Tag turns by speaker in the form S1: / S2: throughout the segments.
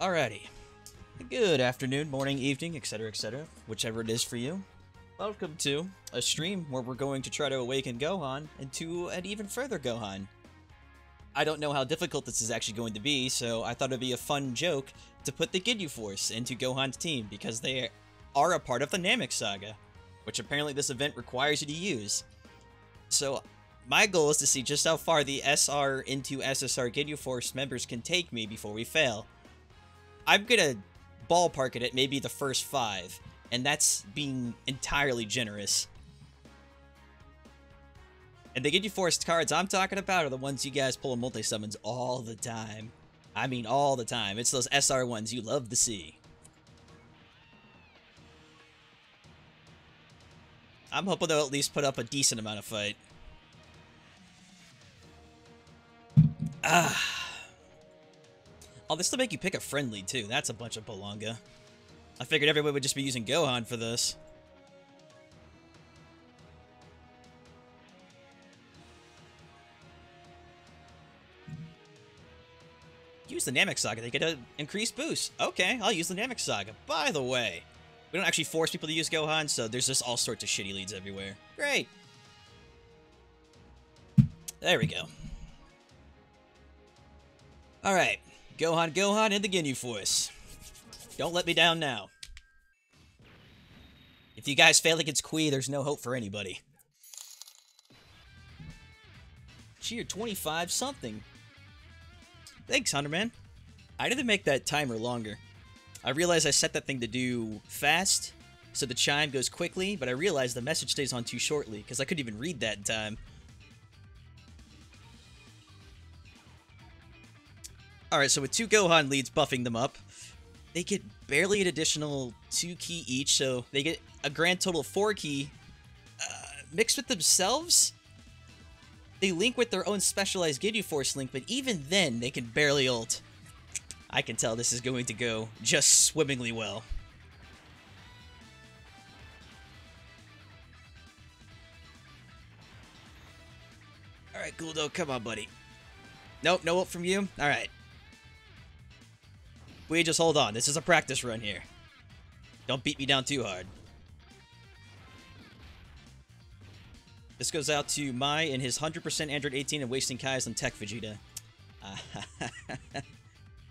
S1: Alrighty. Good afternoon, morning, evening, etc., whichever it is for you. Welcome to a stream where we're going to try to awaken Gohan into an even further Gohan. I don't know how difficult this is actually going to be, so I thought it'd be a fun joke to put the Ginyu Force into Gohan's team because they are a part of the Namek Saga, which apparently this event requires you to use. So my goal is to see just how far the SR into SSR Ginyu Force members can take me before we fail. I'm gonna ballpark it at maybe the first 5, and that's being entirely generous. And the Ginyu Force cards I'm talking about are the ones you guys pull in multi-summons all the time. I mean all the time. It's those SR ones you love to see. I'm hoping they'll at least put up a decent amount of fight. Oh, they still make you pick a friendly, too. That's a bunch of Bolonga. I figured everyone would just be using Gohan for this. Use the Namek Saga. They get an increased boost. Okay, I'll use the Namek Saga. By the way, we don't actually force people to use Gohan, so there's just all sorts of shitty leads everywhere. Great. There we go. Alright. Gohan, and the Ginyu Force. Don't let me down now. If you guys fail against Kui, there's no hope for anybody. Cheer 25 something. Thanks, Hunter Man. I need to make that timer longer. I realized I set that thing to do fast, so the chime goes quickly, but I realized the message stays on too shortly, because I couldn't even read that in time. Alright, so with 2 Gohan leads buffing them up, they get barely an additional 2 ki each, so they get a grand total of 4 ki. Mixed with themselves, they link with their own specialized Ginyu Force link, but even then, they can barely ult. I can tell this is going to go just swimmingly well. Alright, Guldo, come on, buddy. Nope, no ult from you? Alright. We just hold on. This is a practice run here. Don't beat me down too hard. This goes out to Mai and his 100% Android 18 and wasting Kai's on Tech Vegeta.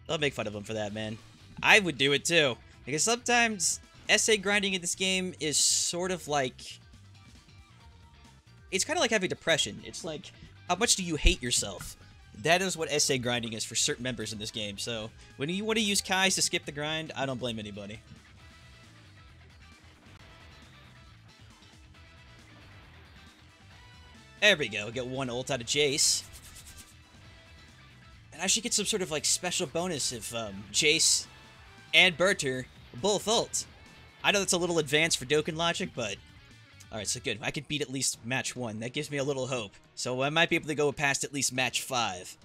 S1: Don't make fun of him for that, man. I would do it too. Because sometimes SA grinding in this game is sort of like... It's kind of like having depression. It's like, how much do you hate yourself? That is what SA grinding is for certain members in this game, so when you want to use Kai's to skip the grind, I don't blame anybody. There we go, get 1 ult out of Jace. And I should get some sort of like special bonus if Jace and Berter both ult. I know that's a little advanced for Dokkan logic, but... Alright, so good. I can beat at least match 1. That gives me a little hope. So I might be able to go past at least match 5.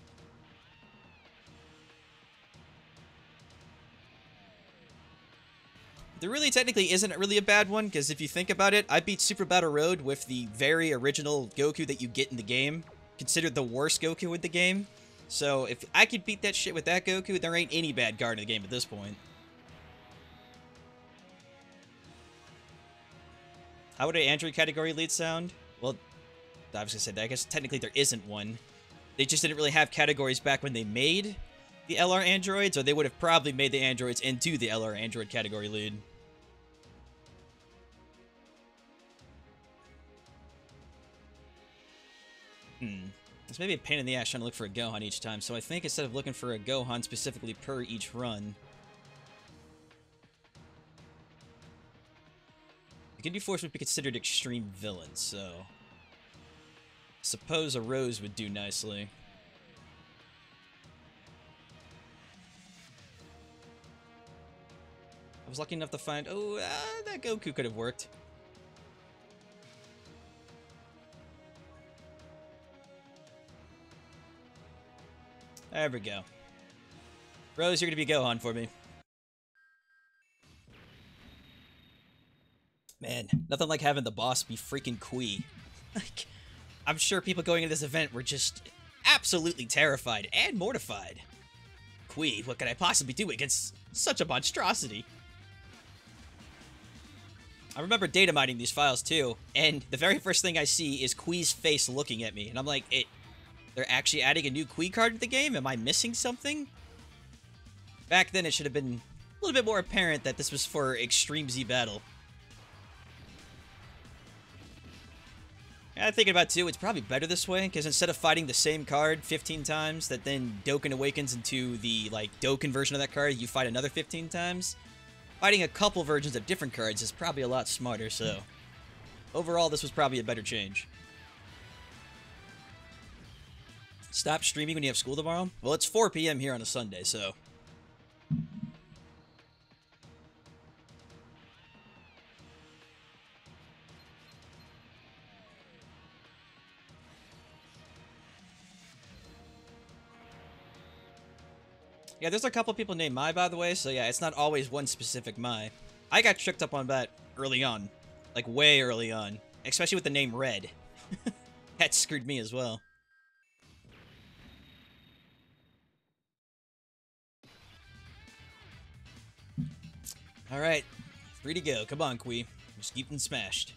S1: There really technically isn't really a bad one, because if you think about it, I beat Super Battle Road with the very original Goku that you get in the game. Considered the worst Goku in the game. So if I could beat that shit with that Goku, there ain't any bad guard in the game at this point. How would an Android category lead sound? Well, I was gonna say that. I guess technically there isn't one. They just didn't really have categories back when they made the LR androids, or they would have probably made the androids into the LR android category lead. It's maybe a pain in the ass trying to look for a Gohan each time, so I think instead of looking for a Gohan specifically per each run, the Ginyu Force would be considered extreme villains, so... Suppose a Rose would do nicely. I was lucky enough to find... Oh, that Goku could have worked. There we go. Rose, you're gonna be Gohan for me. Man, nothing like having the boss be freaking Kui. Like, I'm sure people going into this event were just absolutely terrified and mortified. Kui. What could I possibly do against such a monstrosity? I remember data mining these files too, and the very first thing I see is Kui's face looking at me, and I'm like, they're actually adding a new Kui card to the game? Am I missing something? Back then, it should have been a little bit more apparent that this was for Extreme Z Battle. Yeah, thinking about it too, it's probably better this way, because instead of fighting the same card 15 times that then Dokkan awakens into the, like, Dokkan version of that card, you fight another 15 times, fighting a couple versions of different cards is probably a lot smarter, so overall, this was probably a better change. Stop streaming when you have school tomorrow? Well, it's 4 p.m. here on a Sunday, so... Yeah, there's a couple people named Mai, by the way, so yeah, it's not always one specific Mai. I got tricked up on that early on. Like, way early on. Especially with the name Red. That screwed me as well. Alright, 3 to go. Come on, Kui. Just keep them smashed.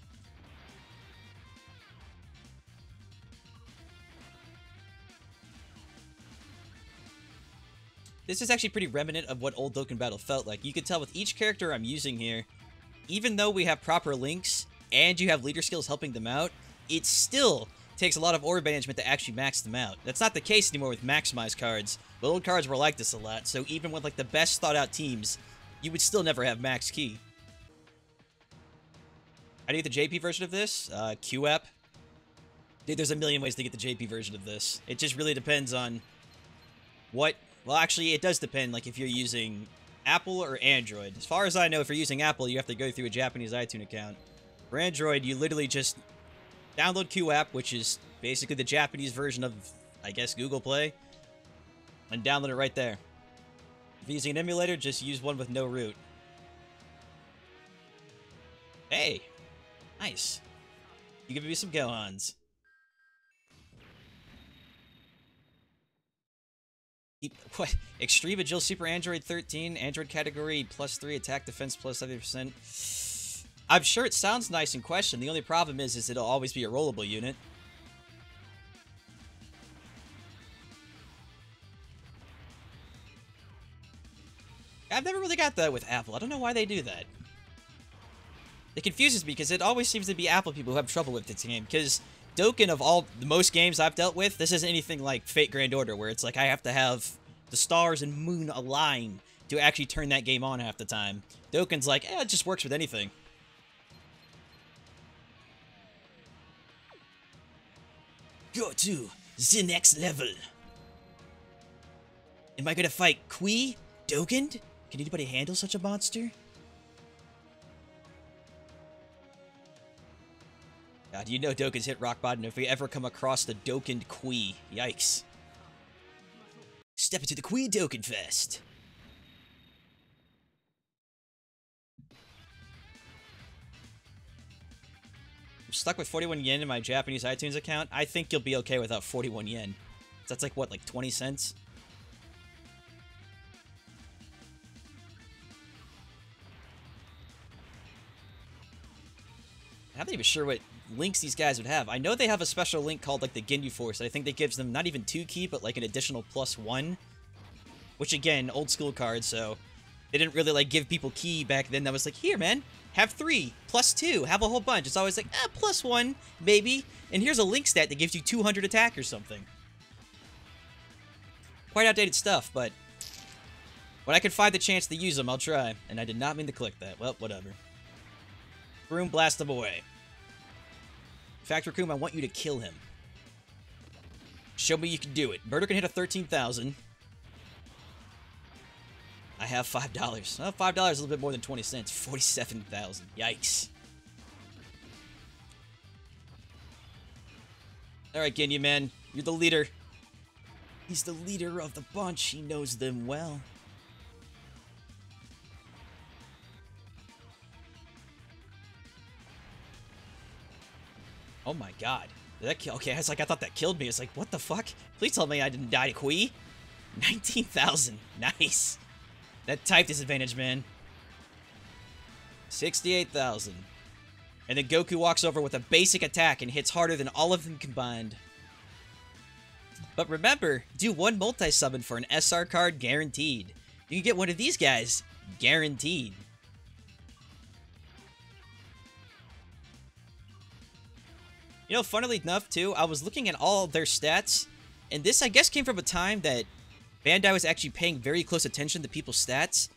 S1: This is actually pretty remnant of what old Dokkan Battle felt like. You can tell with each character I'm using here, even though we have proper links, and you have leader skills helping them out, it still takes a lot of orb management to actually max them out. That's not the case anymore with maximized cards, but old cards were like this a lot, so even with like the best thought out teams, you would still never have max ki. How do you get the JP version of this? QApp. Dude, there's a million ways to get the JP version of this. It just really depends on what... Well, actually, it does depend, like, if you're using Apple or Android. As far as I know, if you're using Apple, you have to go through a Japanese iTunes account. For Android, you literally just download QApp, which is basically the Japanese version of, I guess, Google Play, and download it right there. If you're using an emulator, just use one with no root. Hey! Nice. You give me some Gohans. What? Extreme Agile Super Android 13, Android category +3, attack defense +70%. I'm sure it sounds nice in question. The only problem is it'll always be a rollable unit. I've never really got that with Apple. I don't know why they do that. It confuses me because it always seems to be Apple people who have trouble with this game. Because Dokkan, of all the most games I've dealt with, this isn't anything like Fate Grand Order, where it's like I have to have the stars and moon align to actually turn that game on half the time. Dokkan's like, it just works with anything. Go to the next level. Am I gonna fight Kui? Dokkan? Can anybody handle such a monster? God, you know Dokkan's hit rock bottom if we ever come across the Dokkan Kui. Yikes. Step into the Kui Dokkan Fest. I'm stuck with 41 yen in my Japanese iTunes account. I think you'll be okay without 41 yen. That's like, what, like 20 cents? I'm not even sure what links these guys would have. I know they have a special link called, like, the Ginyu Force that I think that gives them not even 2 ki, but, like, an additional +1. Which, again, old school cards, so they didn't really, like, give people ki back then. That was like, here, man, have 3, +2, have a whole bunch. It's always like, +1, maybe. And here's a link stat that gives you 200 attack or something. Quite outdated stuff, but when I can find the chance to use them, I'll try. And I did not mean to click that. Well, whatever. Broom, blast them away. Factor Raccoon, I want you to kill him. Show me you can do it. Murder can hit a 13,000. I have $5. Well, $5 is a little bit more than 20 cents. 47,000. Yikes. Alright, Ginyu, man. You're the leader. He's the leader of the bunch. He knows them well. Oh my god. Did that kill? Okay, it's like I thought that killed me. It's like, what the fuck? Please tell me I didn't die to Kui. 19,000. Nice. That type disadvantage, man. 68,000. And then Goku walks over with a basic attack and hits harder than all of them combined. But remember, do one multi-summon for an SR card guaranteed. You can get one of these guys guaranteed. You know, funnily enough, too, I was looking at all their stats, and this, I guess, came from a time that Bandai was actually paying very close attention to people's stats.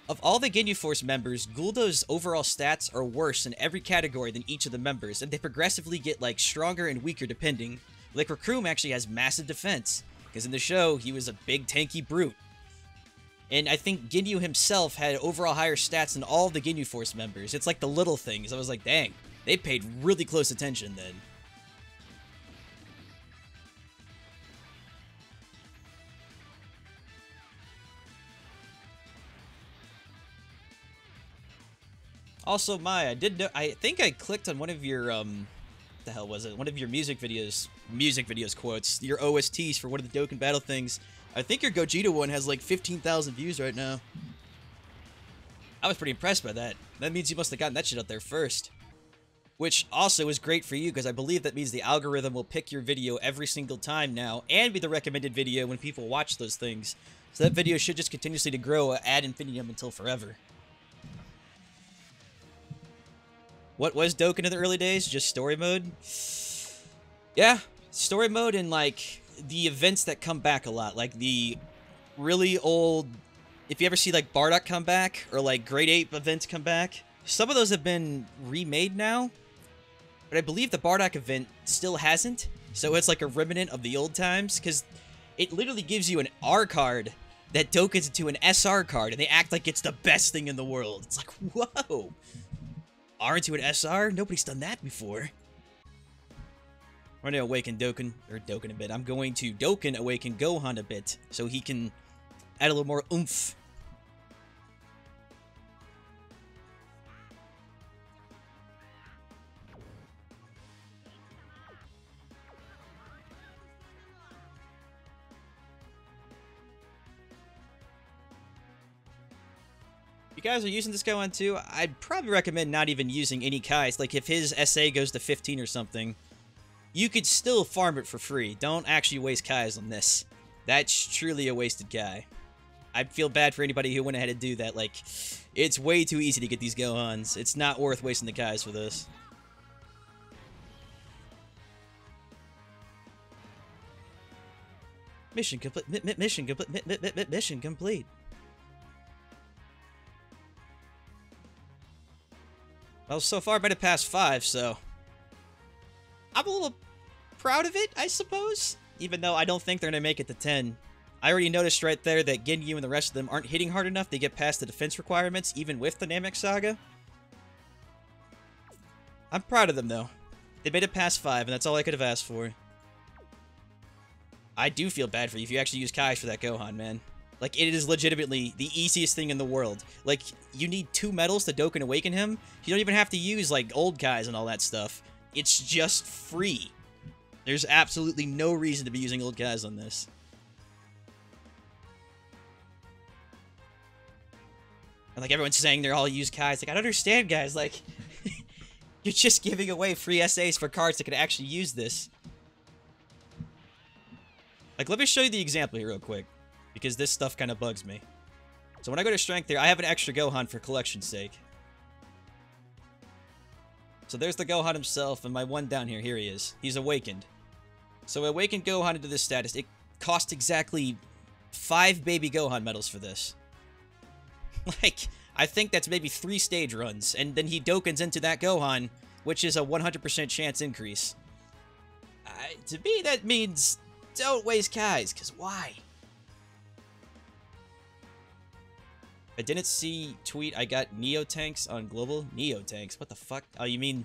S1: Of all the Ginyu Force members, Guldo's overall stats are worse in every category than each of the members, and they progressively get, like, stronger and weaker depending. Like, Recruim actually has massive defense, because in the show, he was a big tanky brute. And I think Ginyu himself had overall higher stats than all of the Ginyu Force members. It's like the little things. I was like, dang, they paid really close attention then. Also, Maya, I think I clicked on one of your, what the hell was it? One of your music videos quotes, your OSTs for one of the Dokkan Battle things. I think your Gogeta one has like 15,000 views right now. I was pretty impressed by that. That means you must have gotten that shit out there first. Which also is great for you, because I believe that means the algorithm will pick your video every single time now, and be the recommended video when people watch those things. So that video should just continuously to grow ad infinitum until forever. What was Dokkan in the early days? Just story mode? Yeah, story mode and, like, the events that come back a lot. Like, the really old... If you ever see, like, Bardock come back, or, like, Grade 8 events come back, some of those have been remade now. But I believe the Bardock event still hasn't. So it's like a remnant of the old times, because it literally gives you an R card that Dokkans into an SR card, and they act like it's the best thing in the world. It's like, whoa! R into an SR? Nobody's done that before. I'm going to awaken Dokkan a bit. I'm going to Dokkan awaken Gohan a bit, so he can add a little more oomph. If you guys are using this Gohan too, I'd probably recommend not even using any Kais. Like, if his SA goes to 15 or something, you could still farm it for free. Don't actually waste Kais on this. That's truly a wasted Kai. I'd feel bad for anybody who went ahead and do that. Like, it's way too easy to get these Gohans. It's not worth wasting the Kais for this. Mission complete. Mission complete. Mission complete. Well, so far I might have passed 5, so I'm a little proud of it, I suppose. Even though I don't think they're going to make it to 10. I already noticed right there that Ginyu and the rest of them aren't hitting hard enough to get past the defense requirements, even with the Namek Saga. I'm proud of them, though. They made it past 5, and that's all I could have asked for. I do feel bad for you if you actually use Kais for that Gohan, man. Like, it is legitimately the easiest thing in the world. Like, you need 2 medals to Dokkan Awaken him. You don't even have to use, like, old Kais and all that stuff. It's just free. There's absolutely no reason to be using old Kais on this. And, like, everyone's saying they're all use Kais. Like, I don't understand, guys. Like, you're just giving away free SAs for cards that could actually use this. Like, let me show you the example here real quick, because this stuff kind of bugs me. So when I go to Strength here, I have an extra Gohan for collection's sake. So there's the Gohan himself, and my one down here, here he is. He's awakened. So I awakened Gohan into this status. It cost exactly 5 baby Gohan medals for this. Like, I think that's maybe 3 stage runs, and then he Dokkans into that Gohan, which is a 100% chance increase. To me, that means don't waste Kais, because why? I didn't see tweet I got Neo Tanks on Global. Neo Tanks? What the fuck? Oh, you mean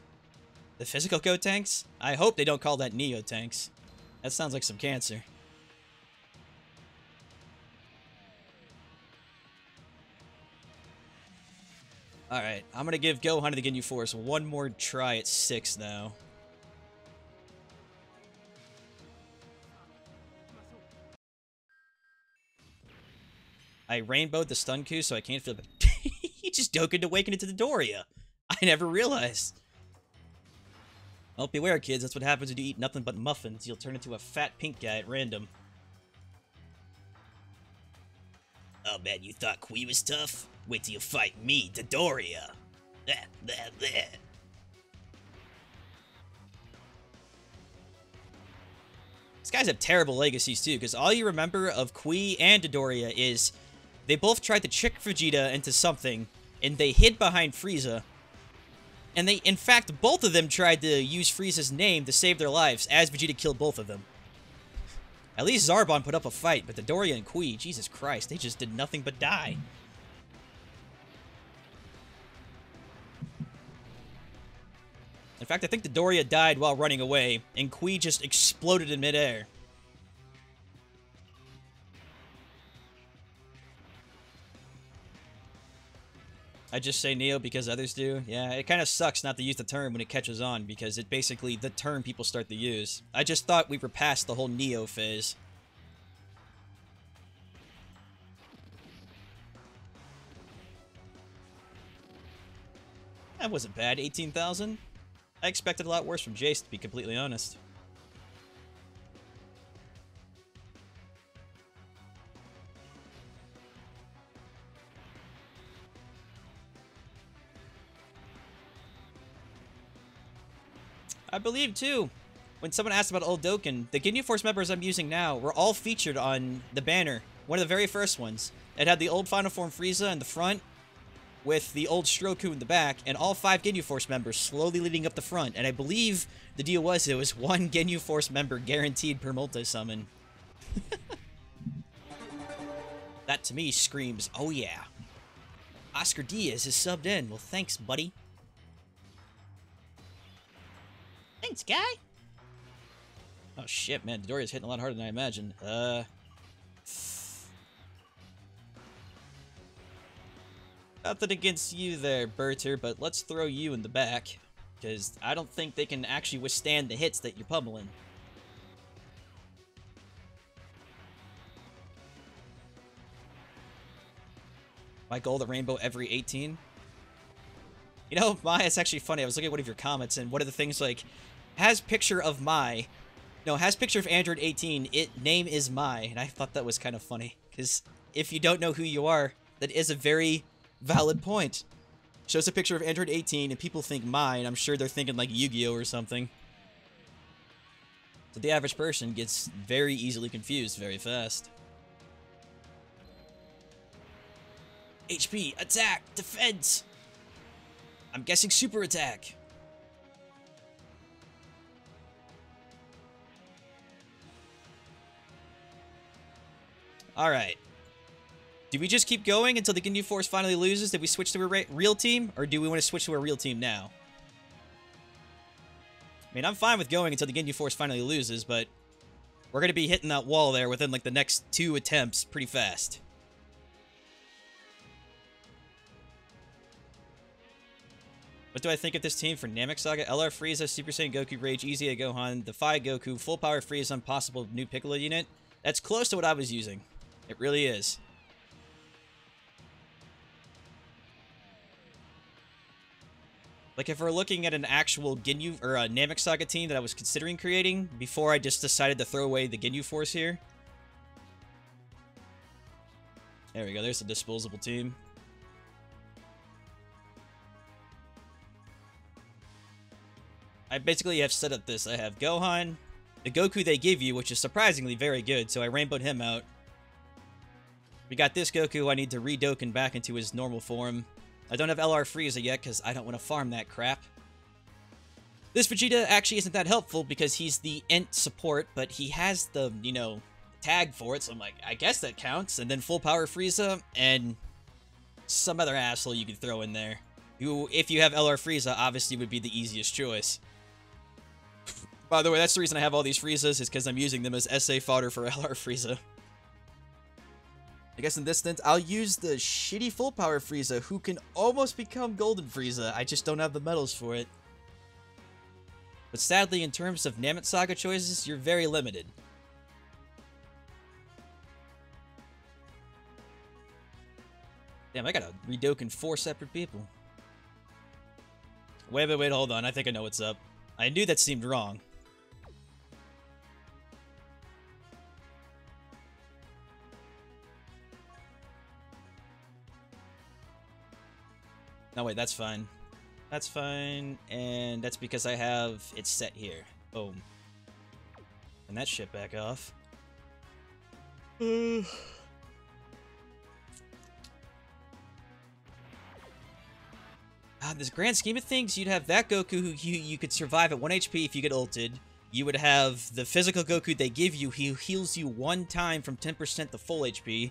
S1: the physical Go Tanks? I hope they don't call that Neo Tanks. That sounds like some cancer. Alright, I'm gonna give Gohan to the Ginyu Force one more try at 6 now. I rainbowed the stun Q, so I can't feel it. He just Dokkan to awaken into the Doria. I never realized. Well, beware, kids. That's what happens when you eat nothing but muffins. You'll turn into a fat pink guy at random. Oh, man, you thought Kui was tough? Wait till you fight me, Dodoria. These guys have terrible legacies, too, because all you remember of Kui and Dodoria is they both tried to trick Vegeta into something, and they hid behind Frieza. And they, in fact, both of them tried to use Frieza's name to save their lives, as Vegeta killed both of them. At least Zarbon put up a fight, but Dodoria and Kui, Jesus Christ, they just did nothing but die. In fact, I think Dodoria died while running away, and Kui just exploded in midair. I just say Neo because others do. Yeah, it kind of sucks not to use the term when it catches on, because it's basically the term people start to use. I just thought we were past the whole Neo phase. That wasn't bad, 18,000? I expected a lot worse from Jace, to be completely honest. I believe, too, when someone asked about old Dokkan, the Ginyu Force members I'm using now were all featured on the banner. One of the very first ones. It had the old Final Form Frieza in the front, with the old Stroku in the back, and all 5 Ginyu Force members slowly leading up the front. And I believe the deal was it was 1 Ginyu Force member guaranteed per multi-summon. That to me screams, oh yeah. Oscar Diaz is subbed in. Well, thanks, buddy. Thanks, guy. Oh shit, man. Dodoria's hitting a lot harder than I imagined. Nothing against you there, Berter, but let's throw you in the back. Because I don't think they can actually withstand the hits that you're pummeling. My goal to rainbow every 18? You know, Mai, it's actually funny. I was looking at one of your comments, and one of the things, like, has picture of Mai. No, has picture of Android 18. Name is Mai. And I thought that was kind of funny. Because if you don't know who you are, that is a very valid point. Shows a picture of Android 18, and people think Mai, and I'm sure they're thinking, like, Yu-Gi-Oh! Or something. So the average person gets very easily confused very fast. HP, attack, defense! I'm guessing super attack. Alright. Do we just keep going until the Ginyu Force finally loses? Did we switch to a real team? Or do we want to switch to a real team now? I mean, I'm fine with going until the Ginyu Force finally loses, but we're going to be hitting that wall there within, like, the next 2 attempts pretty fast. What do I think of this team for Namek Saga? LR Frieza, Super Saiyan Goku, Rage, Easy A Gohan, Defy Goku, Full Power Frieza, and possible new Piccolo unit. That's close to what I was using. It really is. Like, if we're looking at an actual Ginyu, or a Namek Saga team that I was considering creating, before I just decided to throw away the Ginyu Force here. There we go, there's the disposable team. I basically have set up this. I have Gohan, the Goku they give you, which is surprisingly very good, so I rainbowed him out. We got this Goku I need to re-Dokkan back into his normal form. I don't have LR Frieza yet, because I don't want to farm that crap. This Vegeta actually isn't that helpful, because he's the Ent support, but he has the, you know, tag for it, so I'm like, I guess that counts. And then Full Power Frieza, and some other asshole you could throw in there. Who, if you have LR Frieza, obviously would be the easiest choice. By the way, that's the reason I have all these Friezas, is because I'm using them as SA fodder for LR Frieza. I guess in this instance, I'll use the shitty Full Power Frieza, who can almost become Golden Frieza. I just don't have the medals for it. But sadly, in terms of Namek Saga choices, you're very limited. Damn, I gotta Dokkan 4 separate people. Wait, hold on. I think I know what's up. I knew that seemed wrong. No, wait, that's fine. That's fine, and that's because I have it set here. Boom. And that shit back off. This grand scheme of things, you'd have that Goku who you could survive at 1 HP if you get ulted. You would have the physical Goku they give you, he heals you 1 time from 10% to full HP.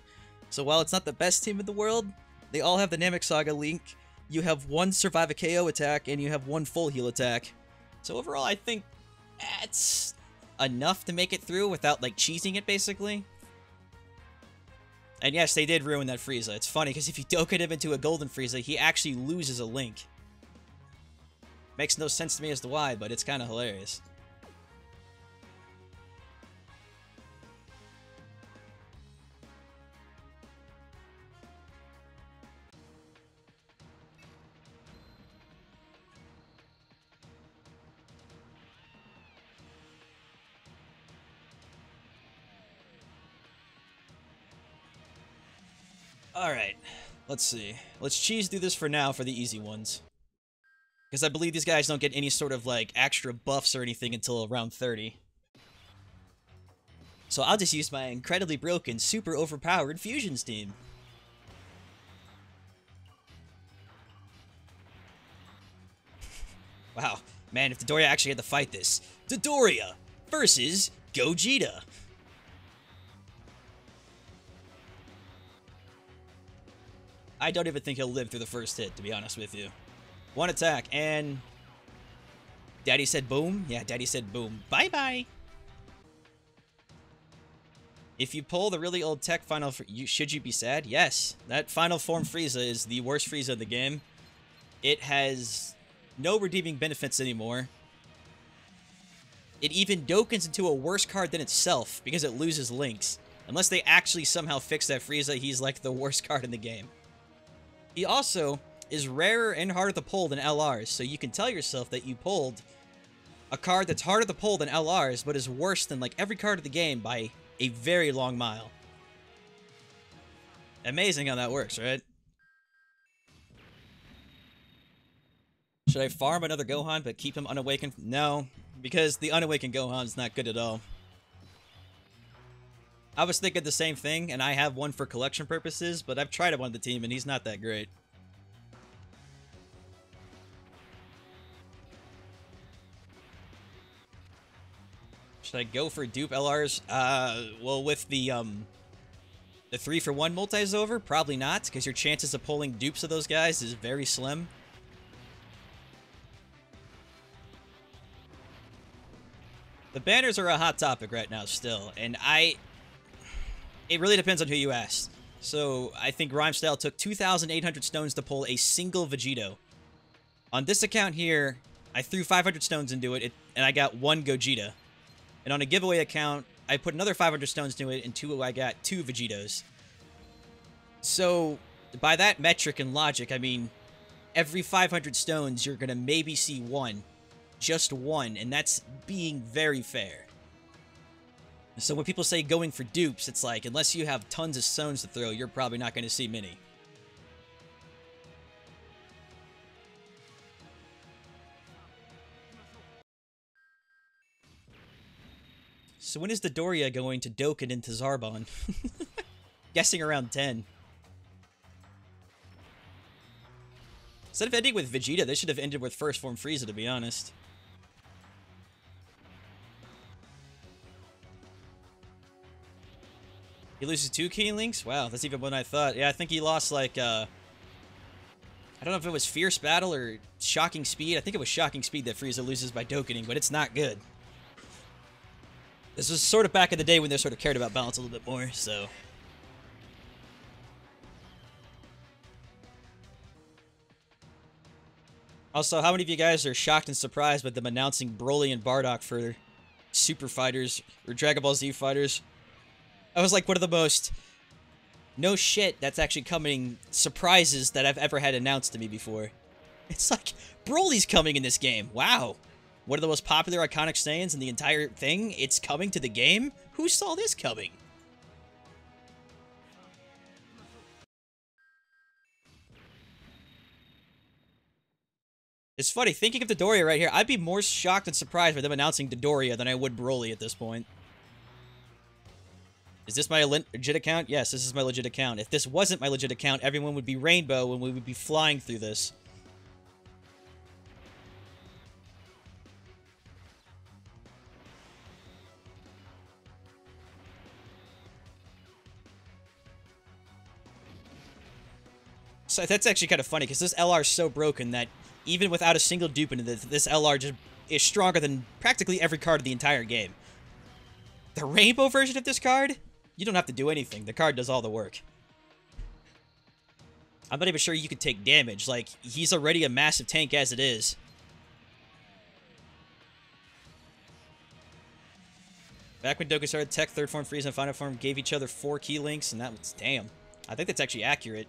S1: So while it's not the best team in the world, they all have the Namek Saga Link. You have 1 survive a KO attack, and you have 1 full heal attack. So overall, I think that's enough to make it through without, like, cheesing it, basically. And yes, they did ruin that Frieza. It's funny, because if you Dokkan him into a Golden Frieza, he actually loses a Link. Makes no sense to me as to why, but it's kind of hilarious. Alright, let's see. Let's cheese do this for now for the easy ones. Because I believe these guys don't get any sort of, like, extra buffs or anything until around 30. So I'll just use my incredibly broken, super overpowered Fusions team. Wow, man, if Dodoria actually had to fight this. Dodoria versus Gogeta. I don't even think he'll live through the first hit, to be honest with you. 1 attack, and... Daddy said boom? Yeah, Daddy said boom. Bye-bye! If you pull the really old tech final... should you be sad? Yes. That final form Frieza is the worst Frieza in the game. It has no redeeming benefits anymore. It even Dokkans into a worse card than itself, because it loses links. Unless they actually somehow fix that Frieza, he's like the worst card in the game. He also is rarer and harder to pull than LRs, so you can tell yourself that you pulled a card that's harder to pull than LRs, but is worse than like every card of the game by a very long mile. Amazing how that works, right? Should I farm another Gohan but keep him unawakened? No, because the unawakened Gohan's not good at all. I was thinking the same thing, and I have one for collection purposes, but I've tried him on the team, and he's not that great. Should I go for dupe LRs? Well, with the 3-for-1 multis over, probably not, because your chances of pulling dupes of those guys is very slim. The banners are a hot topic right now still, and it really depends on who you ask. So, I think Rhymestyle took 2,800 stones to pull a single Vegito. On this account here, I threw 500 stones into it, and I got 1 Gogeta. And on a giveaway account, I put another 500 stones into it, and I got 2 Vegitos. So, by that metric and logic, I mean, every 500 stones, you're gonna maybe see 1. Just 1, and that's being very fair. So when people say going for dupes, it's like, unless you have tons of stones to throw, you're probably not going to see many. So when is the Dodoria going to Dokkan into Zarbon? Guessing around 10. Instead of ending with Vegeta, they should have ended with First Form Frieza, to be honest. He loses 2 Key Links? Wow, that's even more than I thought. Yeah, I think he lost, like, I don't know if it was Fierce Battle or Shocking Speed. I think it was Shocking Speed that Frieza loses by Dokkaning, but it's not good. This was sort of back in the day when they sort of cared about balance a little bit more, so... Also, how many of you guys are shocked and surprised with them announcing Broly and Bardock for Super Fighters, or Dragon Ball Z Fighters? I was like one of the most No shit, that's actually coming surprises that I've ever had announced to me before. It's like, Broly's coming in this game. Wow. One of the most popular iconic Saiyans in the entire thing. It's coming to the game? Who saw this coming? It's funny, thinking of Dodoria right here, I'd be more shocked and surprised by them announcing Dodoria than I would Broly at this point. Is this my legit account? Yes, this is my legit account. If this wasn't my legit account, everyone would be Rainbow and we would be flying through this. So that's actually kind of funny, because this LR is so broken that even without a single dupe in it, this LR just is stronger than practically every card in the entire game. The Rainbow version of this card? You don't have to do anything. The card does all the work. I'm not even sure you could take damage. Like, he's already a massive tank as it is. Back when Dokkan started, Tech, Third Form, Frieza, and Final Form gave each other 4 key links, and that was... Damn. I think that's actually accurate.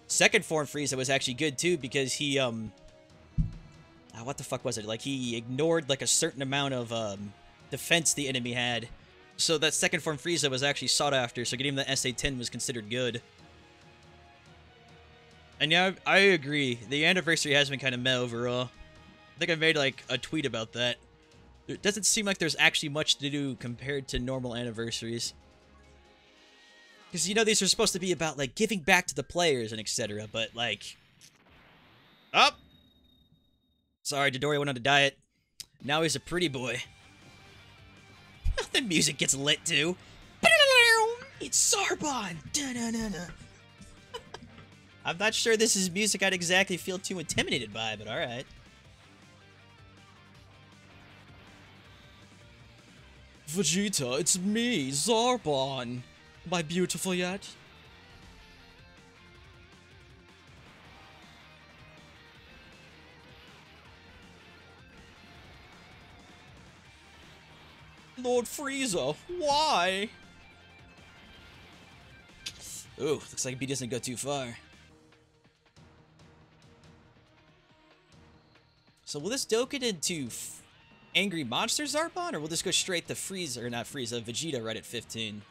S1: Second Form Frieza was actually good, too, because he, what the fuck was it? Like, he ignored, like, a certain amount of, defense the enemy had. So that Second Form Frieza was actually sought after, so getting the SA-10 was considered good. And yeah, I agree. The anniversary has been kind of meh overall. I think I made, like, a tweet about that. It doesn't seem like there's actually much to do compared to normal anniversaries. Because, you know, these are supposed to be about, like, giving back to the players and etc., but, like... Oh! Sorry, Dodoria went on a diet. Now he's a pretty boy. The music gets lit, too. It's Zarbon! I'm not sure this is music I'd exactly feel too intimidated by, but alright. Vegeta, it's me, Zarbon. Am I beautiful yet? Lord Frieza, why? Ooh, looks like B doesn't go too far. So will this Dokkan into Angry Monster Zarbon, or will this go straight to Frieza, or not Frieza, Vegeta right at 15?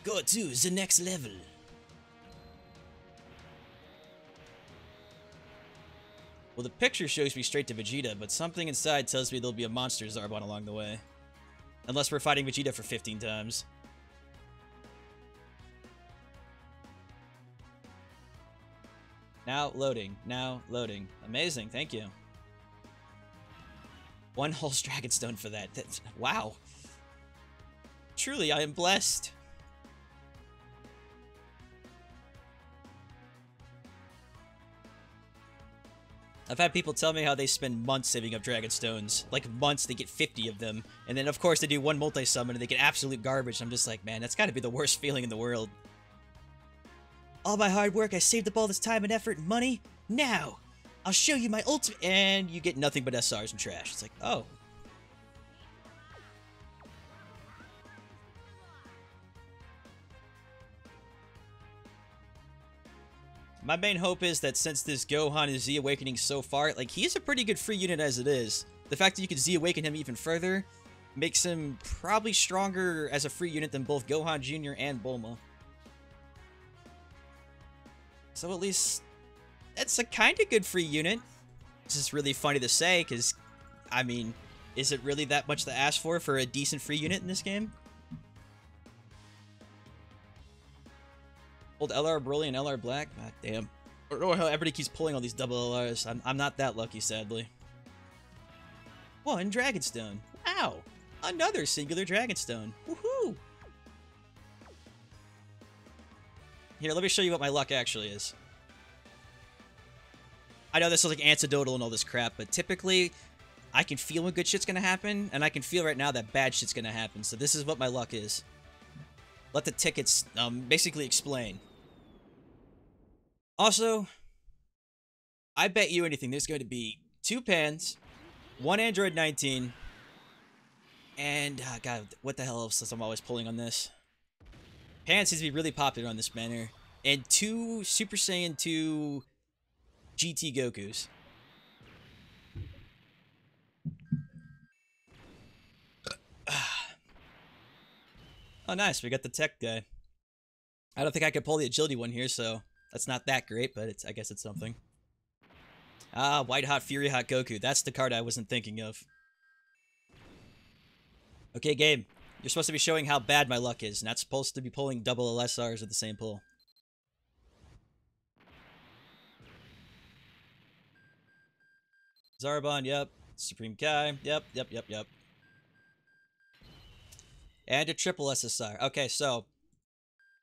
S1: Go to the next level. Well, the picture shows me straight to Vegeta, but something inside tells me there'll be a monster Zarbon along the way. Unless we're fighting Vegeta for 15 times. Now loading. Now loading. Amazing, thank you. One whole Dragon Stone for that. That's, wow. Truly, I am blessed. I've had people tell me how they spend months saving up Dragon Stones. Like, months, they get 50 of them. And then, of course, they do one multi-summon and they get absolute garbage. I'm just like, man, that's gotta be the worst feeling in the world. All my hard work, I saved up all this time and effort and money. Now, I'll show you my ultimate... And you get nothing but SRs and trash. It's like, oh. My main hope is that since this Gohan is Z-Awakening so far, like, he's a pretty good free unit as it is. The fact that you can Z-Awaken him even further makes him probably stronger as a free unit than both Gohan Jr. and Bulma. So at least, that's a kind of good free unit. This is really funny to say, because, I mean, is it really that much to ask for a decent free unit in this game? Old LR Broly and LR Black? God damn. I don't know how everybody keeps pulling all these double LRs. I'm not that lucky, sadly. One Dragonstone. Wow! Another singular Dragonstone. Woohoo! Here, let me show you what my luck actually is. I know this is like anecdotal and all this crap, but typically, I can feel when good shit's gonna happen, and I can feel right now that bad shit's gonna happen, so this is what my luck is. Let the tickets, basically explain. Also, I bet you anything there's going to be 2 Pans, 1 Android 19, and, God, what the hell else is I'm always pulling on this? Pan seems to be really popular on this banner. And 2 Super Saiyan 2 GT Gokus. Oh, nice. We got the tech guy. I don't think I could pull the agility one here, so that's not that great, but I guess it's something. Ah, White Hot Fury Hot Goku. That's the card I wasn't thinking of. Okay, game. You're supposed to be showing how bad my luck is, not supposed to be pulling double LSRs at the same pull. Zarbon, yep. Supreme Kai, yep. And a triple SSR. Okay, so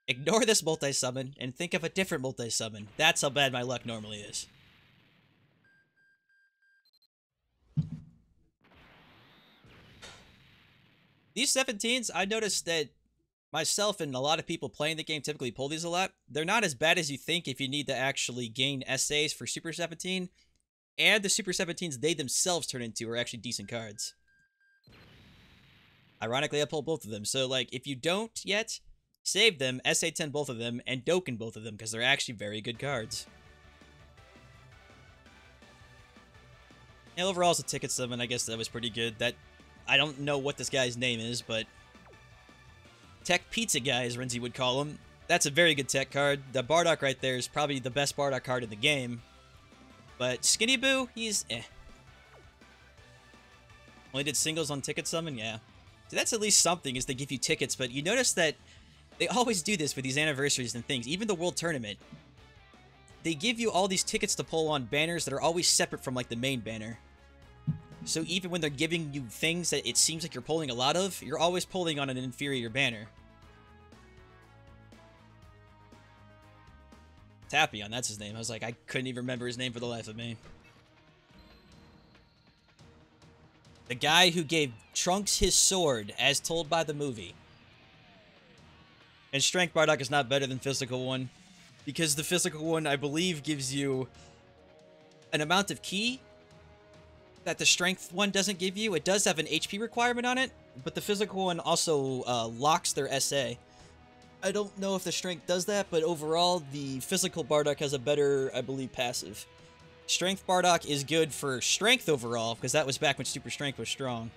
S1: ignore this multi-summon and think of a different multi-summon. That's how bad my luck normally is. These 17s, I noticed that myself and a lot of people playing the game typically pull these a lot. They're not as bad as you think if you need to actually gain SAs for Super 17. And the Super 17s they themselves turn into are actually decent cards. Ironically, I pulled both of them. So, like, if you don't yet, save them, SA10 both of them, and Dokkan both of them, because they're actually very good cards. And overall, as a ticket summon, I guess that was pretty good. I don't know what this guy's name is, but Tech Pizza Guy, as Renzi would call him. That's a very good tech card. The Bardock right there is probably the best Bardock card in the game. But Skinny Boo, he's eh. Only did singles on ticket summon? Yeah. So that's at least something, is they give you tickets, but you notice that they always do this with these anniversaries and things. Even the World Tournament. They give you all these tickets to pull on banners that are always separate from, like, the main banner. So even when they're giving you things that it seems like you're pulling a lot of, you're always pulling on an inferior banner. Tapion, that's his name. I was like, I couldn't even remember his name for the life of me. The guy who gave Trunks his sword, as told by the movie. And Strength Bardock is not better than Physical one, because the Physical one, I believe, gives you an amount of ki that the Strength one doesn't give you. It does have an HP requirement on it, but the Physical one also locks their SA. I don't know if the Strength does that, but overall, the Physical Bardock has a better, I believe, passive. Strength Bardock is good for Strength overall, because that was back when Super Strength was strong.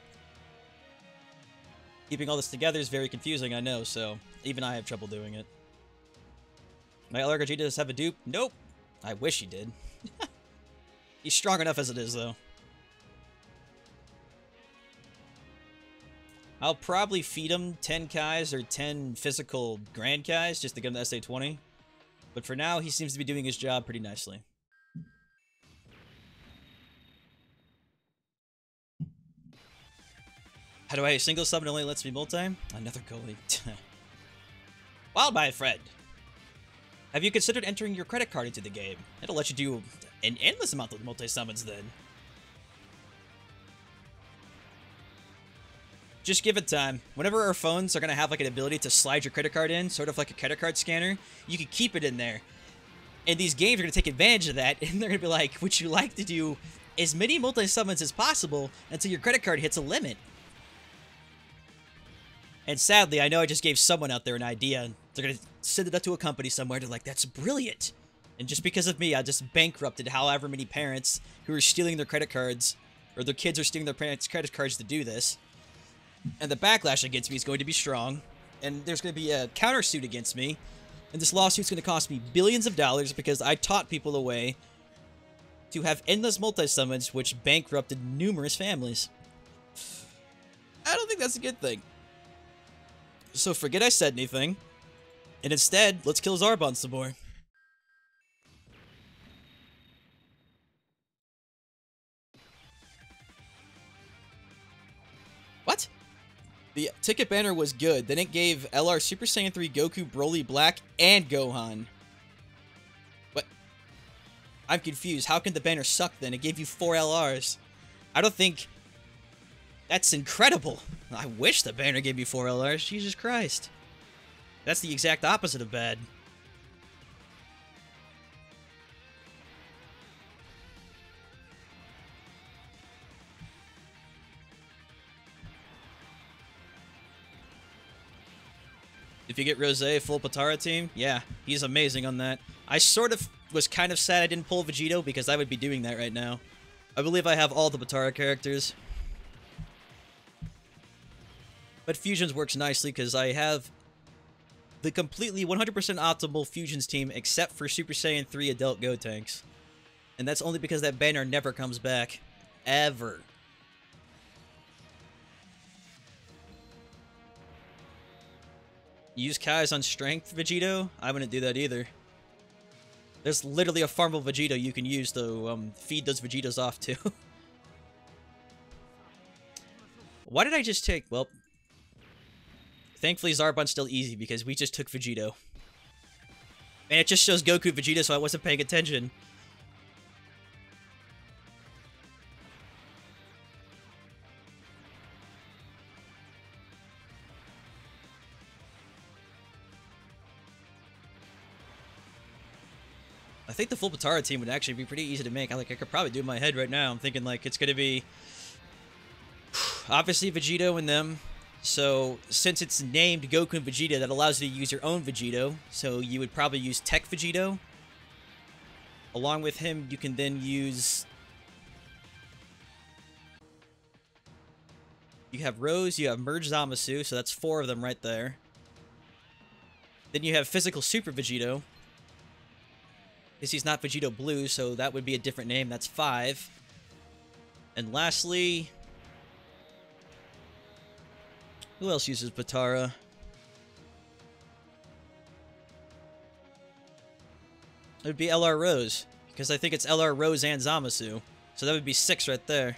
S1: Keeping all this together is very confusing, I know, so even I have trouble doing it. My LRG does have a dupe? Nope. I wish he did. He's strong enough as it is, though. I'll probably feed him 10 Kais or 10 physical Grand Kais just to get him to SA20. But for now, he seems to be doing his job pretty nicely. How do I single summon only lets me multi? Another goalie. Wild my friend. Have you considered entering your credit card into the game? It'll let you do an endless amount of multi-summons then. Just give it time. Whenever our phones are going to have like an ability to slide your credit card in, sort of like a credit card scanner, you can keep it in there. And these games are going to take advantage of that, and they're going to be like, would you like to do as many multi-summons as possible until your credit card hits a limit? And sadly, I know I just gave someone out there an idea. They're going to send it up to a company somewhere. They're like, that's brilliant. And just because of me, I just bankrupted however many parents who are stealing their credit cards, or their kids are stealing their parents' credit cards to do this. And the backlash against me is going to be strong. And there's going to be a countersuit against me. And this lawsuit's going to cost me billions of dollars because I taught people a way to have endless multi-summons, which bankrupted numerous families. I don't think that's a good thing. So forget I said anything, and instead, let's kill Zarbon some more. What? The ticket banner was good, then it gave LR Super Saiyan 3 Goku, Broly, Black, and Gohan. What? I'm confused. How can the banner suck then? It gave you 4 LRs. I don't think... That's incredible. I wish the banner gave me 4 LRs. Jesus Christ. That's the exact opposite of bad. If you get Rose, full Potara team, yeah, he's amazing on that. I sort of was kind of sad I didn't pull Vegito because I would be doing that right now. I believe I have all the Potara characters. But Fusions works nicely because I have the completely 100% optimal Fusions team except for Super Saiyan 3 Adult Gotenks. And that's only because that banner never comes back. Ever. Use Kai's on Strength Vegito? I wouldn't do that either. There's literally a farmable Vegito you can use to feed those Vegetos off to. Why did I just take... Well, thankfully Zarbon's still easy because we just took Vegito. And it just shows Goku Vegeta, so I wasn't paying attention. I think the full Potara team would actually be pretty easy to make. I could probably do it in my head right now. I'm thinking, like, it's going to be... obviously, Vegito and them. So, since it's named Goku and Vegeta, that allows you to use your own Vegito. So, you would probably use Tech Vegito. Along with him, you can then use... You have Rose, you have Merge Zamasu, so that's 4 of them right there. Then you have Physical Super Vegito. Because he's not Vegito Blue, so that would be a different name. That's 5. And lastly... who else uses Potara? It would be LR Rose. Because I think it's LR Rose and Zamasu. So that would be 6 right there.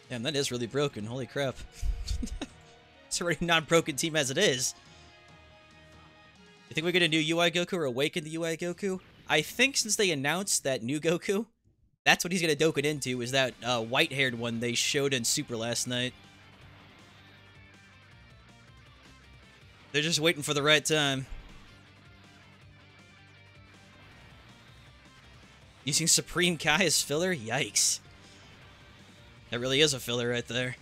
S1: Damn, that is really broken. Holy crap. It's already not a broken team as it is. You think we get a new UI Goku or awaken the UI Goku? I think since they announced that new Goku, that's what he's going to Dokkan into, is that white-haired one they showed in Super last night. They're just waiting for the right time. Using Supreme Kai as filler? Yikes. That really is a filler right there.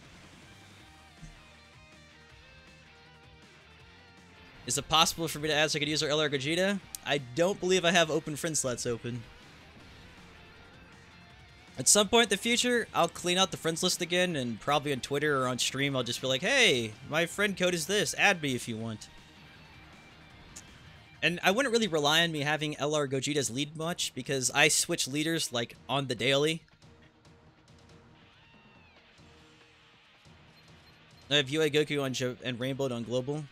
S1: Is it possible for me to add so I could use our LR Gogeta? I don't believe I have open friend slots open. At some point in the future, I'll clean out the friends list again, and probably on Twitter or on stream, I'll just be like, hey, my friend code is this. Add me if you want. And I wouldn't really rely on me having LR Gogeta's lead much, because I switch leaders, like, on the daily. I have UI Goku on and Rainbow on Global.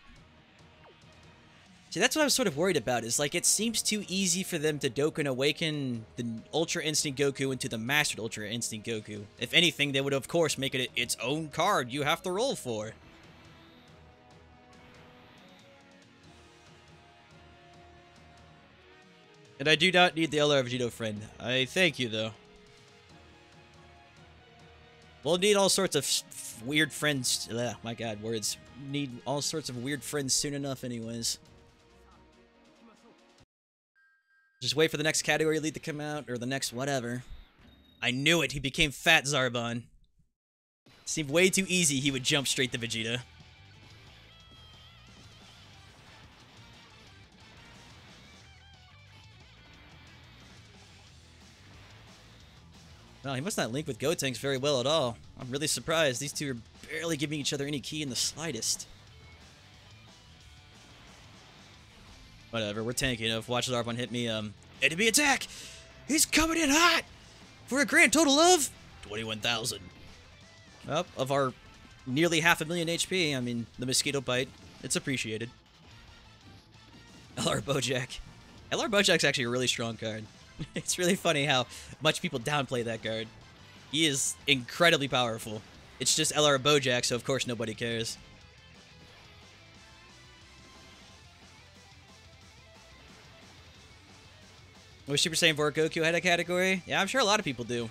S1: See, that's what I was sort of worried about, is, like, it seems too easy for them to Dokkan Awaken the Ultra Instinct Goku into the Mastered Ultra Instinct Goku. If anything, they would, of course, make it its own card you have to roll for. And I do not need the LR Vegito friend. I thank you, though. We'll need all sorts of weird friends. Ugh, my god, words. Need all sorts of weird friends soon enough, anyways. Just wait for the next category lead to come out, or the next whatever. I knew it! He became Fat Zarbon. Seemed way too easy he would jump straight to Vegeta. Well, he must not link with Gotenks very well at all. I'm really surprised. These two are barely giving each other any key in the slightest. Whatever, we're tanking enough. Watch Zarbon hit me, enemy attack! He's coming in hot! For a grand total of 21,000. Well, of our nearly 500,000 HP, I mean, the mosquito bite, it's appreciated. LR Bojack. LR Bojack's actually a really strong card. It's really funny how much people downplay that card. He is incredibly powerful. It's just LR Bojack, so of course nobody cares. Wish Super Saiyan 4 Goku had a category? Yeah, I'm sure a lot of people do.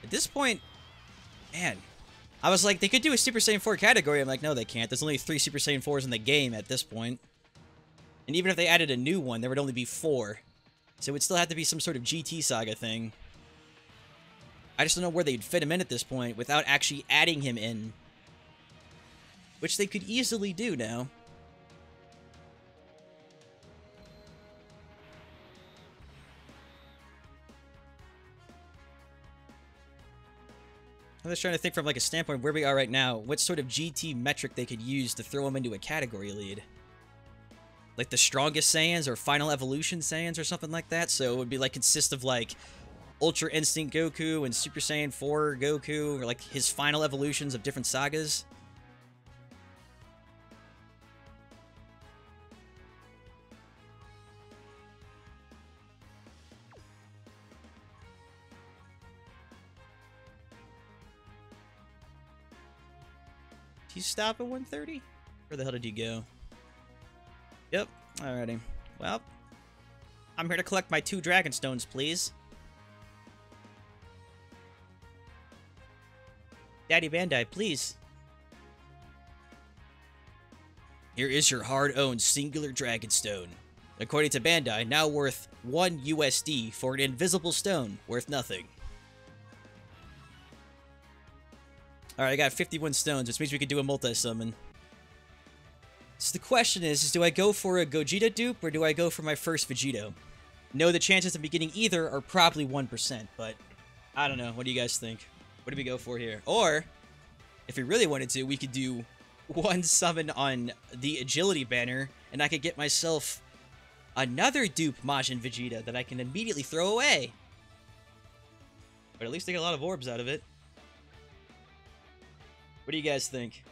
S1: At this point, man, I was like, they could do a Super Saiyan 4 category. I'm like, no, they can't. There's only 3 Super Saiyan 4s in the game at this point. And even if they added a new one, there would only be 4. So it would still have to be some sort of GT Saga thing. I just don't know where they'd fit him in at this point without actually adding him in. Which they could easily do now. I'm just trying to think from like a standpoint of where we are right now, what sort of GT metric they could use to throw him into a category lead. Like the strongest Saiyans or Final Evolution Saiyans or something like that. So it would be like consist of like Ultra Instinct Goku and Super Saiyan 4 Goku, or like his final evolutions of different sagas. Did you stop at 130? Where the hell did you go? Yep, alrighty. Well, I'm here to collect my 2 Dragon Stones, please. Daddy Bandai, please. Here is your hard-owned singular Dragon Stone. According to Bandai, now worth 1 USD for an invisible stone worth nothing. Alright, I got 51 stones, which means we could do a multi-summon. So the question is do I go for a Gogeta dupe, or do I go for my first Vegito? No, the chances of me getting either are probably 1%, but I don't know. What do you guys think? What do we go for here? Or, if we really wanted to, we could do 1 summon on the Agility banner, and I could get myself another dupe Majin Vegeta that I can immediately throw away. But at least I get a lot of orbs out of it. What do you guys think?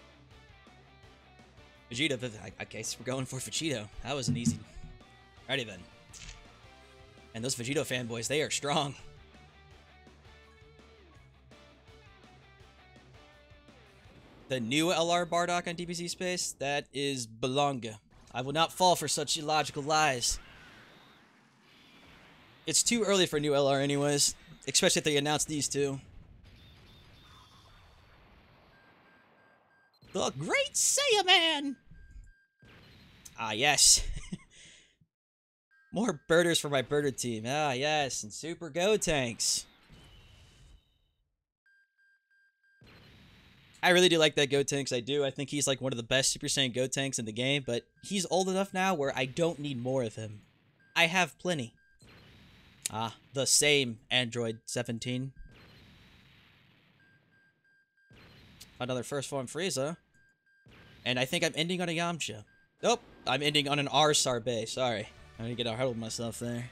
S1: Vegeta, I guess we're going for Vegito. That was an easy... Alrighty then. And those Vegito fanboys, they are strong. The new LR Bardock on DBZ Space? That is Belonga. I will not fall for such illogical lies. It's too early for new LR anyways. Especially if they announce these two. The Great Saiyaman! Ah, yes. More birders for my birder team. Ah, yes. And Super Go Tanks. I really do like that Gotenks, I do. I think he's like one of the best Super Saiyan Gotenks in the game, but he's old enough now where I don't need more of him. I have plenty. Ah, the same Android 17. Another first form Frieza. And I think I'm ending on a Yamcha. Nope, I'm ending on an R Sarbe, sorry. I'm gonna get a huddle myself there.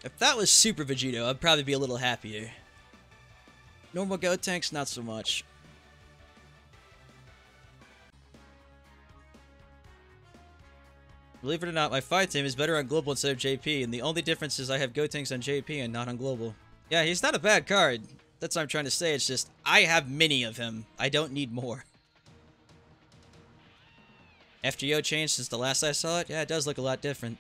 S1: If that was Super Vegito, I'd probably be a little happier. Normal Gotenks, not so much. Believe it or not, my fight team is better on Global instead of JP, and the only difference is I have Gotenks on JP and not on Global. Yeah, he's not a bad card. That's what I'm trying to say, it's just, I have many of him. I don't need more. FGO changed since the last I saw it? Yeah, it does look a lot different.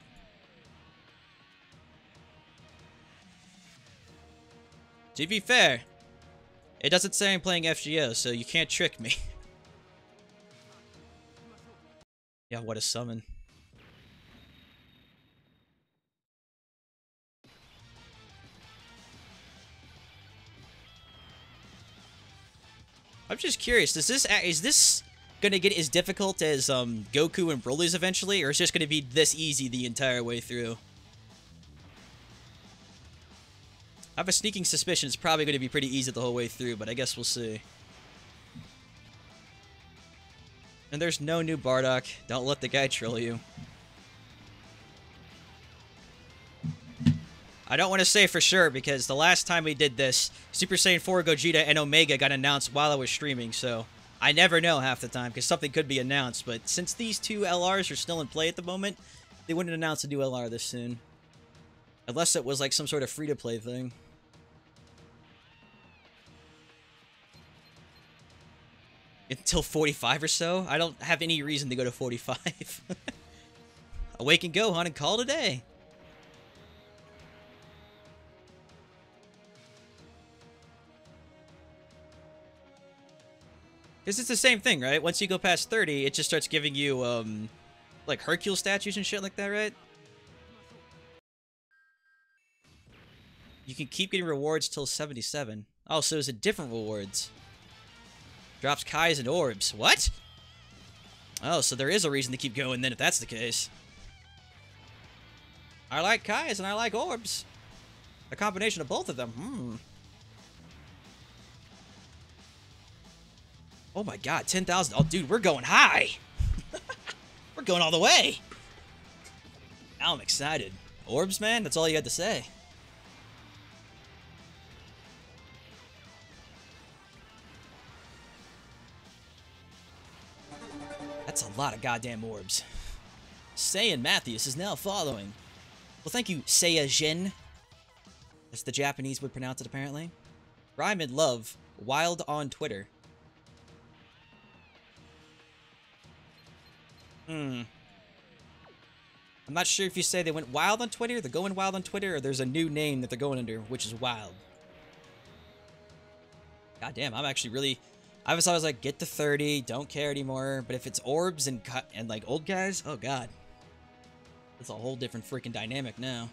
S1: To be fair, it doesn't say I'm playing FGO, so you can't trick me. Yeah, what a summon. I'm just curious, is this gonna get as difficult as Goku and Broly's eventually, or is it just gonna be this easy the entire way through? I have a sneaking suspicion it's probably going to be pretty easy the whole way through, but I guess we'll see. And there's no new Bardock. Don't let the guy troll you. I don't want to say for sure, because the last time we did this, Super Saiyan 4 Gogeta and Omega got announced while I was streaming, so I never know half the time, because something could be announced. But since these two LRs are still in play at the moment, they wouldn't announce a new LR this soon. Unless it was like some sort of free-to-play thing. Until 45 or so? I don't have any reason to go to 45. Awaken Gohan and call it a day. Because it's the same thing, right? Once you go past 30, it just starts giving you, like Hercule statues and shit like that, right? You can keep getting rewards till 77. Oh, so it's a different rewards. Drops Kais and orbs. What? Oh, so there is a reason to keep going then if that's the case. I like Kais and I like orbs. A combination of both of them. Oh my god, 10,000. Oh, dude, we're going high. We're going all the way. Now I'm excited. Orbs, man? That's all you had to say. That's a lot of goddamn orbs. Saiyan Matthews is now following. Well, thank you, Seiya Jin. That's the Japanese would pronounce it, apparently. Rhyme and Love, Wild on Twitter. I'm not sure if you say they went wild on Twitter, they're going wild on Twitter, or there's a new name that they're going under, which is wild. God damn, I'm actually really... I was always like, get to 30, don't care anymore. But if it's orbs and like old guys, oh god. It's a whole different freaking dynamic now.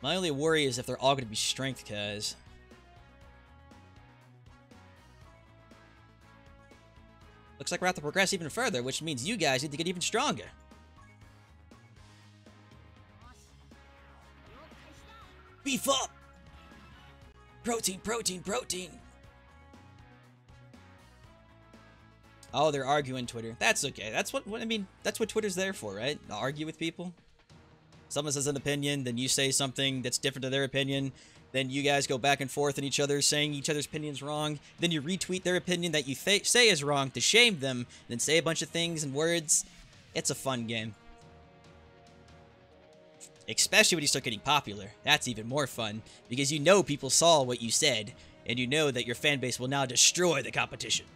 S1: My only worry is if they're all going to be strength guys. Looks like we're have to progress even further, which means you guys need to get even stronger. Beef up! Protein, protein, protein! Oh, they're arguing Twitter. That's okay. That's what I mean, that's what Twitter's there for, right? To argue with people. Someone says an opinion, then you say something that's different to their opinion. Then you guys go back and forth on each other, saying each other's opinion's wrong. Then you retweet their opinion that you say is wrong to shame them. Then say a bunch of things and words. It's a fun game. Especially when you start getting popular. That's even more fun. Because you know people saw what you said. And you know that your fan base will now destroy the competition.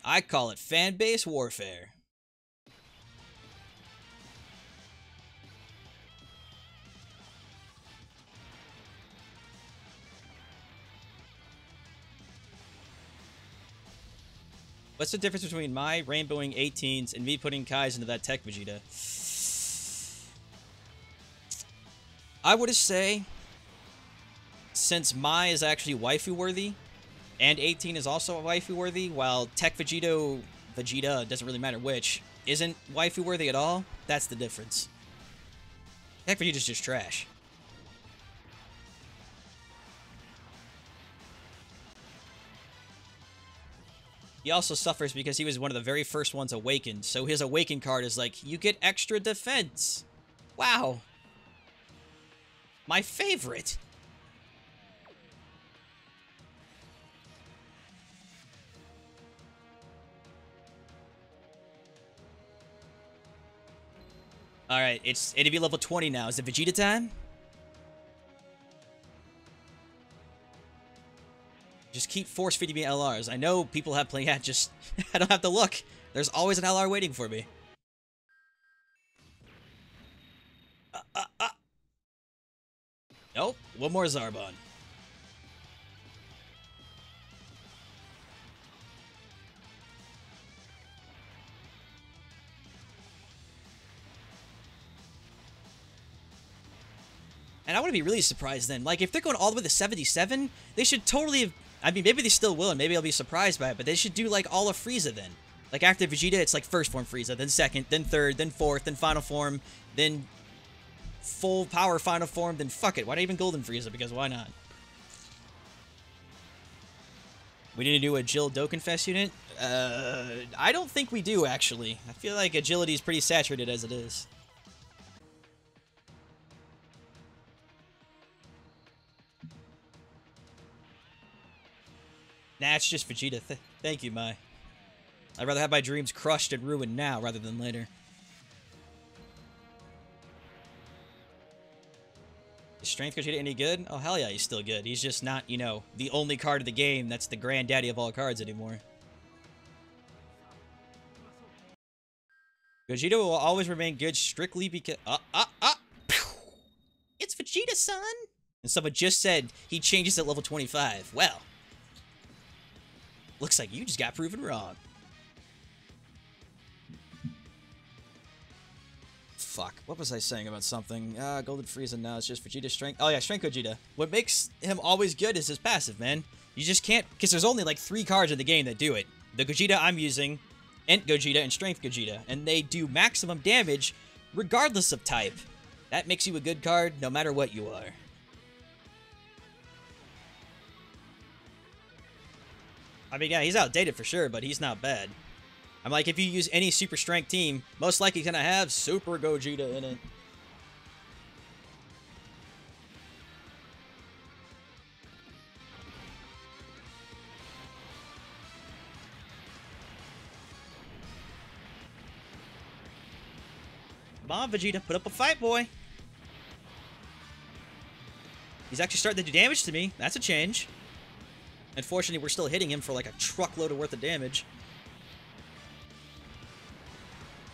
S1: I call it fan base warfare. What's the difference between my rainbowing 18s and me putting Kais into that Tech Vegeta? I would say, since Mai is actually waifu worthy, and 18 is also waifu worthy, while Tech Vegeta, doesn't really matter which, isn't waifu worthy at all, that's the difference. Tech Vegeta's just trash. He also suffers because he was one of the very first ones awakened, so his awakened card is like, you get extra defense. Wow. My favorite. Alright, it's it'll be level 20 now. Is it Vegeta time? Just keep force feeding me LRs. I know people have playing. Yeah, just I don't have to look. There's always an LR waiting for me. Nope. One more Zarbon. And I want to be really surprised then. Like, if they're going all the way to 77, they should totally have... I mean, maybe they still will, and maybe I'll be surprised by it, but they should do, like, all of Frieza then. Like, after Vegeta, it's like first form Frieza, then second, then third, then fourth, then final form, then full power final form, then fuck it. Why not even Golden Frieza? Because why not? We need to do a Jill Dokkan Fest unit? I don't think we do, actually. I feel like agility is pretty saturated as it is. Nah, it's just Vegeta. Thank you, Mai. I'd rather have my dreams crushed and ruined now rather than later. Is Strength Vegeta any good? Oh, hell yeah, he's still good. He's just not, you know, the only card of the game that's the granddaddy of all cards anymore. Vegeta will always remain good strictly because... It's Vegeta, son! And someone just said he changes at level 25. Well... Looks like you just got proven wrong. Fuck. What was I saying about something? Golden Frieza, no, it's just Vegeta Strength. Oh, yeah, Strength Gogeta. What makes him always good is his passive, man. You just can't, because there's only like 3 cards in the game that do it. The Gogeta I'm using, Ent Gogeta, and Strength Gogeta. And they do maximum damage regardless of type. That makes you a good card no matter what you are. I mean, yeah, he's outdated for sure, but he's not bad. I'm like, if you use any super strength team, most likely gonna have Super Gogeta in it. Come on, Vegeta, put up a fight, boy. He's actually starting to do damage to me. That's a change. Unfortunately, we're still hitting him for like a truckload of worth of damage.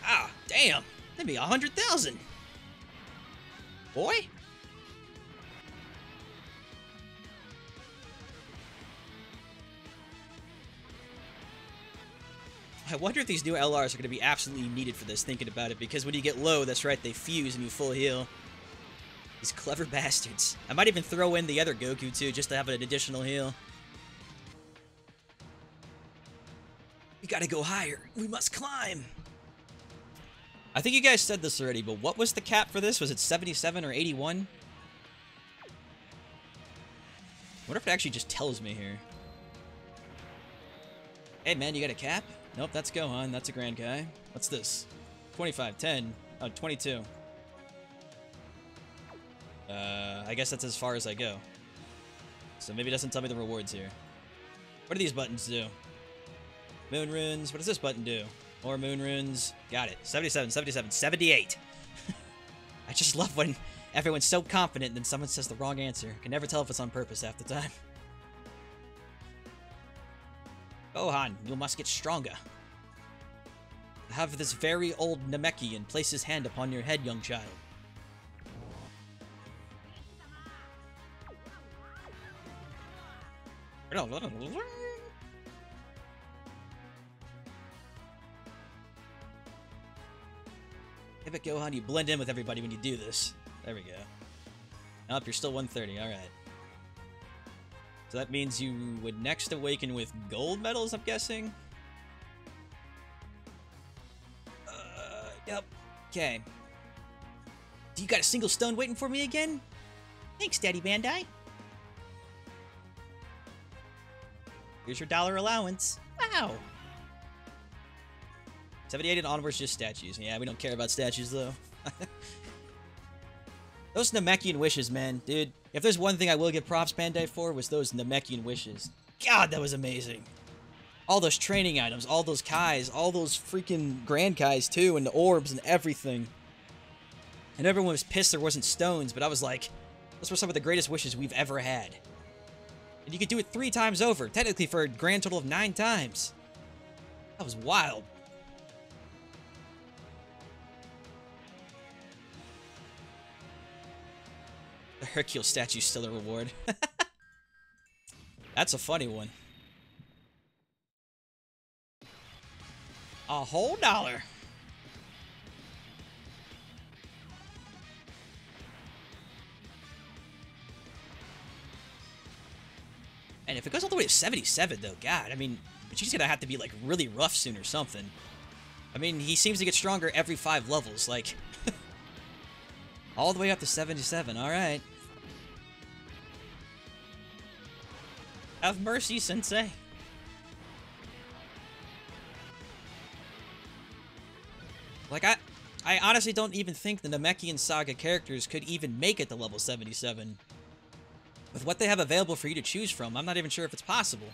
S1: Ah, damn. That'd be 100,000. Boy. I wonder if these new LRs are going to be absolutely needed for this, thinking about it, because when you get low, that's right, they fuse and you full heal. These clever bastards. I might even throw in the other Goku, too, just to have an additional heal. We gotta go higher. We must climb. I think you guys said this already, but what was the cap for this? Was it 77 or 81? I wonder if it actually just tells me here. Hey, man, you got a cap? Nope, that's Gohan. That's a grand guy. What's this? 25, 10, 22. I guess that's as far as I go. So maybe it doesn't tell me the rewards here. What do these buttons do? Moon runes. What does this button do? More moon runes. Got it. 77, 77, 78. I just love when everyone's so confident and then someone says the wrong answer. Can never tell if it's on purpose half the time. Gohan, you must get stronger. Have this very old Namekian place his hand upon your head, young child. Give it, Gohan. You blend in with everybody when you do this. There we go. Nope, you're still 130. Alright. So that means you would next awaken with gold medals, I'm guessing? Yep. Okay. Do you got a single stone waiting for me again? Thanks, Daddy Bandai. Here's your dollar allowance. Wow. 78 and onwards, just statues. Yeah, we don't care about statues, though. Those Namekian wishes, man. Dude, if there's one thing I will give props Bandai for, was those Namekian wishes. God, that was amazing. All those training items, all those Kais, all those freaking Grand Kais, too, and the orbs and everything. And everyone was pissed there wasn't stones, but I was like, those were some of the greatest wishes we've ever had. And you could do it 3 times over, technically for a grand total of 9 times. That was wild. The Hercule statue's still a reward. That's a funny one. A whole $1. And if it goes all the way to 77, though, God, I mean, she's gonna have to be, like, really rough soon or something. I mean, he seems to get stronger every 5 levels, like... all the way up to 77, alright. Have mercy, Sensei. Like, I honestly don't even think the Namekian Saga characters could even make it to level 77. With what they have available for you to choose from, I'm not even sure if it's possible.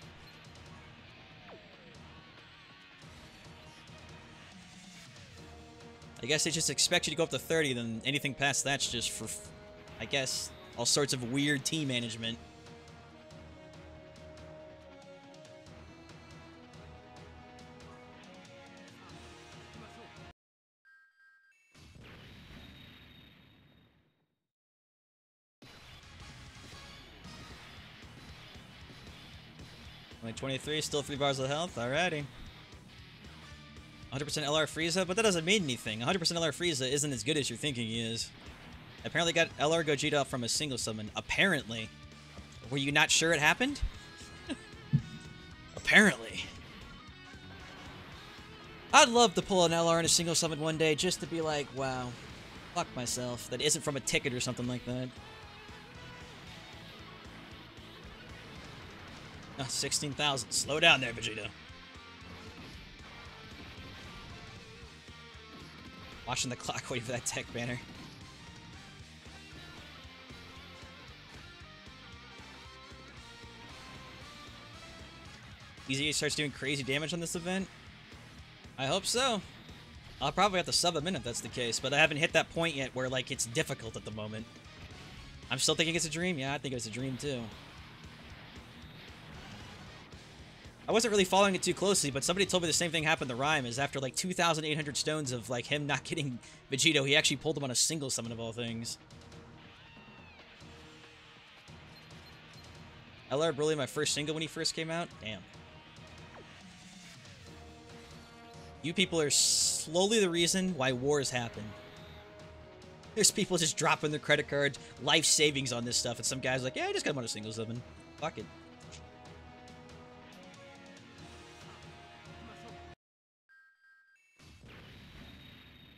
S1: I guess they just expect you to go up to 30, then anything past that's just for, I guess, all sorts of weird team management. Only 23, still 3 bars of health. Alrighty. 100% LR Frieza, but that doesn't mean anything. 100% LR Frieza isn't as good as you're thinking he is. I apparently got LR Gogeta from a single summon. Apparently. Were you not sure it happened? Apparently. I'd love to pull an LR in a single summon one day just to be like, wow, fuck myself. That isn't from a ticket or something like that. Oh, 16,000. Slow down there, Vegeta. Watching the clock waiting for that tech banner. Easy starts doing crazy damage on this event? I hope so. I'll probably have to sub him in if that's the case, but I haven't hit that point yet where, like, it's difficult at the moment. I'm still thinking it's a dream? Yeah, I think it's a dream, too. I wasn't really following it too closely, but somebody told me the same thing happened to Rhyme, is after, like, 2,800 stones of, like, him not getting Vegito, he actually pulled him on a single summon of all things. LR Broly, my first single when he first came out? Damn. You people are slowly the reason why wars happen. There's people just dropping their credit card, life savings on this stuff, and some guy's like, yeah, I just got him on a single summon. Fuck it.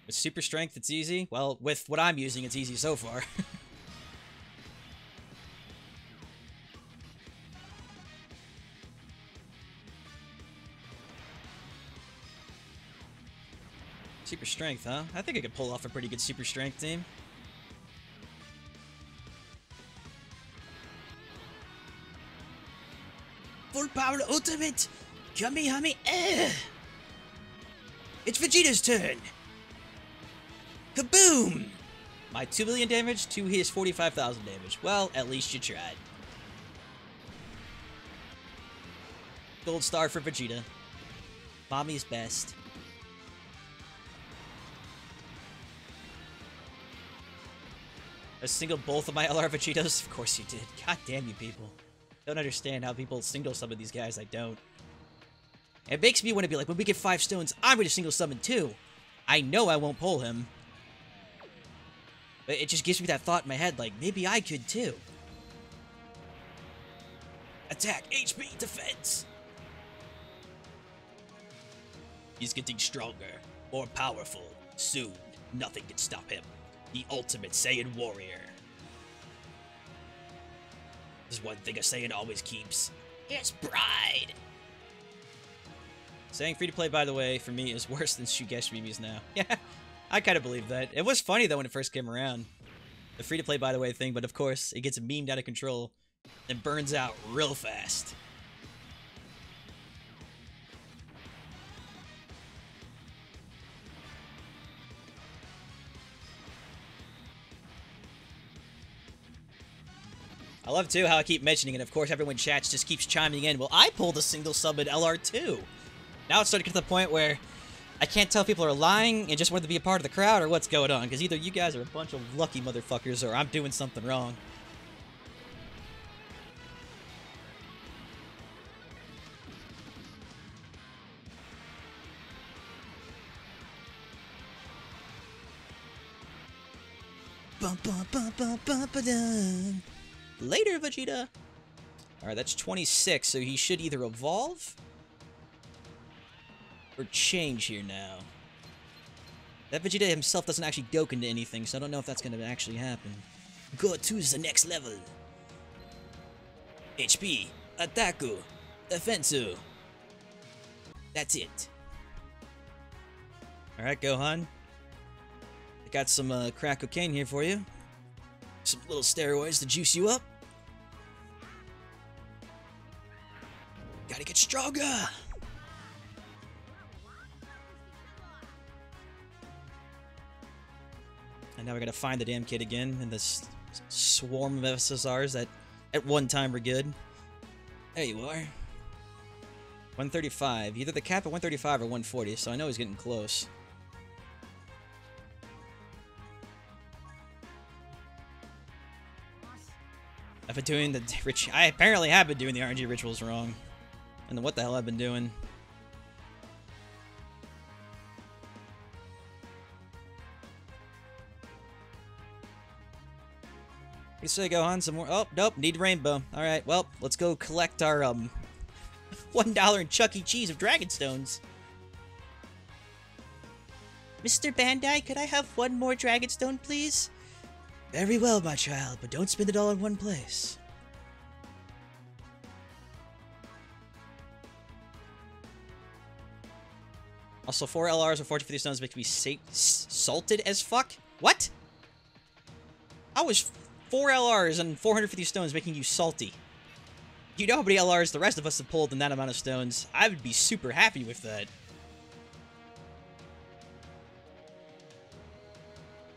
S1: With super strength, it's easy. Well, with what I'm using, it's easy so far. Super strength, huh? I think I could pull off a pretty good super strength team. Full power ultimate! Kamehameha! It's Vegeta's turn! Kaboom! My 2 million damage to his 45,000 damage. Well, at least you tried. Gold star for Vegeta. Mommy's best. I singled both of my LR Vegetos? Of course you did. God damn you people. Don't understand how people single summon these guys. I don't. It makes me want to be like, when we get 5 stones, I'm going to single summon too. I know I won't pull him. But it just gives me that thought in my head, like, maybe I could too. Attack, HP, defense! He's getting stronger, more powerful. Soon, nothing can stop him. The ultimate Saiyan warrior. There's one thing a Saiyan always keeps. His pride! Saying free-to-play, by the way, for me, is worse than Shugesh Mimi's now. Yeah, I kind of believe that. It was funny, though, when it first came around. The free-to-play, by the way, thing, but of course, it gets memed out of control and burns out real fast. I love, too, how I keep mentioning it. Of course, everyone in chats just keeps chiming in. Well, I pulled a single summon LR too. Now it's starting to get to the point where I can't tell if people are lying and just want to be a part of the crowd or what's going on. Because either you guys are a bunch of lucky motherfuckers or I'm doing something wrong. Bum, bum, bum, bum, bum, ba-dum. Later, Vegeta! Alright, that's 26, so he should either evolve or change here now. That Vegeta himself doesn't actually Dokkan into anything, so I don't know if that's going to actually happen. Go to the next level. HP, Attaku, Defensu. That's it. Alright, Gohan. I got some crack cocaine here for you. Some little steroids to juice you up. Gotta get stronger! And now we gotta find the damn kid again in this swarm of SSRs that at one time were good. There you are. 135. Either the cap at 135 or 140, so I know he's getting close. I've been doing the I apparently have been doing the RNG rituals wrong. And then what the hell I've been doing. You say Gohan some more? Oh, nope, need rainbow. Alright, well, let's go collect our, $1 in Chuck E. Cheese of Dragon Stones. Mr. Bandai, could I have one more Dragon Stone, please? Very well, my child, but don't spend it all in one place. Also, 4 LRs or 450 stones make me salted as fuck? What? How was 4 LRs and 450 stones making you salty? You know how many LRs the rest of us have pulled in that amount of stones. I would be super happy with that.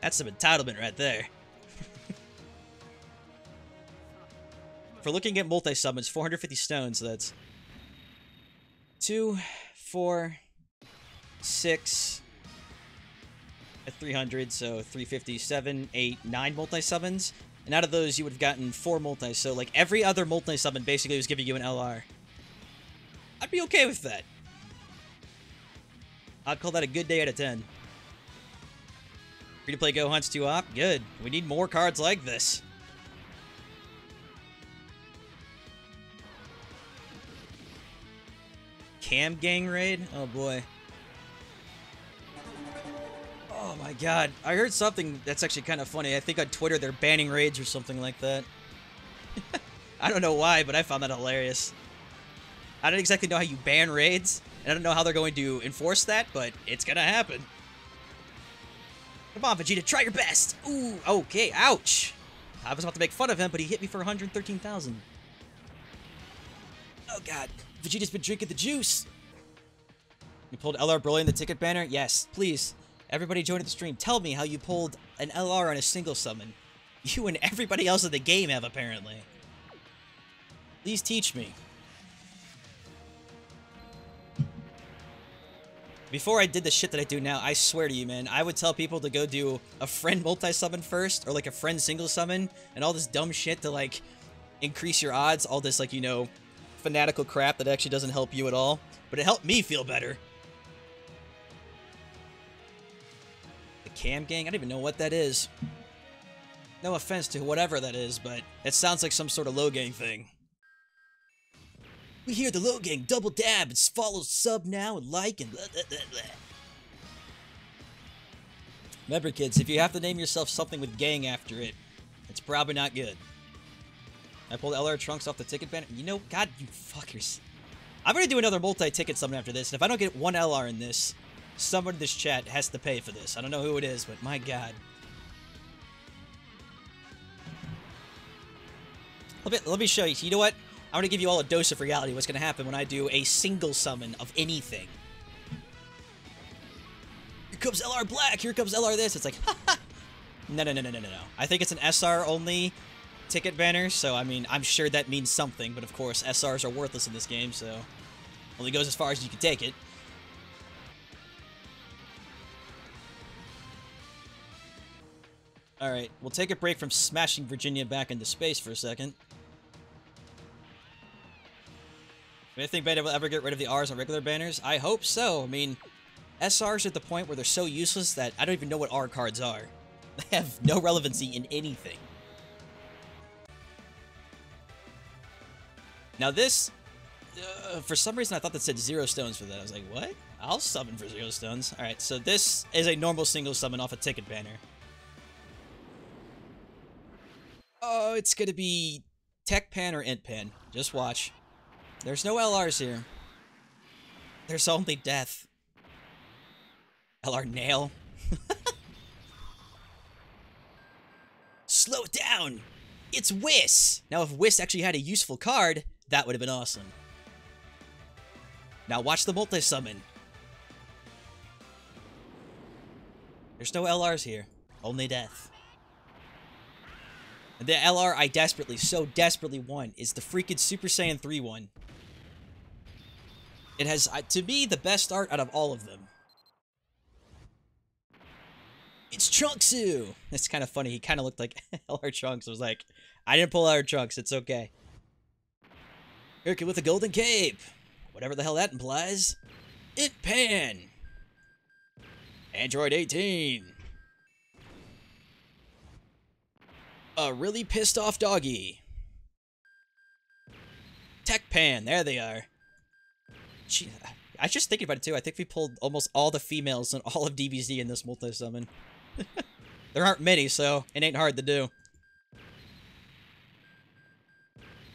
S1: That's some entitlement right there. For looking at multi-summons, 450 stones, so that's 2, 4, 6, at 300, so 350, 7, 8, 9 multi-summons. And out of those, you would have gotten 4 multis, so like every other multi-summon basically was giving you an LR. I'd be okay with that. I'd call that a good day out of 10. Free to play Gohan's 2-op? Good. We need more cards like this. Cam Gang Raid? Oh boy. Oh my god. I heard something that's actually kind of funny. I think on Twitter they're banning raids or something like that. I don't know why, but I found that hilarious. I don't exactly know how you ban raids, and I don't know how they're going to enforce that, but it's gonna happen. Come on, Vegeta, try your best! Ooh, okay, ouch! I was about to make fun of him, but he hit me for 113,000. Oh god, Vegeta's been drinking the juice! You pulled LR Broly in the ticket banner? Yes, please. Everybody join the stream. Tell me how you pulled an LR on a single summon. You and everybody else in the game have, apparently. Please teach me. Before I did the shit that I do now, I swear to you, man, I would tell people to go do a friend multi-summon first, or like a friend single summon, and all this dumb shit to like increase your odds, all this like, you know, fanatical crap that actually doesn't help you at all. But it helped me feel better. The Cam Gang? I don't even know what that is. No offense to whatever that is, but it sounds like some sort of low gang thing. We hear the low gang double dab and follow, sub now, and like, and blah, blah, blah, blah. Remember, kids, if you have to name yourself something with gang after it, it's probably not good. I pulled LR Trunks off the ticket banner. You know, God, you fuckers. I'm gonna do another multi-ticket summon after this, and if I don't get one LR in this, someone in this chat has to pay for this. I don't know who it is, but my God. Let me show you. You know what? I'm going to give you all a dose of reality what's going to happen when I do a single summon of anything. Here comes LR Black, here comes LR this. It's like, ha. No. I think it's an SR only ticket banner, so I mean, I'm sure that means something, but of course, SRs are worthless in this game, so only goes as far as you can take it. Alright, we'll take a break from smashing Virginia back into space for a second. Do you think Beta will ever get rid of the R's on regular banners? I hope so. I mean, SRs are at the point where they're so useless that I don't even know what R cards are. They have no relevancy in anything. Now this, for some reason I thought that said 0 stones for that. I was like, what? I'll summon for 0 stones. Alright, so this is a normal single summon off a ticket banner. Oh, it's gonna be Tech Pan or Int Pan. Just watch. There's no LRs here. There's only death. LR Nail. Slow it down! It's Whis! Now if Whis actually had a useful card, that would have been awesome. Now watch the multi-summon. There's no LRs here. Only death. And the LR I desperately, so desperately want is the freaking Super Saiyan 3 one. It has, to me, the best art out of all of them. It's Trunksu! It's kind of funny. He kind of looked like LR Trunks. I was like, I didn't pull LR Trunks. It's okay. Hercules with a golden cape. whatever the hell that implies. It Pan! Android 18. A really pissed off doggy. Tech Pan, there they are. Gee, I was just thinking about it too. I think we pulled almost all the females in all of DBZ in this multi-summon. There aren't many, so it ain't hard to do.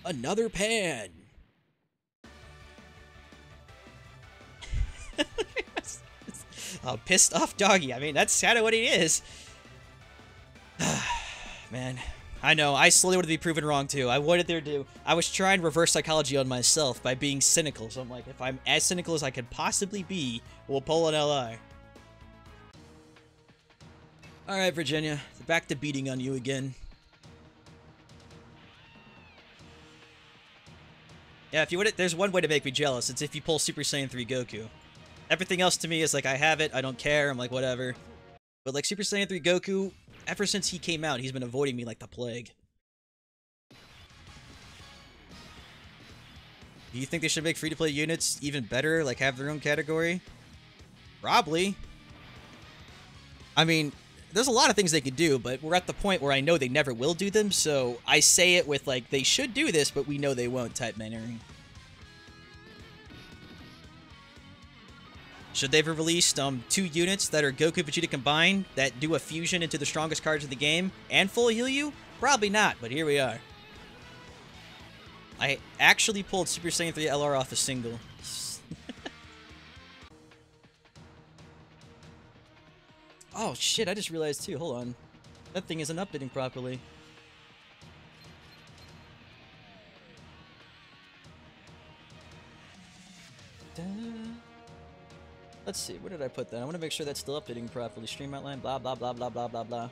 S1: Another Pan. A pissed off doggy. I mean, that's kind of what he is. Man, I know. I slowly wanted to be proven wrong too. I wanted there to. I was trying reverse psychology on myself by being cynical. So I'm like, if I'm as cynical as I could possibly be, we'll pull an LR. All right, Virginia. Back to beating on you again. Yeah, if you would, there's one way to make me jealous. It's if you pull Super Saiyan 3 Goku. Everything else to me is like, I have it, I don't care, I'm like, whatever. But like Super Saiyan 3 Goku, ever since he came out, he's been avoiding me like the plague. Do you think they should make free-to-play units even better, like have their own category? Probably. I mean, there's a lot of things they could do, but we're at the point where I know they never will do them, so I say it with like, they should do this, but we know they won't type mannering. Should they have released 2 units that are Goku Vegeta combined that do a fusion into the strongest cards of the game and full heal you? Probably not, but here we are. I actually pulled Super Saiyan 3 LR off a single. Oh shit, I just realized too, hold on. That thing isn't updating properly. Let's see, where did I put that? I want to make sure that's still updating properly. Stream outline, blah, blah, blah, blah, blah, blah, blah.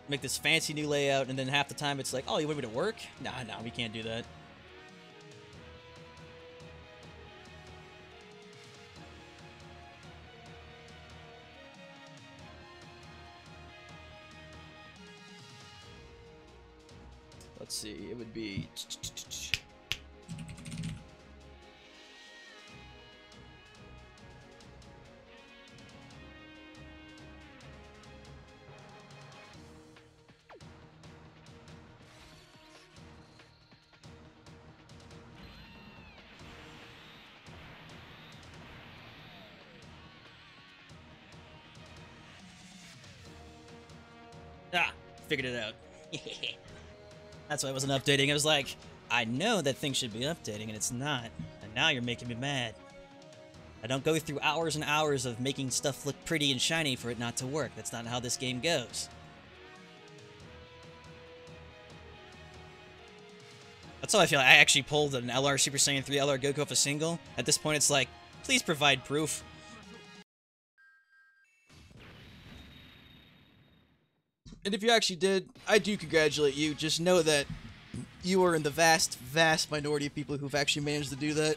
S1: Make this fancy new layout, and then half the time it's like, oh, you want me to work? Nah, we can't do that. Let's see, it would be... Ah, figured it out. That's why I wasn't updating. I was like, I know that thing should be updating, and it's not. And now you're making me mad. I don't go through hours and hours of making stuff look pretty and shiny for it not to work. That's not how this game goes. That's how I feel. I actually pulled an LR Super Saiyan 3 LR Goku off a single. At this point, it's like, please provide proof. And if you actually did, I do congratulate you. Just know that you are in the vast, vast minority of people who've actually managed to do that.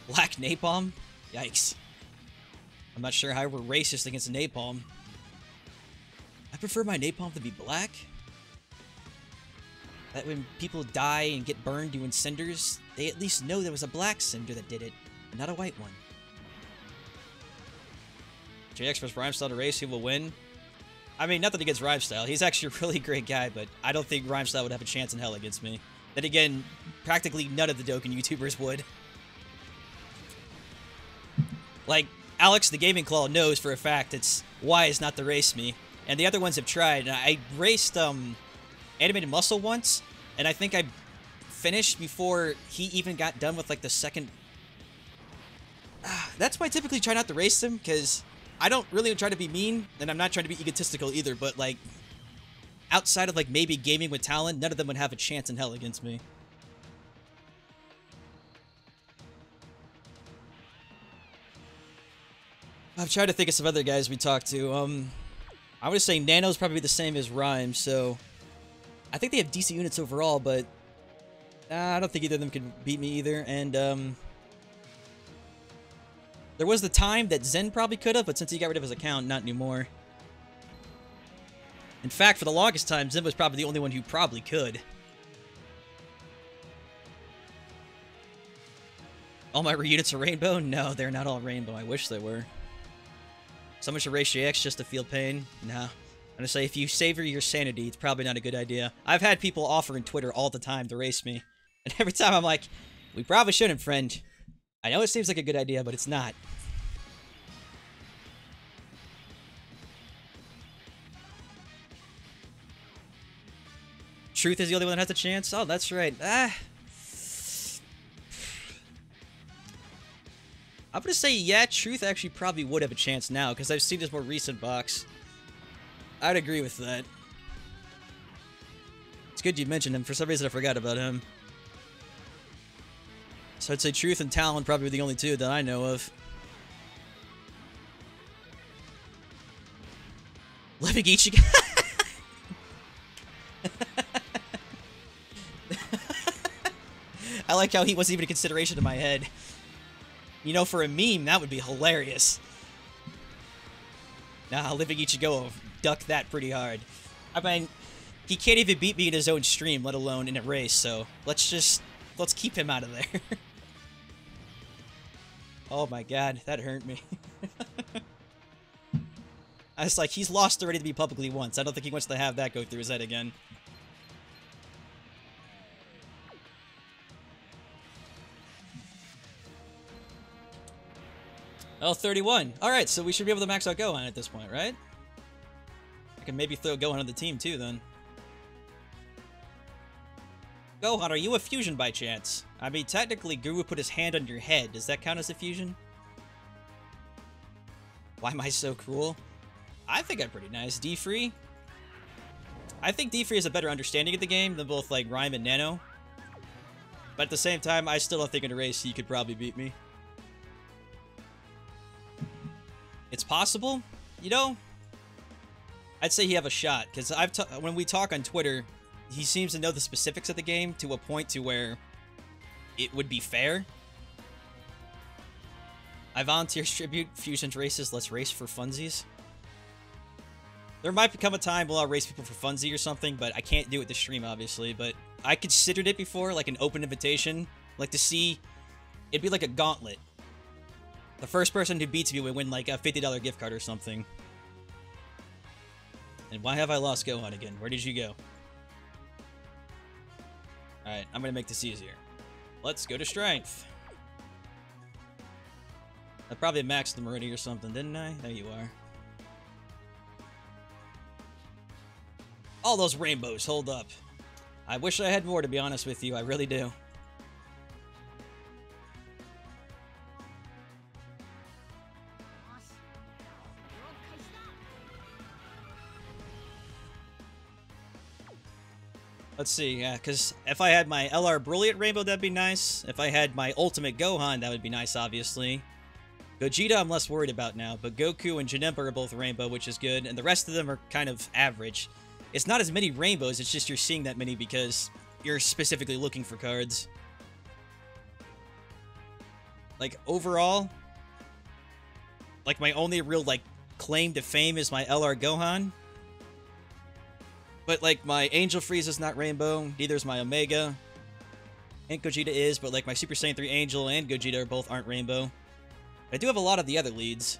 S1: Black napalm? Yikes. I'm not sure how we're racist against napalm. I prefer my napalm to be black. That when people die and get burned doing cinders, they at least know there was a black cinder that did it, and not a white one. JX vs. Rhymestyle to race, who will win? I mean, nothing against Rhymestyle. He's actually a really great guy, but I don't think Rhymestyle would have a chance in hell against me. Then again, practically none of the Dokkan YouTubers would. Like, Alex the Gaming Claw knows for a fact it's wise not to race me. And the other ones have tried. I raced Animated Muscle once, and I think I finished before he even got done with like the second... That's why I typically try not to race him, because... I don't really try to be mean, and I'm not trying to be egotistical either, but, like, outside of, like, maybe Gaming with Talent, none of them would have a chance in hell against me. I've tried to think of some other guys we talked to. I would say Nano's probably the same as Rhyme, so... I think they have decent units overall, but... I don't think either of them could beat me either, and, there was the time that Zen probably could have, but since he got rid of his account, not anymore. In fact, for the longest time, Zim was probably the only one who probably could. All my reunits are rainbow? No, they're not all rainbow. I wish they were. Someone should race JX just to feel pain? Nah. I'm gonna say, if you savor your sanity, it's probably not a good idea. I've had people offer in Twitter all the time to race me. And every time I'm like, we probably shouldn't, friend. I know it seems like a good idea, but it's not. Truth is the only one that has a chance? Oh, that's right. I'm gonna say, yeah, Truth actually probably would have a chance now, because I've seen his more recent box. I'd agree with that. It's good you mentioned him. For some reason, I forgot about him. So I'd say Truth and Talon probably were the only two that I know of. Living Ichigo. I like how he wasn't even a consideration in my head. You know, for a meme, that would be hilarious. Nah, Living Ichigo ducked that pretty hard. I mean, he can't even beat me in his own stream, let alone in a race, so let's keep him out of there. Oh my god, that hurt me. I was like, he's lost already to me publicly once. I don't think he wants to have that go through his head again. Oh, 31. Alright, so we should be able to max out Gohan at this point, right? I can maybe throw Gohan on the team too, then. Gohan, are you a fusion by chance? I mean, technically, Guru put his hand on your head. Does that count as a fusion? Why am I so cruel? I think I'm pretty nice. D-Free? I think D-Free has a better understanding of the game than both, like, Rhyme and Nano. But at the same time, I still don't think in a race he could probably beat me. It's possible, you know? I'd say he have a shot, because when we talk on Twitter, he seems to know the specifics of the game to a point to where it would be fair. I volunteer tribute fusions races. Let's race for funsies. There might become a time where I'll race people for funsy or something, but I can't do it this stream, obviously. But I considered it before, like an open invitation, like to see. It'd be like a gauntlet. The first person who beats me would win like a $50 gift card or something. And why have I lost Gohan again? Where did you go? Alright, I'm gonna make this easier. Let's go to Strength. I probably maxed them already or something, didn't I? There you are. All those rainbows, hold up. I wish I had more, to be honest with you. I really do. Let's see, yeah, because if I had my LR Brilliant Rainbow, that'd be nice. If I had my Ultimate Gohan, that would be nice, obviously. Gogeta, I'm less worried about now, but Goku and Janemba are both Rainbow, which is good, and the rest of them are kind of average. It's not as many Rainbows, it's just you're seeing that many because you're specifically looking for cards. Like, overall, like, my only real, like, claim to fame is my LR Gohan. But, like, my Angel Frieza's not Rainbow, neither is my Omega. And Gogeta is, but, like, my Super Saiyan 3 Angel and Gogeta both aren't Rainbow. I do have a lot of the other leads.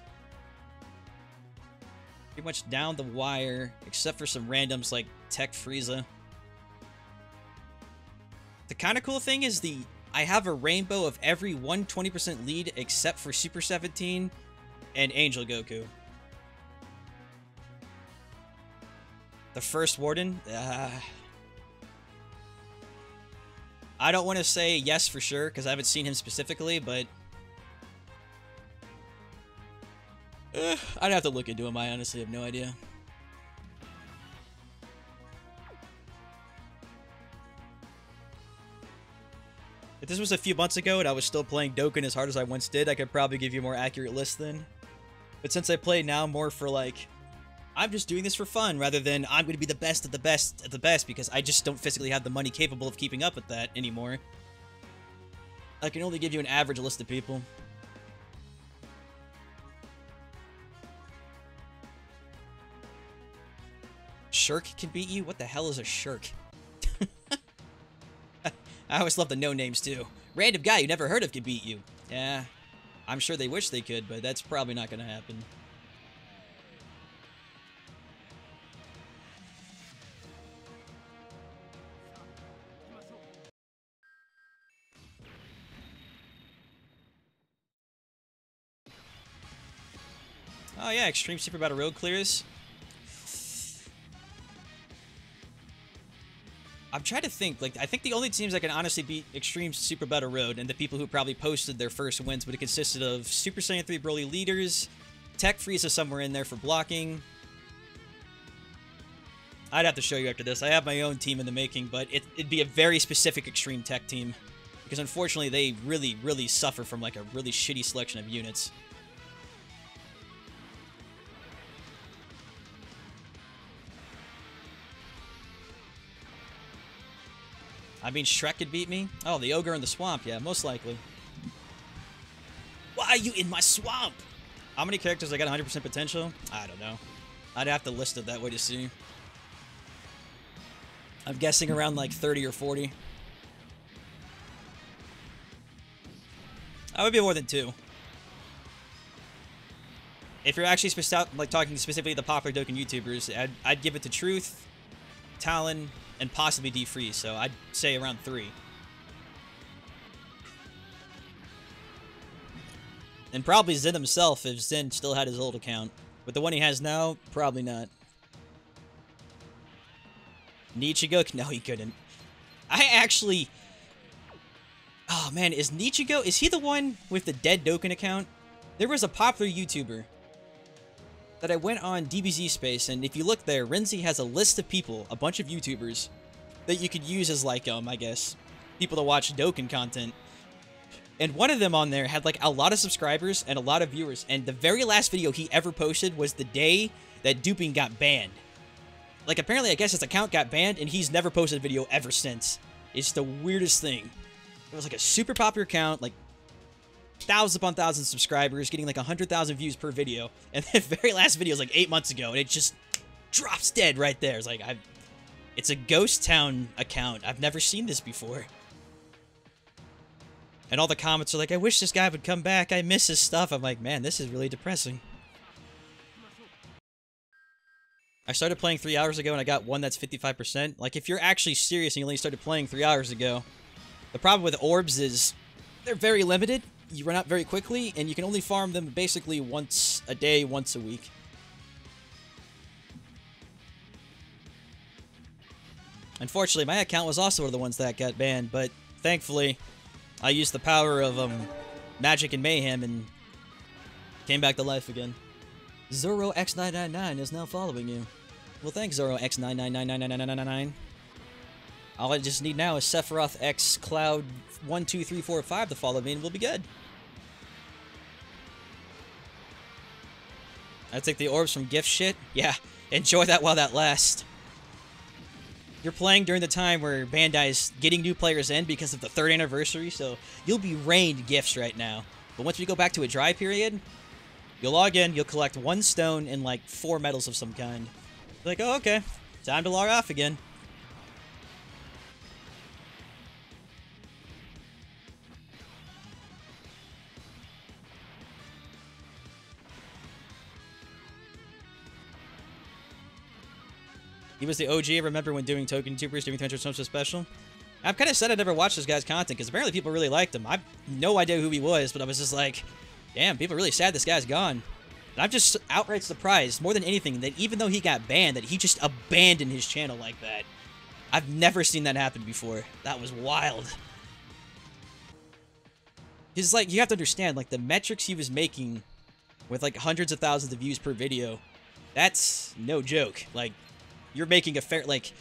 S1: Pretty much down the wire, except for some randoms like Tech Frieza. The kind of cool thing is I have a Rainbow of every 120% lead except for Super 17 and Angel Goku. The first Warden? I don't want to say yes for sure, because I haven't seen him specifically, but... I'd have to look into him. I honestly have no idea. If this was a few months ago and I was still playing Dokkan as hard as I once did, I could probably give you a more accurate list then. But since I play now more for like... I'm just doing this for fun, rather than I'm going to be the best at the best at the best, because I just don't physically have the money capable of keeping up with that anymore. I can only give you an average list of people. shirk can beat you? What the hell is a shirk? I always love the no names too. Random guy you never heard of can beat you. Yeah, I'm sure they wish they could, but that's probably not going to happen. Oh yeah, Extreme Super Battle Road clears. I'm trying to think, like, I think the only teams that can honestly beat Extreme Super Battle Road and the people who probably posted their first wins would have consisted of Super Saiyan 3 Broly leaders, Tech Frieza somewhere in there for blocking. I'd have to show you after this. I have my own team in the making, but it'd be a very specific Extreme Tech team. Because unfortunately, they really, really suffer from, like, a really shitty selection of units. I mean, Shrek could beat me? Oh, the ogre in the swamp. Yeah, most likely. Why are you in my swamp? How many characters I got 100% potential? I don't know. I'd have to list it that way to see. I'm guessing around like 30 or 40. I would be more than 2. If you're actually like talking specifically the popular Dokkan YouTubers, I'd give it to Truth, Talon, and possibly D-Freeze, so I'd say around 3. And probably Zen himself, if Zen still had his old account. But the one he has now, probably not. Nichigo? No, he couldn't. I actually... Oh, man, is Nichigo... Is he the one with the dead Dokkan account? There was a popular YouTuber that I went on DBZ Space, and if you look there, Renzi has a list of people, a bunch of YouTubers, that you could use as, like, I guess, people to watch Dokkan content. And one of them on there had, like, a lot of subscribers and a lot of viewers, and the very last video he ever posted was the day that duping got banned. Like, apparently, I guess his account got banned, and he's never posted a video ever since. It's the weirdest thing. It was, like, a super popular account, like, thousands upon thousands of subscribers, getting like 100,000 views per video, and the very last video was like 8 months ago, and it just drops dead right there. It's like, it's a ghost town account. I've never seen this before. And all the comments are like, I wish this guy would come back. I miss his stuff. I'm like, man, this is really depressing. I started playing 3 hours ago, and I got one that's 55%. Like, if you're actually serious and you only started playing 3 hours ago, the problem with orbs is they're very limited. You run out very quickly, and you can only farm them basically once a day, once a week. Unfortunately, my account was also one of the ones that got banned, but thankfully, I used the power of magic and mayhem and came back to life again. Zoro X999 is now following you. Well, thanks, Zoro X999999999. All I just need now is Sephiroth X Cloud 12345 to follow me, and we'll be good. I take the orbs from gift shit. Yeah, enjoy that while that lasts. You're playing during the time where Bandai is getting new players in because of the 3rd anniversary, so you'll be rained gifts right now. But once we go back to a dry period, you'll log in, you'll collect 1 stone and like 4 medals of some kind. You're like, oh, okay, time to log off again. He was the OG. I remember when doing Token Tubers, doing 300 so special. I'm kind of sad I never watched this guy's content, because apparently people really liked him. I have no idea who he was, but I was just like, damn, people are really sad this guy's gone. And I'm just outright surprised, more than anything, that even though he got banned, that he just abandoned his channel like that. I've never seen that happen before. That was wild. Because, like, you have to understand, like, the metrics he was making with, like, hundreds of thousands of views per video, that's no joke. Like, you're making a fair, like,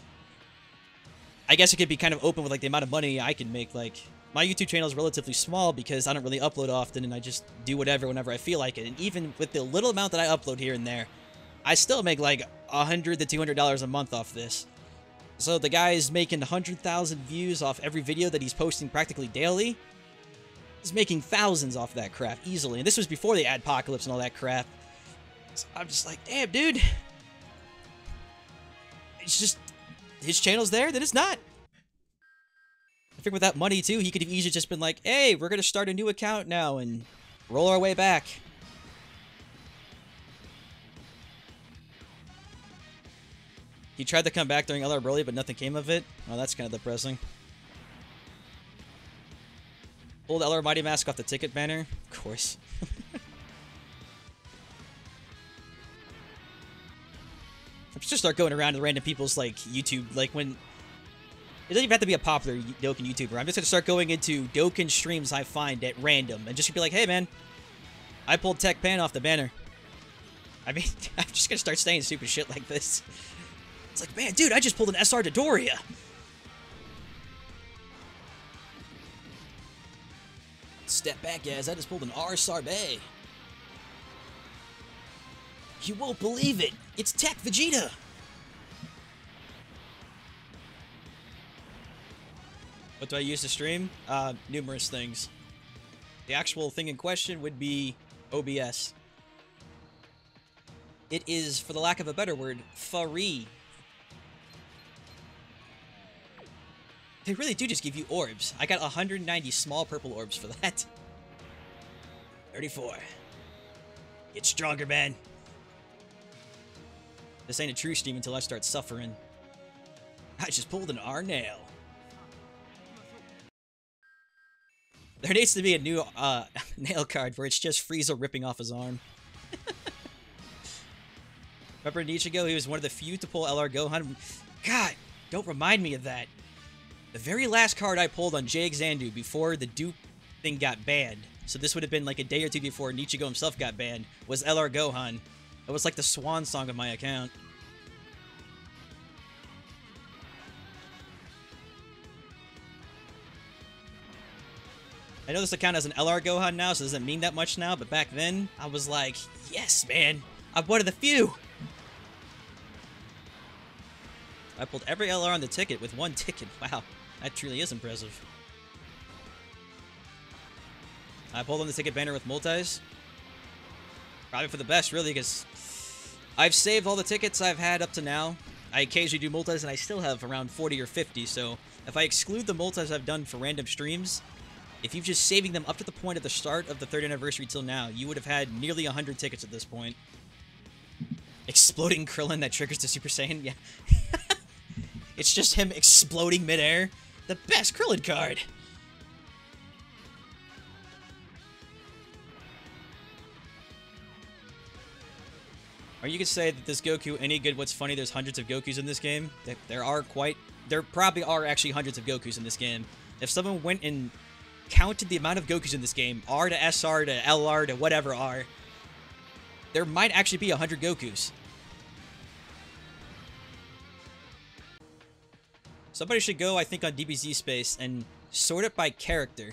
S1: I guess it could be kind of open with, like, the amount of money I can make. Like, my YouTube channel is relatively small because I don't really upload often, and I just do whatever whenever I feel like it. And even with the little amount that I upload here and there, I still make, like, $100 to $200 a month off this. So the guy is making 100,000 views off every video that he's posting practically daily. He's making thousands off that crap easily. And this was before the adpocalypse and all that crap. So I'm just like, damn, dude. it's just, his channel's there, then it's not. I think with that money, too, he could have easily just been like, hey, we're going to start a new account now and roll our way back. He tried to come back during LR Broly, but nothing came of it. Oh, that's kind of depressing. Pulled LR Mighty Mask off the ticket banner. Of course. I'm just gonna start going around to random people's, like, YouTube, like, when... It doesn't even have to be a popular Dokkan YouTuber. I'm just gonna start going into Dokkan streams I find at random, and just be like, hey, man, I pulled Tech Pan off the banner. I mean, I'm just gonna start saying stupid shit like this. It's like, man, dude, I just pulled an SR Dodoria. Step back, guys. I just pulled an R Sarbay. You won't believe it. It's Tech Vegeta. What do I use to stream? Numerous things. The actual thing in question would be OBS. It is, for the lack of a better word, free. They really do just give you orbs. I got 190 small purple orbs for that. 34. Get stronger, man. This ain't a true stream until I start suffering. I just pulled an R nail. There needs to be a new nail card where it's just Frieza ripping off his arm. Remember Nichigo? He was one of the few to pull LR Gohan. God, don't remind me of that. The very last card I pulled on Jake Xandu before the dupe thing got banned, so this would have been like a day or two before Nichigo himself got banned, was LR Gohan. It was like the swan song of my account. I know this account has an LR Gohan now, so it doesn't mean that much now, but back then, I was like, yes, man, I'm one of the few! I pulled every LR on the ticket with one ticket. Wow, that truly is impressive. I pulled on the ticket banner with multis. Probably for the best, really, because I've saved all the tickets I've had up to now. I occasionally do multis, and I still have around 40 or 50, so if I exclude the multis I've done for random streams, if you're just saving them up to the point of the start of the 3rd anniversary till now, you would have had nearly 100 tickets at this point. Exploding Krillin that triggers the Super Saiyan? Yeah. It's just him exploding midair. The best Krillin card! Or you could say that this Goku any good. What's funny, there's hundreds of Gokus in this game. There probably are actually hundreds of Gokus in this game. If someone went and counted the amount of Gokus in this game, R to SR to LR to whatever R, there might actually be 100 Gokus. Somebody should go, I think, on DBZ Space and sort it by character.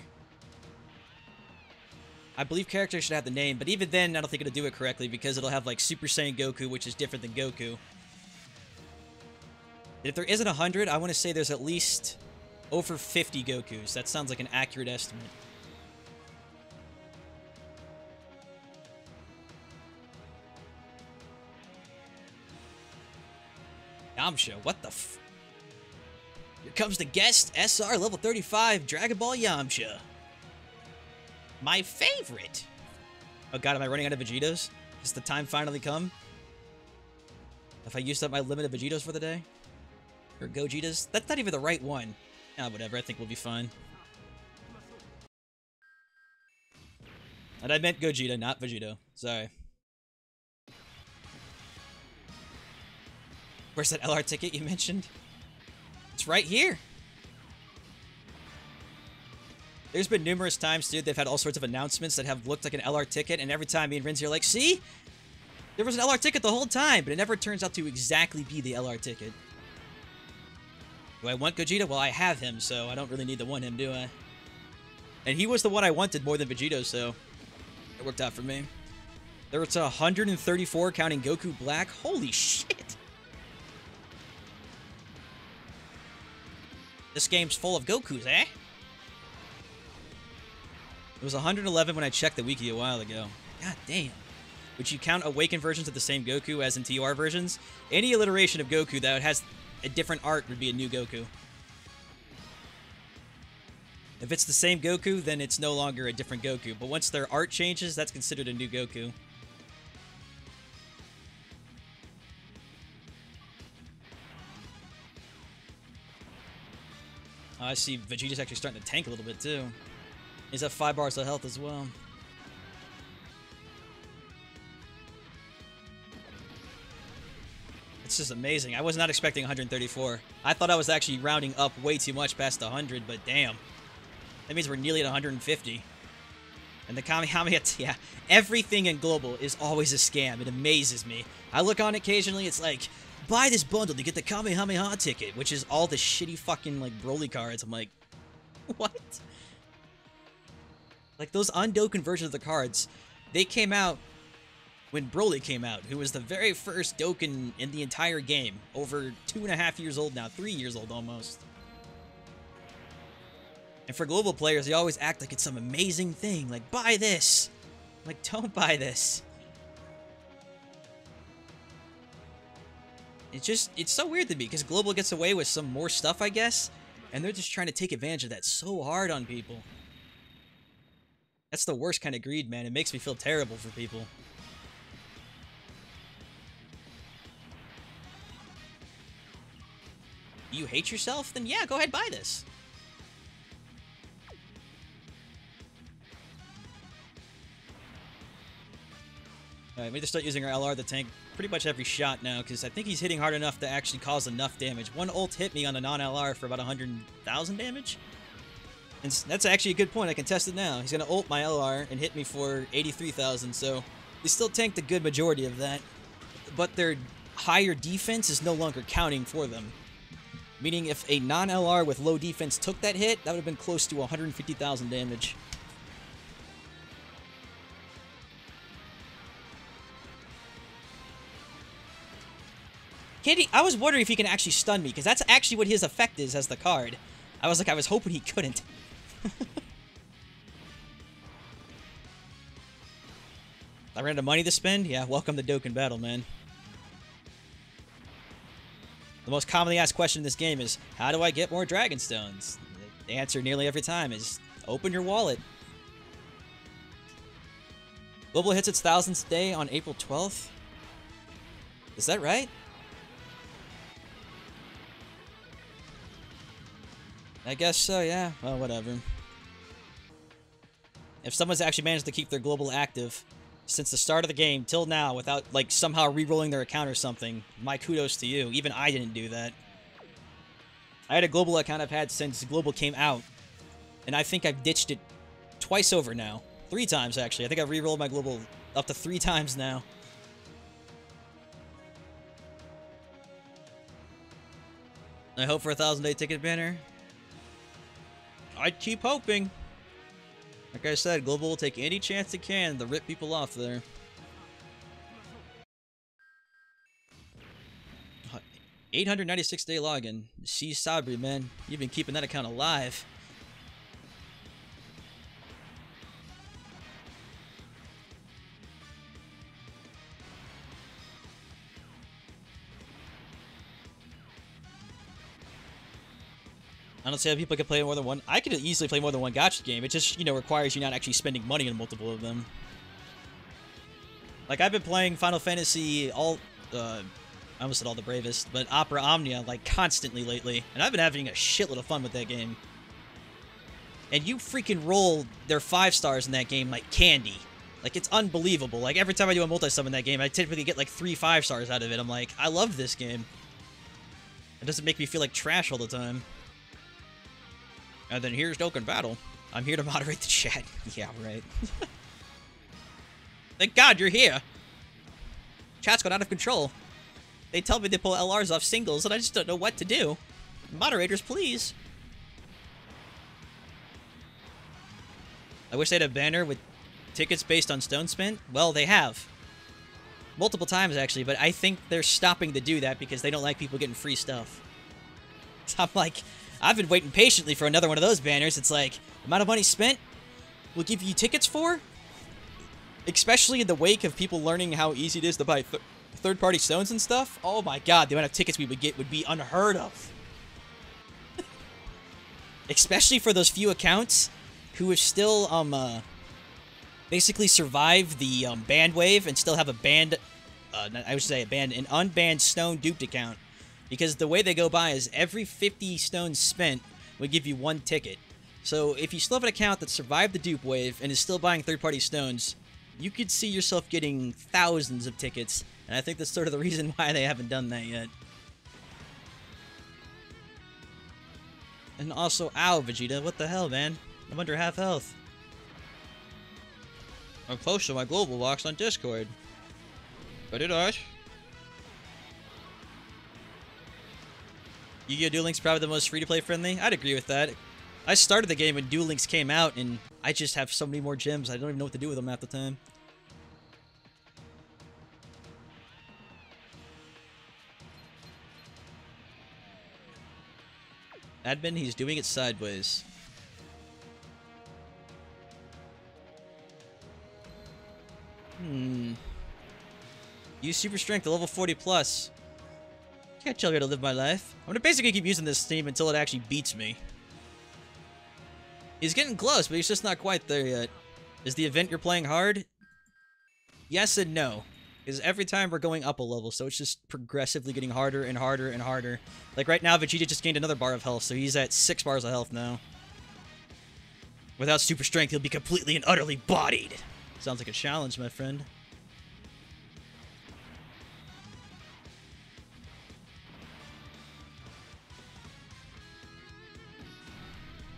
S1: I believe character should have the name, but even then, I don't think it'll do it correctly because it'll have, like, Super Saiyan Goku, which is different than Goku. If there isn't 100, I want to say there's at least over 50 Gokus. That sounds like an accurate estimate. Yamcha, what the f... Here comes the guest, SR level 35, Dragon Ball Yamcha. My favorite! Oh god, am I running out of Vegetos? Has the time finally come? Have I used up my limit of Vegetos for the day? Or Gogetas? That's not even the right one. Ah, whatever, I think we'll be fine. And I meant Gogeta, not Vegeto. Sorry. Where's that LR ticket you mentioned? It's right here. There's been numerous times, dude, they've had all sorts of announcements that have looked like an LR ticket, and every time me and Rinzi are like, see? There was an LR ticket the whole time, but it never turns out to exactly be the LR ticket. Do I want Gogeta? Well, I have him, so I don't really need to want him, do I? And he was the one I wanted more than Vegito, so it worked out for me. There was 134 counting Goku Black. Holy shit! This game's full of Gokus, eh? It was 111 when I checked the wiki a while ago. God damn. Would you count awakened versions of the same Goku as in TR versions? Any alliteration of Goku that has a different art would be a new Goku. If it's the same Goku, then it's no longer a different Goku. But once their art changes, that's considered a new Goku. I see Vegeta's actually starting to tank a little bit, too. He's at 5 bars of health as well. It's just amazing. I was not expecting 134. I thought I was actually rounding up way too much past 100, but damn. That means we're nearly at 150. And the Kamehameha, yeah, everything in Global is always a scam. It amazes me. I look on occasionally, it's like, buy this bundle to get the Kamehameha ticket, which is all the shitty fucking, like, Broly cards. I'm like, what? Like, those Dokkan versions of the cards, they came out when Broly came out, who was the very first Dokkan in the entire game. Over 2.5 years old now, 3 years old almost. And for Global players, they always act like it's some amazing thing. Like, buy this. Like, don't buy this. It's so weird to me, because Global gets away with some more stuff, I guess, and they're just trying to take advantage of that so hard on people. That's the worst kind of greed, man. It makes me feel terrible for people. You hate yourself? Then yeah, go ahead, buy this. Alright, we need to start using our LR to tank pretty much every shot now, because I think he's hitting hard enough to actually cause enough damage. One ult hit me on a non-LR for about 100,000 damage. And that's actually a good point. I can test it now. He's going to ult my LR and hit me for 83,000, so they still tanked a good majority of that. But their higher defense is no longer counting for them. Meaning if a non-LR with low defense took that hit, that would have been close to 150,000 damage. I was wondering if he can actually stun me, because that's actually what his effect is as the card. I was hoping he couldn't. I ran out of money to spend? Yeah, welcome to Dokkan Battle, man. The most commonly asked question in this game is, how do I get more Dragon Stones? The answer nearly every time is, open your wallet. Global hits its 1000th day on April 12th? Is that right? I guess so, yeah. Well, whatever. If someone's actually managed to keep their Global active since the start of the game till now without, like, somehow re-rolling their account or something, my kudos to you. Even I didn't do that. I had a Global account I've had since Global came out, and I think I've ditched it twice over now. 3 times, actually. I think I've re-rolled my Global up to 3 times now. I hope for a 1000-day ticket banner. I'd keep hoping. Like I said, Global will take any chance it can to rip people off there. 896-day login. See Sabri, man. You've been keeping that account alive. I don't see how people can play more than one. I could easily play more than one gacha game. It just, you know, requires you not actually spending money on multiple of them. Like, I've been playing Final Fantasy I almost said all the bravest, but Opera Omnia, like, constantly lately. And I've been having a shitload of fun with that game. And you freaking roll their 5 stars in that game like candy. Like, it's unbelievable. Like, every time I do a multi-sub in that game, I typically get like 3 5 stars out of it. I'm like, I love this game. It doesn't make me feel like trash all the time. And then here's Dokkan Battle. I'm here to moderate the chat. Yeah, right. Thank God you're here. Chat's gone out of control. They tell me they pull LRs off singles, and I just don't know what to do. Moderators, please. I wish they had a banner with tickets based on stone spent. Well, they have. Multiple times, actually, but I think they're stopping to do that because they don't like people getting free stuff. So I'm like, I've been waiting patiently for another one of those banners. It's like, amount of money spent, we'll give you tickets for? Especially in the wake of people learning how easy it is to buy third-party stones and stuff, oh my god, the amount of tickets we would get would be unheard of. Especially for those few accounts who have still, basically survived the, banned wave and still have a banned, I would say an unbanned stone duped account. Because the way they go by is every 50 stones spent would give you 1 ticket. So if you still have an account that survived the dupe wave and is still buying third-party stones, you could see yourself getting thousands of tickets. And I think that's sort of the reason why they haven't done that yet. And also, ow, Vegeta, what the hell, man? I'm under half health. I'm posting my global box on Discord. But it is. Yu-Gi-Oh! Duel Link's probably the most free-to-play friendly. I'd agree with that. I started the game when Duel Links came out, and I just have so many more gems, I don't even know what to do with them half the time. Admin, he's doing it sideways. Use super strength to level 40 plus. Can't tell me how to live my life. I'm gonna basically keep using this team until it actually beats me. He's getting close, but he's just not quite there yet. Is the event you're playing hard? Yes and no. Because every time we're going up a level, so it's just progressively getting harder and harder and harder. Like right now, Vegeta just gained another bar of health, so he's at 6 bars of health now. Without super strength, he'll be completely and utterly bodied. Sounds like a challenge, my friend.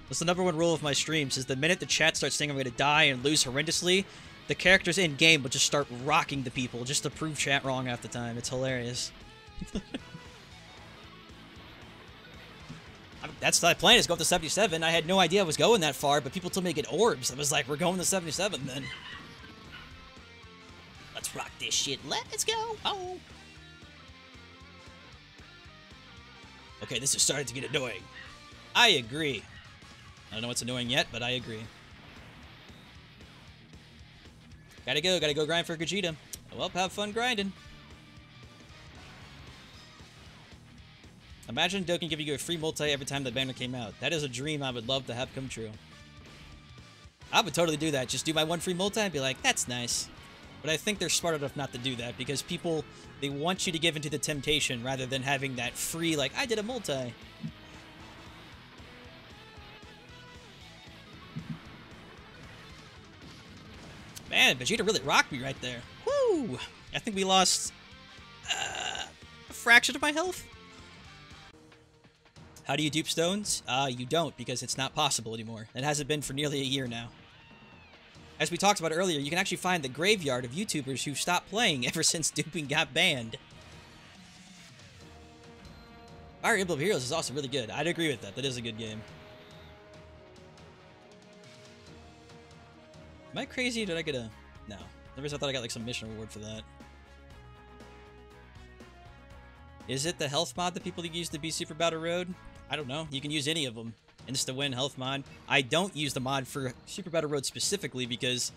S1: That's the #1 rule of my streams, is the minute the chat starts saying I'm going to die and lose horrendously, the characters in-game will just start rocking the people just to prove chat wrong half the time. It's hilarious. That's my plan, is go up to 77. I had no idea I was going that far, but people told me to get orbs. I was like, we're going to 77 then. Let's rock this shit. Let's go. Oh. Okay, this is starting to get annoying. I agree. I don't know what's annoying yet, but I agree. Gotta go grind for Gogeta. Well, have fun grinding. Imagine Dokkan giving you a free multi every time the banner came out. That is a dream I would love to have come true. I would totally do that. Just do my 1 free multi and be like, that's nice. But I think they're smart enough not to do that, because people, they want you to give into the temptation rather than having that free, like, I did a multi. Man, Vegeta really rocked me right there. Woo! I think we lost a fraction of my health. How do you dupe stones? You don't, because it's not possible anymore. It hasn't been for nearly a year now. As we talked about earlier, you can actually find the graveyard of YouTubers who stopped playing ever since duping got banned. Fire Emblem Heroes is also really good. I'd agree with that. That is a good game. Am I crazy? Did I get a... No. I thought I got like some mission reward for that. Is it the health mod that people use to beat Super Battle Road? I don't know. You can use any of them. Insta-win health mod. I don't use the mod for Super Battle Road specifically because...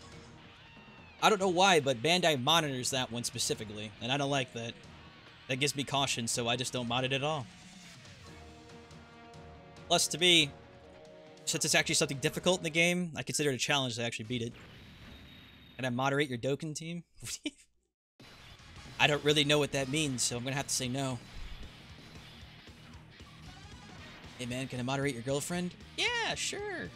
S1: I don't know why, but Bandai monitors that one specifically. And I don't like that. That gives me caution, so I just don't mod it at all. Plus, to me... Since it's actually something difficult in the game, I consider it a challenge to actually beat it. Can I moderate your Dokkan team? I don't really know what that means, so I'm gonna have to say no. Hey man, can I moderate your girlfriend? Yeah, sure.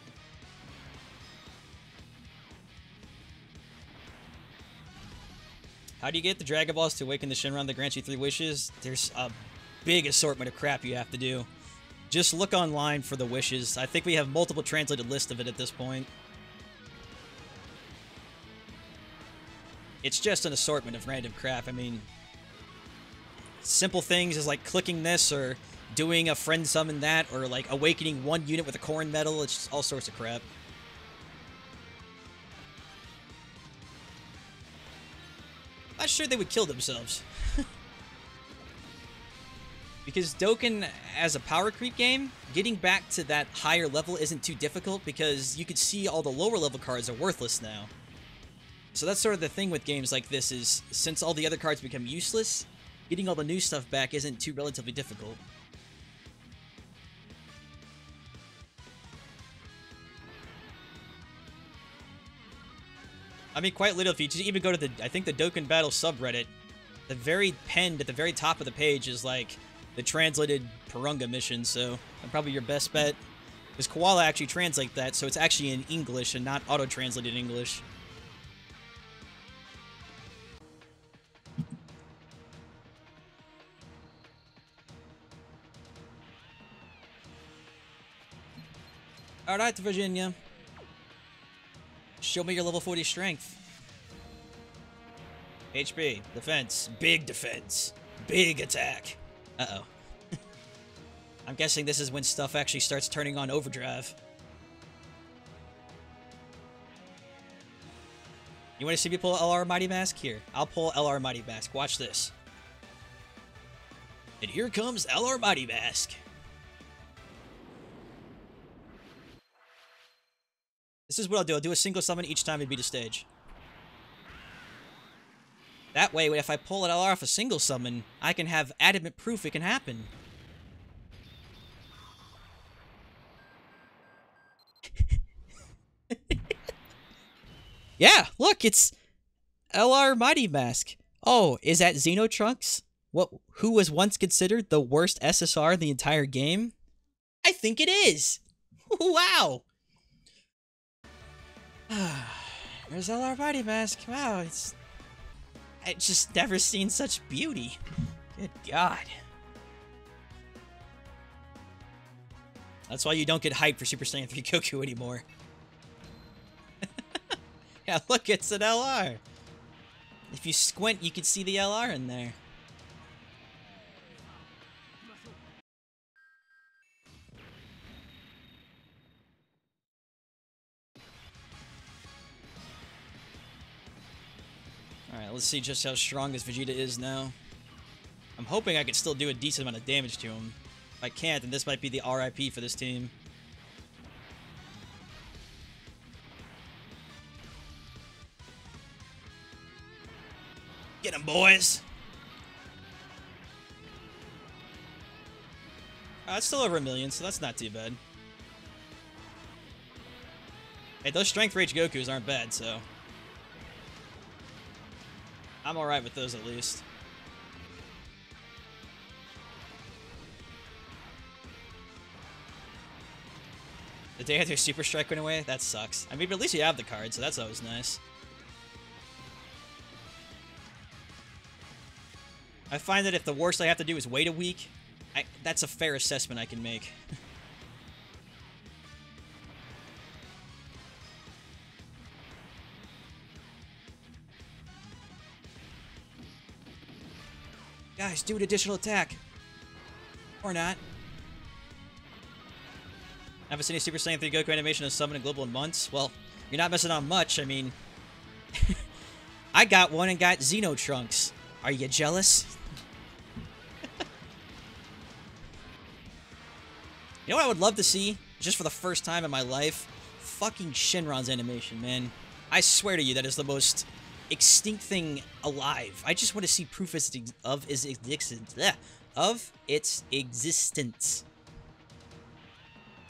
S1: How do you get the Dragon Balls to awaken the Shenron that grants you 3 wishes? There's a big assortment of crap you have to do. Just look online for the wishes. I think we have multiple translated lists of it at this point. It's just an assortment of random crap. I mean, simple things is like clicking this or doing a friend summon that or like awakening 1 unit with a corn medal. It's just all sorts of crap. Not sure they would kill themselves. Because Dokkan, as a power creep game, getting back to that higher level isn't too difficult because you can see all the lower level cards are worthless now. So that's sort of the thing with games like this is, since all the other cards become useless, getting all the new stuff back isn't too relatively difficult. I mean, quite literally, if you just even go to the, I think the Dokkan Battle subreddit, the very pinned at the very top of the page is like the translated Purunga mission, so probably your best bet. Because Koala actually translates that, so it's actually in English and not auto-translated English. Alright, Virginia. Show me your level 40 strength. HP, defense, big defense, big attack. Uh-oh. I'm guessing this is when stuff actually starts turning on overdrive. You want to see me pull LR Mighty Mask? Here, I'll pull LR Mighty Mask. Watch this. And here comes LR Mighty Mask. This is what I'll do. I'll do a single summon each time I beat a stage. That way, if I pull an LR off a single summon, I can have adamant proof it can happen. Yeah, look, it's LR Mighty Mask. Oh, is that Xenotrunks? Who was once considered the worst SSR in the entire game? I think it is. Wow. There's LR Mighty Mask. Wow, I just never seen such beauty. Good God. That's why you don't get hyped for Super Saiyan 3 Goku anymore. Yeah, look, it's an LR. If you squint, you can see the LR in there. Alright, let's see just how strong this Vegeta is now. I'm hoping I can still do a decent amount of damage to him. If I can't, then this might be the RIP for this team. Get him, boys! It's still over 1 million, so that's not too bad. Hey, those Strength Rage Gokus aren't bad, so... I'm alright with those, at least. The day after Super Strike went away? That sucks. I mean, but at least you have the card, so that's always nice. I find that if the worst I have to do is wait a week, that's a fair assessment I can make. Guys, do an additional attack. Or not. I haven't seen a Super Saiyan 3 Goku animation of Summon and Global in months. Well, you're not missing on much. I mean, I got one and got Xenotrunks. Are you jealous? You know what I would love to see, just for the first time in my life? Fucking Shenron's animation, man. I swear to you, that is the most extinct thing alive. I just want to see proof of its existence.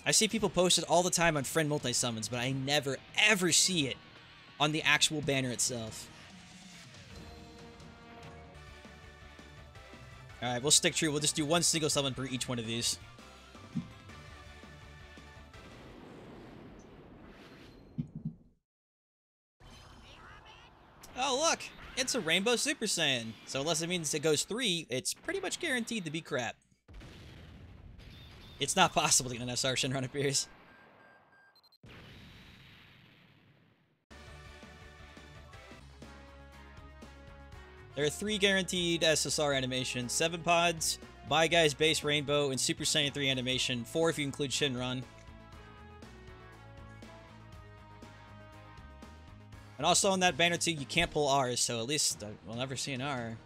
S1: I see people post it all the time on friend multi-summons, but I never, ever see it on the actual banner itself. Alright, we'll stick true. We'll just do one single summon for each one of these. Oh, look! It's a Rainbow Super Saiyan. So unless it means it goes 3, it's pretty much guaranteed to be crap. It's not possible to get an SR Shenron appears. There are 3 guaranteed SSR animations. 7 pods, Bye Guys Base Rainbow, and Super Saiyan 3 animation. 4 if you include Shenron. And also on that banner too, you can't pull R's, so at least we'll never see an R.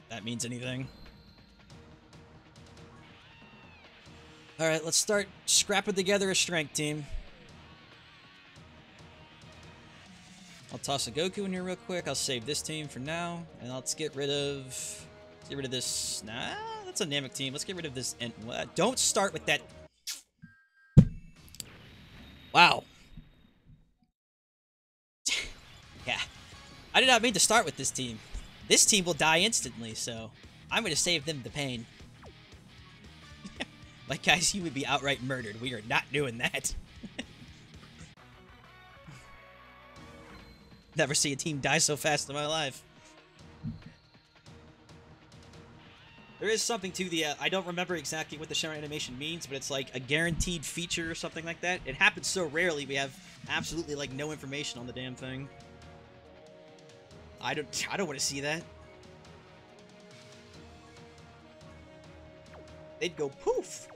S1: If that means anything. Alright, let's start scrapping together a strength team. I'll toss a Goku in here real quick. I'll save this team for now, and let's get rid of this. Nah, that's a Namek team. Let's get rid of this. And don't start with that. Wow. Yeah, I did not mean to start with this team. This team will die instantly, so I'm going to save them the pain. Like, guys, you would be outright murdered. We are not doing that. Never see a team die so fast in my life. There is something to the, I don't remember exactly what the shower animation means, but it's like a guaranteed feature or something like that. It happens so rarely, we have absolutely, like, no information on the damn thing. I don't want to see that. They'd go poof.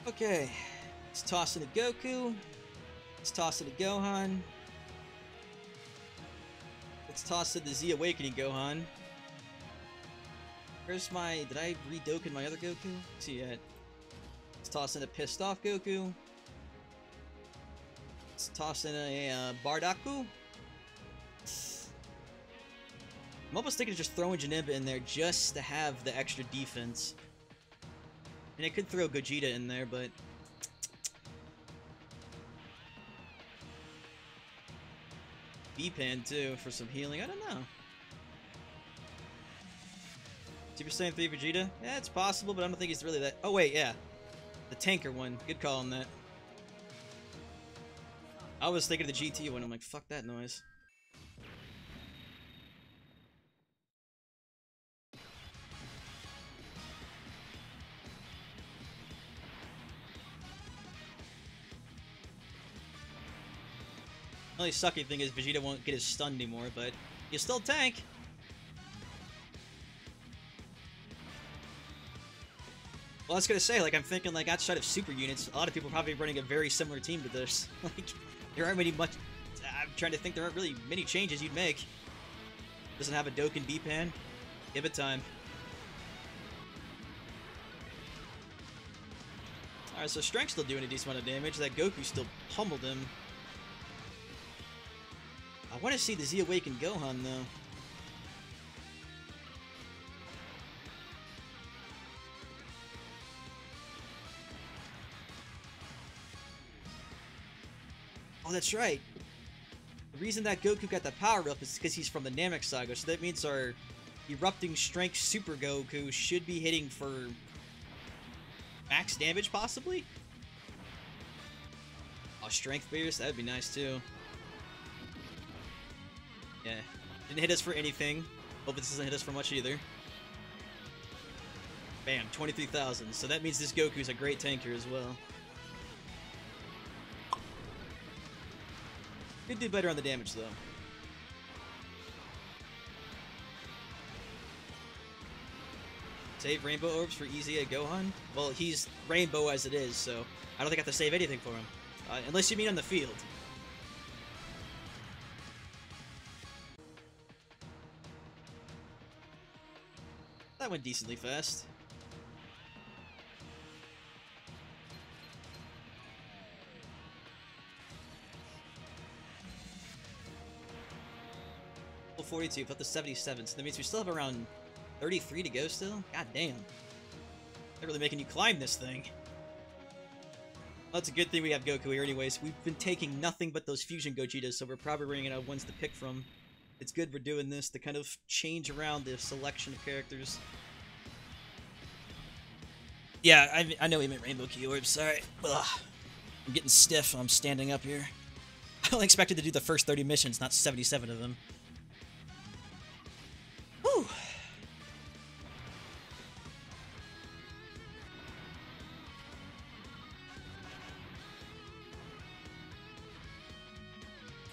S1: Okay. Let's toss in a Goku. Let's toss in a Gohan. Let's toss in the Z Awakening Gohan. Where's my... Did I re-Dokkan my other Goku? Let's see yet. Let's toss in a Pissed Off Goku. Let's toss in a Bardaku. I'm almost thinking of just throwing Janemba in there just to have the extra defense. And I could throw Gogeta in there, but... B-Pan too, for some healing. I don't know. Super Saiyan 3 Vegeta? Yeah, it's possible, but I don't think he's really that... Oh, wait, yeah. The tanker one. Good call on that. I was thinking of the GT one. I'm like, fuck that noise. The only sucky thing is Vegeta won't get his stun anymore, but he'll still tank. Well, I was gonna say, like, I'm thinking, like, outside of super units, a lot of people are probably running a very similar team to this. Like, there aren't many much... I'm trying to think, there aren't really many changes you'd make. Doesn't have a Dokkan B-Pan. Give it time. Alright, so Strength's still doing a decent amount of damage. That Goku still pummeled him. I want to see the Z Awakened Gohan, though. Oh, that's right. The reason that Goku got the power up is because he's from the Namek Saga, so that means our Erupting Strength Super Goku should be hitting for max damage, possibly? Oh, Strength Beers? That would be nice, too. Yeah. Didn't hit us for anything. Hope this doesn't hit us for much either. Bam, 23,000. So that means this Goku's a great tanker as well. Could do better on the damage, though. Save Rainbow Orbs for easy at Gohan? Well, he's Rainbow as it is, so I don't think I have to save anything for him. Unless you mean on the field. That went decently fast. Level 42, put the 77, so that means we still have around 33 to go still? God damn. They're really making you climb this thing. Well, that's a good thing we have Goku here anyways. We've been taking nothing but those Fusion Gogetas, so we're probably running out of ones to pick from. It's good we're doing this to kind of change around the selection of characters. Yeah, I know we meant Rainbow Key Orbs, sorry. Ugh. I'm getting stiff, I'm standing up here. I only expected to do the first 30 missions, not 77 of them. Whew.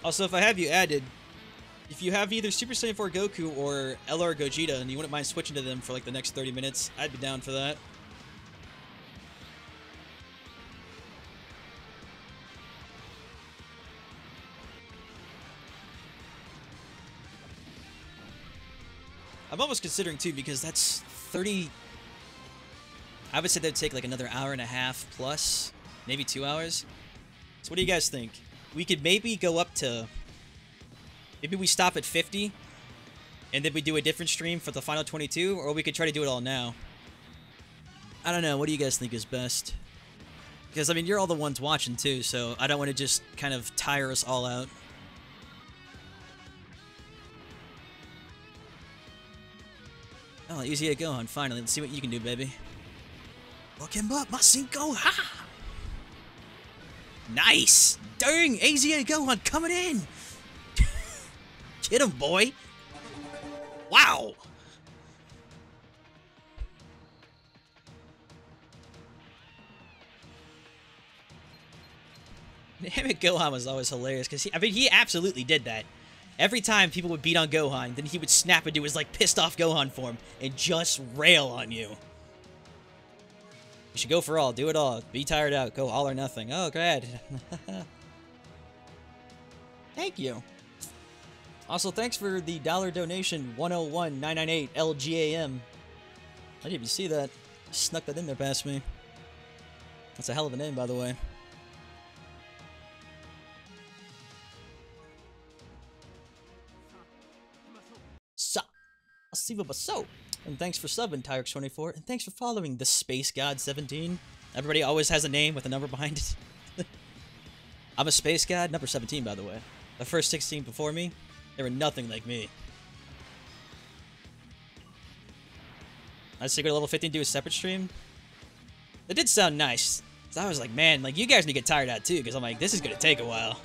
S1: Also, if I have you added, if you have either Super Saiyan 4 Goku or LR Gogeta and you wouldn't mind switching to them for like the next 30 minutes, I'd be down for that. I'm almost considering too, because that's 30... I would say that'd take like another hour and a half plus, maybe 2 hours. So what do you guys think? We could maybe go up to... Maybe we stop at 50, and then we do a different stream for the final 22, or we could try to do it all now. I don't know. What do you guys think is best? Because, I mean, you're all the ones watching, too, so I don't want to just kind of tire us all out. Oh, easy to Gohan, finally. Let's see what you can do, baby. Look him up, Masenko! Ha! Nice! Dang, AZA Gohan coming in! Get him, boy! Wow! Him and Gohan was always hilarious, because he absolutely did that. Every time people would beat on Gohan, then he would snap into his, like, pissed-off Gohan form and just rail on you. You should go for all. Do it all. Be tired out. Go all or nothing. Oh, good. Thank you. Also, thanks for the $1 donation, 101998 LGAM. I didn't even see that. Snuck that in there past me. That's a hell of a name, by the way. So, and thanks for subbing, Tyrix24, and thanks for following the Space God 17. Everybody always has a name with a number behind it. I'm a Space God, number 17, by the way. The first 16 before me, they were nothing like me. I just go to level 50 and do a separate stream. It did sound nice. So I was like, man, like, you guys need to get tired out too, because I'm like, this is going to take a while.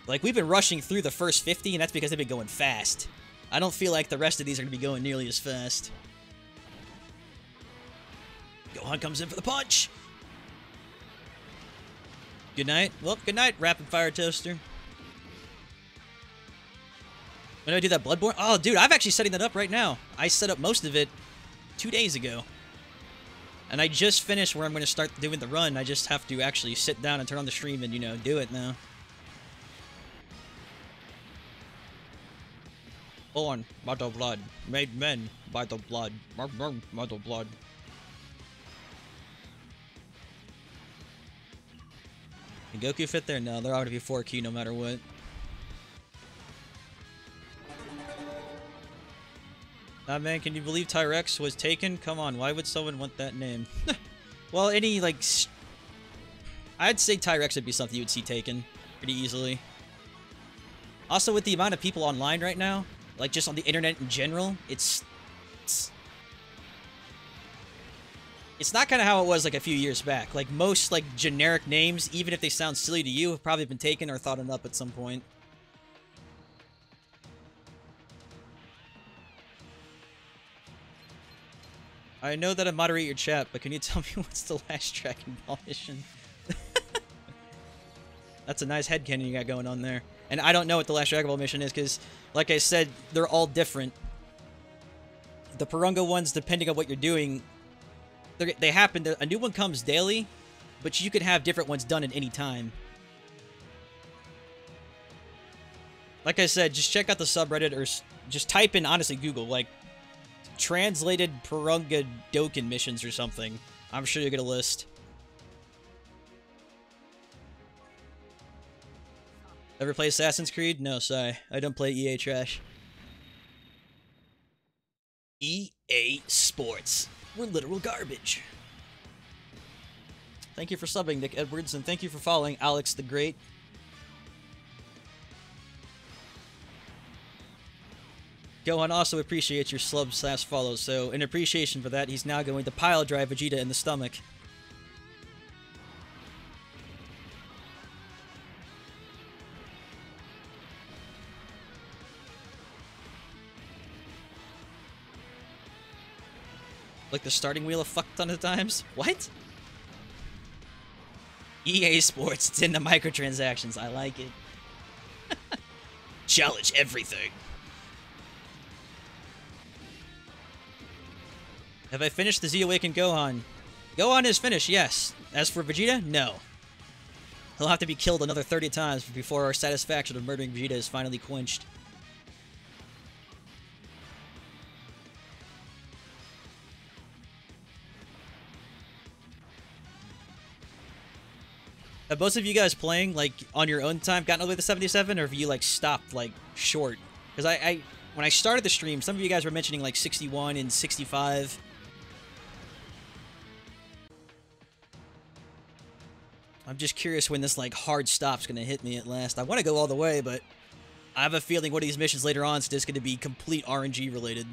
S1: Like, we've been rushing through the first 50, and that's because they've been going fast. I don't feel like the rest of these are going to be going nearly as fast. Gohan comes in for the punch! Good night. Well, good night, Rapid Fire Toaster. When do I do that Bloodborne? Oh, dude, I'm actually setting that up right now. I set up most of it 2 days ago. And I just finished where I'm going to start doing the run. I just have to actually sit down and turn on the stream and, you know, do it now. Born by the blood, made men by the blood, by the blood. Can Goku fit there? No, they're all gonna be 4Q no matter what. Nah, man, can you believe Tyrex was taken? Come on, why would someone want that name? Well, any, like... I'd say Tyrex would be something you would see taken pretty easily. Also, with the amount of people online right now, like, just on the internet in general, it's not kind of how it was, like, a few years back. Like, most, like, generic names, even if they sound silly to you, have probably been taken or thought up at some point. I know that I moderate your chat, but can you tell me what's the last Dragon Ball mission? That's a nice headcanon you got going on there. And I don't know what the last Dragon Ball mission is, because, like I said, they're all different. The Purunga ones, depending on what you're doing, they happen. A new one comes daily, but you can have different ones done at any time. Like I said, just check out the subreddit, or just type in, honestly, Google, like, translated Purunga Dokkan missions or something. I'm sure you'll get a list. Ever play Assassin's Creed? No, sorry. I don't play EA trash. EA Sports. We're literal garbage. Thank you for subbing, Nick Edwards, and thank you for following Alex the Great. Gohan also appreciates your sub/follow, so in appreciation for that, he's now going to pile drive Vegeta in the stomach. Like the starting wheel a fuck ton of times? What? EA Sports, it's in the microtransactions. I like it. Challenge everything. Have I finished the Z Awakened Gohan? Gohan is finished, yes. As for Vegeta, no. He'll have to be killed another 30 times before our satisfaction of murdering Vegeta is finally quenched. Have most of you guys playing, like, on your own time gotten all the way to 77, or have you, like, stopped, like, short? Because when I started the stream, some of you guys were mentioning, like, 61 and 65. I'm just curious when this, like, hard stop's gonna hit me at last. I want to go all the way, but I have a feeling one of these missions later on is just gonna be complete RNG related.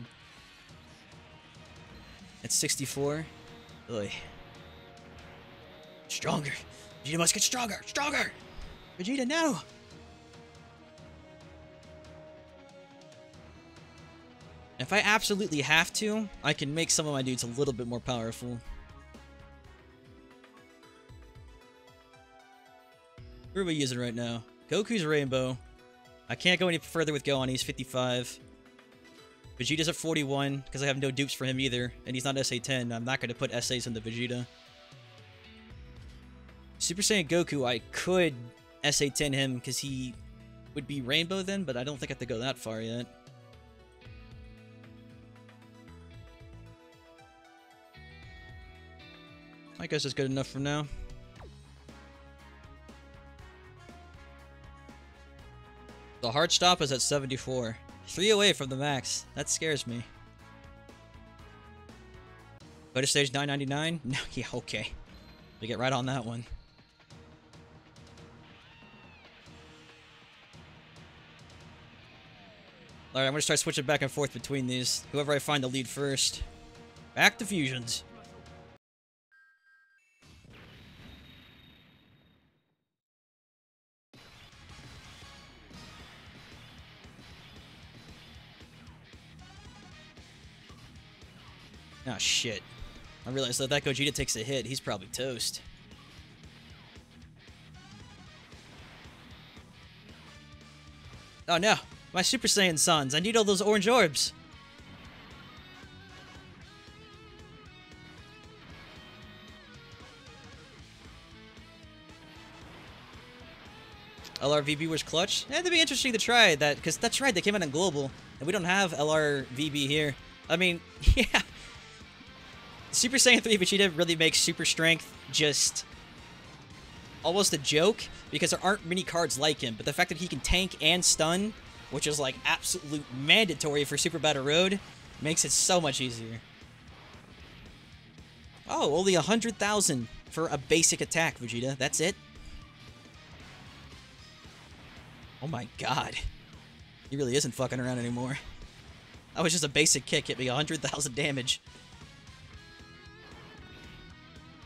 S1: At 64. Ugh. Stronger. Vegeta must get stronger! Stronger! Vegeta, no! If I absolutely have to, I can make some of my dudes a little bit more powerful. Who are we using right now? Goku's Rainbow. I can't go any further with Gohan, he's 55. Vegeta's at 41, because I have no dupes for him either, and he's not SA10. I'm not going to put SAs into Vegeta. Super Saiyan Goku, I could SA10 him, because he would be Rainbow then, but I don't think I have to go that far yet. I guess it's good enough for now. The hard stop is at 74. 3 away from the max. That scares me. Go to stage 999? No, yeah, okay. We get right on that one. Alright, I'm gonna start switching back and forth between these. Whoever I find to lead first. Back to fusions. Oh shit. I realized that Gogeta takes a hit, he's probably toast. Oh no! My Super Saiyan sons, I need all those orange orbs! LRVB was clutch? Yeah, that'd be interesting to try that, because that's right, they came out in Global, and we don't have LRVB here. I mean, yeah. Super Saiyan 3 Vegeta really makes Super Strength just almost a joke, because there aren't many cards like him, but the fact that he can tank and stun, which is like absolute mandatory for Super Battle Road, makes it so much easier. Oh, only 100,000 for a basic attack, Vegeta. That's it? Oh my god. He really isn't fucking around anymore. That was just a basic kick, hit me 100,000 damage.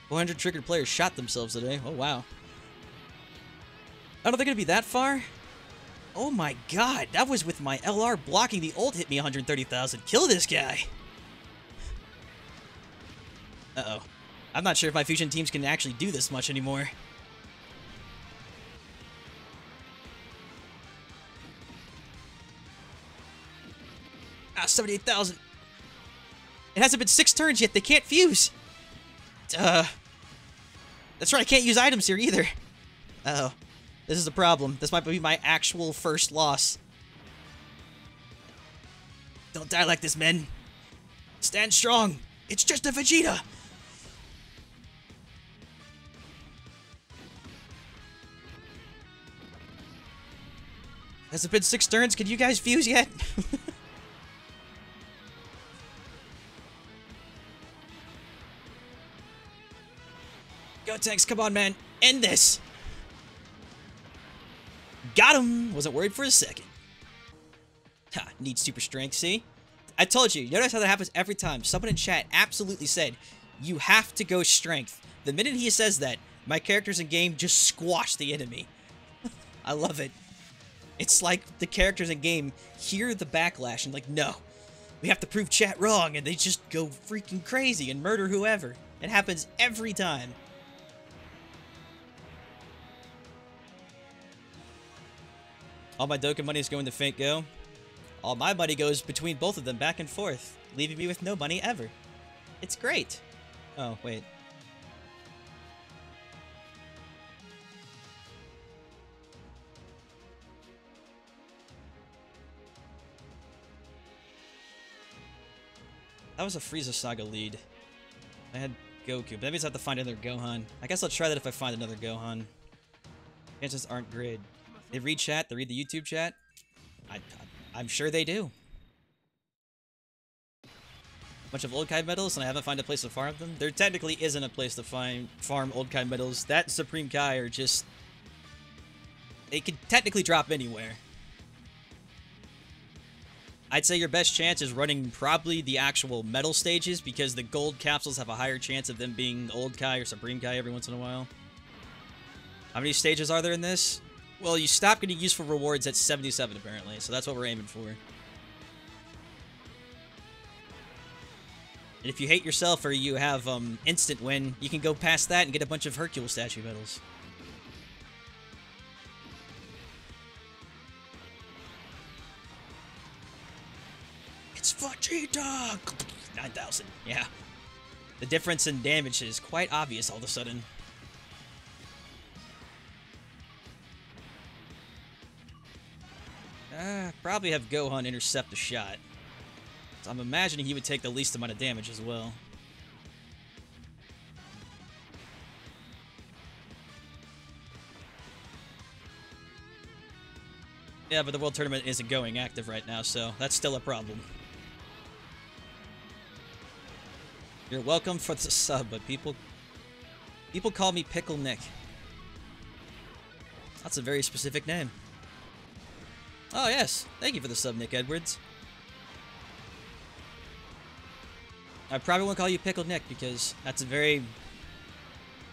S1: 400 triggered players shot themselves today. Oh, wow. I don't think it'd be that far. Oh my god, that was with my LR blocking the ult hit me 130,000. Kill this guy! Uh-oh. I'm not sure if my fusion teams can actually do this much anymore. Ah, 78,000. It hasn't been 6 turns yet, they can't fuse! That's right, I can't use items here either. Uh-oh. This is a problem. This might be my actual first loss. Don't die like this, men. Stand strong. It's just a Vegeta. Has it been 6 turns? Can you guys fuse yet? Go, Tanks. Come on, man. End this. Got him! Wasn't worried for a second. Ha, need super strength, see? I told you, notice how that happens every time. Someone in chat absolutely said, you have to go strength. The minute he says that, my characters in game just squash the enemy. I love it. It's like the characters in game hear the backlash and like, no, we have to prove chat wrong, and they just go freaking crazy and murder whoever. It happens every time. All my Dokkan money is going to Faint Go. All my money goes between both of them back and forth, leaving me with no money ever. It's great. Oh, wait. That was a Frieza Saga lead. I had Goku, but that means I have to find another Gohan. I guess I'll try that if I find another Gohan. Chances aren't great. They read chat, they read the YouTube chat. I'm sure they do. Bunch of old Kai medals, and I haven't found a place to farm them. There technically isn't a place to farm old Kai medals. That Supreme Kai are just... They could technically drop anywhere. I'd say your best chance is running probably the actual medal stages, because the gold capsules have a higher chance of them being old Kai or Supreme Kai every once in a while. How many stages are there in this? Well, you stop getting useful rewards at 77 apparently, so that's what we're aiming for. And if you hate yourself or you have instant win, you can go past that and get a bunch of Hercule statue medals. It's Vegeta! 9,000, yeah. The difference in damage is quite obvious all of a sudden. Probably have Gohan intercept the shot. So I'm imagining he would take the least amount of damage as well. Yeah, but the World Tournament isn't going active right now, so that's still a problem. You're welcome for the sub, but people call me Pickle Nick. That's a very specific name. Oh yes, thank you for the sub, Nick Edwards. I probably won't call you Pickle Nick because that's a very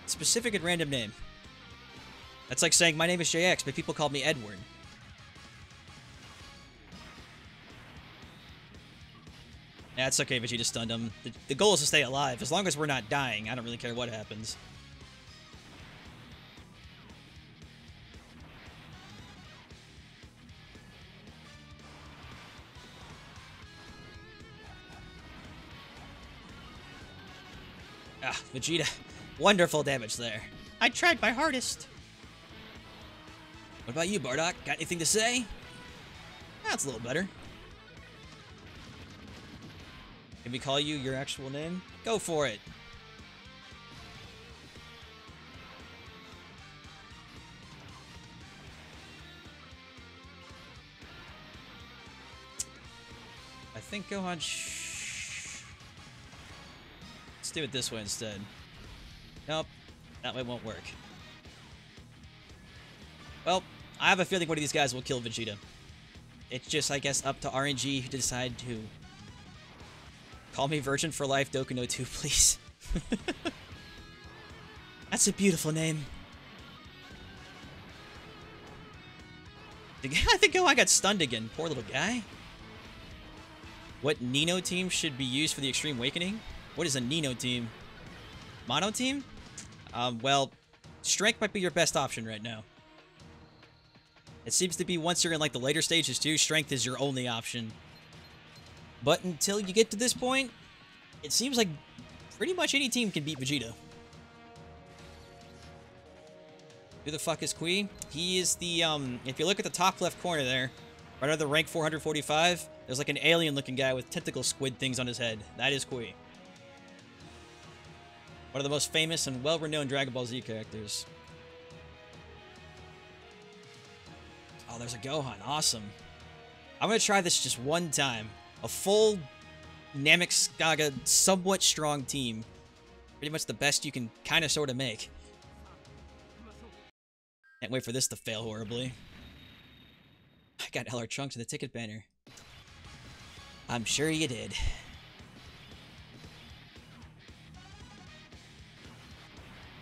S1: specific and random name. That's like saying my name is JX, but people call me Edward. Yeah, it's okay, Vegeta stunned him. The goal is to stay alive. As long as we're not dying, I don't really care what happens. Ah, Vegeta. Wonderful damage there. I tried my hardest. What about you, Bardock? Got anything to say? That's a little better. Can we call you your actual name? Go for it. I think Gohan Let's do it this way instead. Nope. That way won't work. Well, I have a feeling one of these guys will kill Vegeta. It's just, I guess, up to RNG to decide to... Call me Virgin for Life, Dokkan 02, please. That's a beautiful name. I think I got stunned again. Poor little guy. What Nino team should be used for the Extreme Awakening? What is a Nino team? Mono team? Well, Strength might be your best option right now. It seems to be once you're in like the later stages too, Strength is your only option. But until you get to this point, it seems like pretty much any team can beat Vegeta. Who the fuck is Kui? He is the, if you look at the top left corner there, right under the rank 445, there's like an alien-looking guy with tentacle squid things on his head. That is Kui. One of the most famous and well-renowned Dragon Ball Z characters. Oh, there's a Gohan. Awesome. I'm gonna try this just one time. A full Namek Skaga, somewhat strong team. Pretty much the best you can kind of sort of make. Can't wait for this to fail horribly. I got LR Trunks in the ticket banner. I'm sure you did.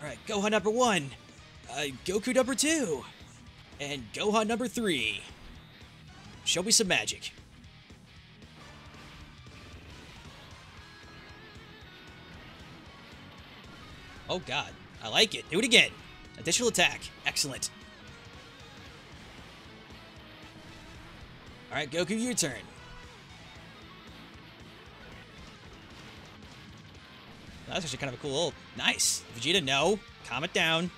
S1: Alright, Gohan number 1. Goku number 2. And Gohan number 3. Show me some magic. Oh god, I like it. Do it again. Additional attack. Excellent. Alright, Goku, your turn. That's actually kind of a cool ult. Nice. Vegeta, no. Calm it down.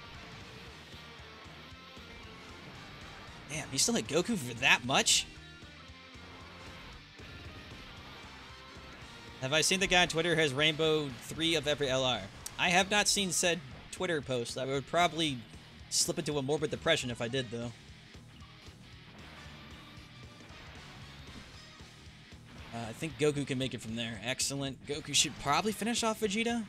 S1: Damn, he still hit Goku for that much? Have I seen the guy on Twitter who has Rainbow 3 of every LR? I have not seen said Twitter post. I would probably slip into a morbid depression if I did, though. I think Goku can make it from there. Excellent. Goku should probably finish off Vegeta.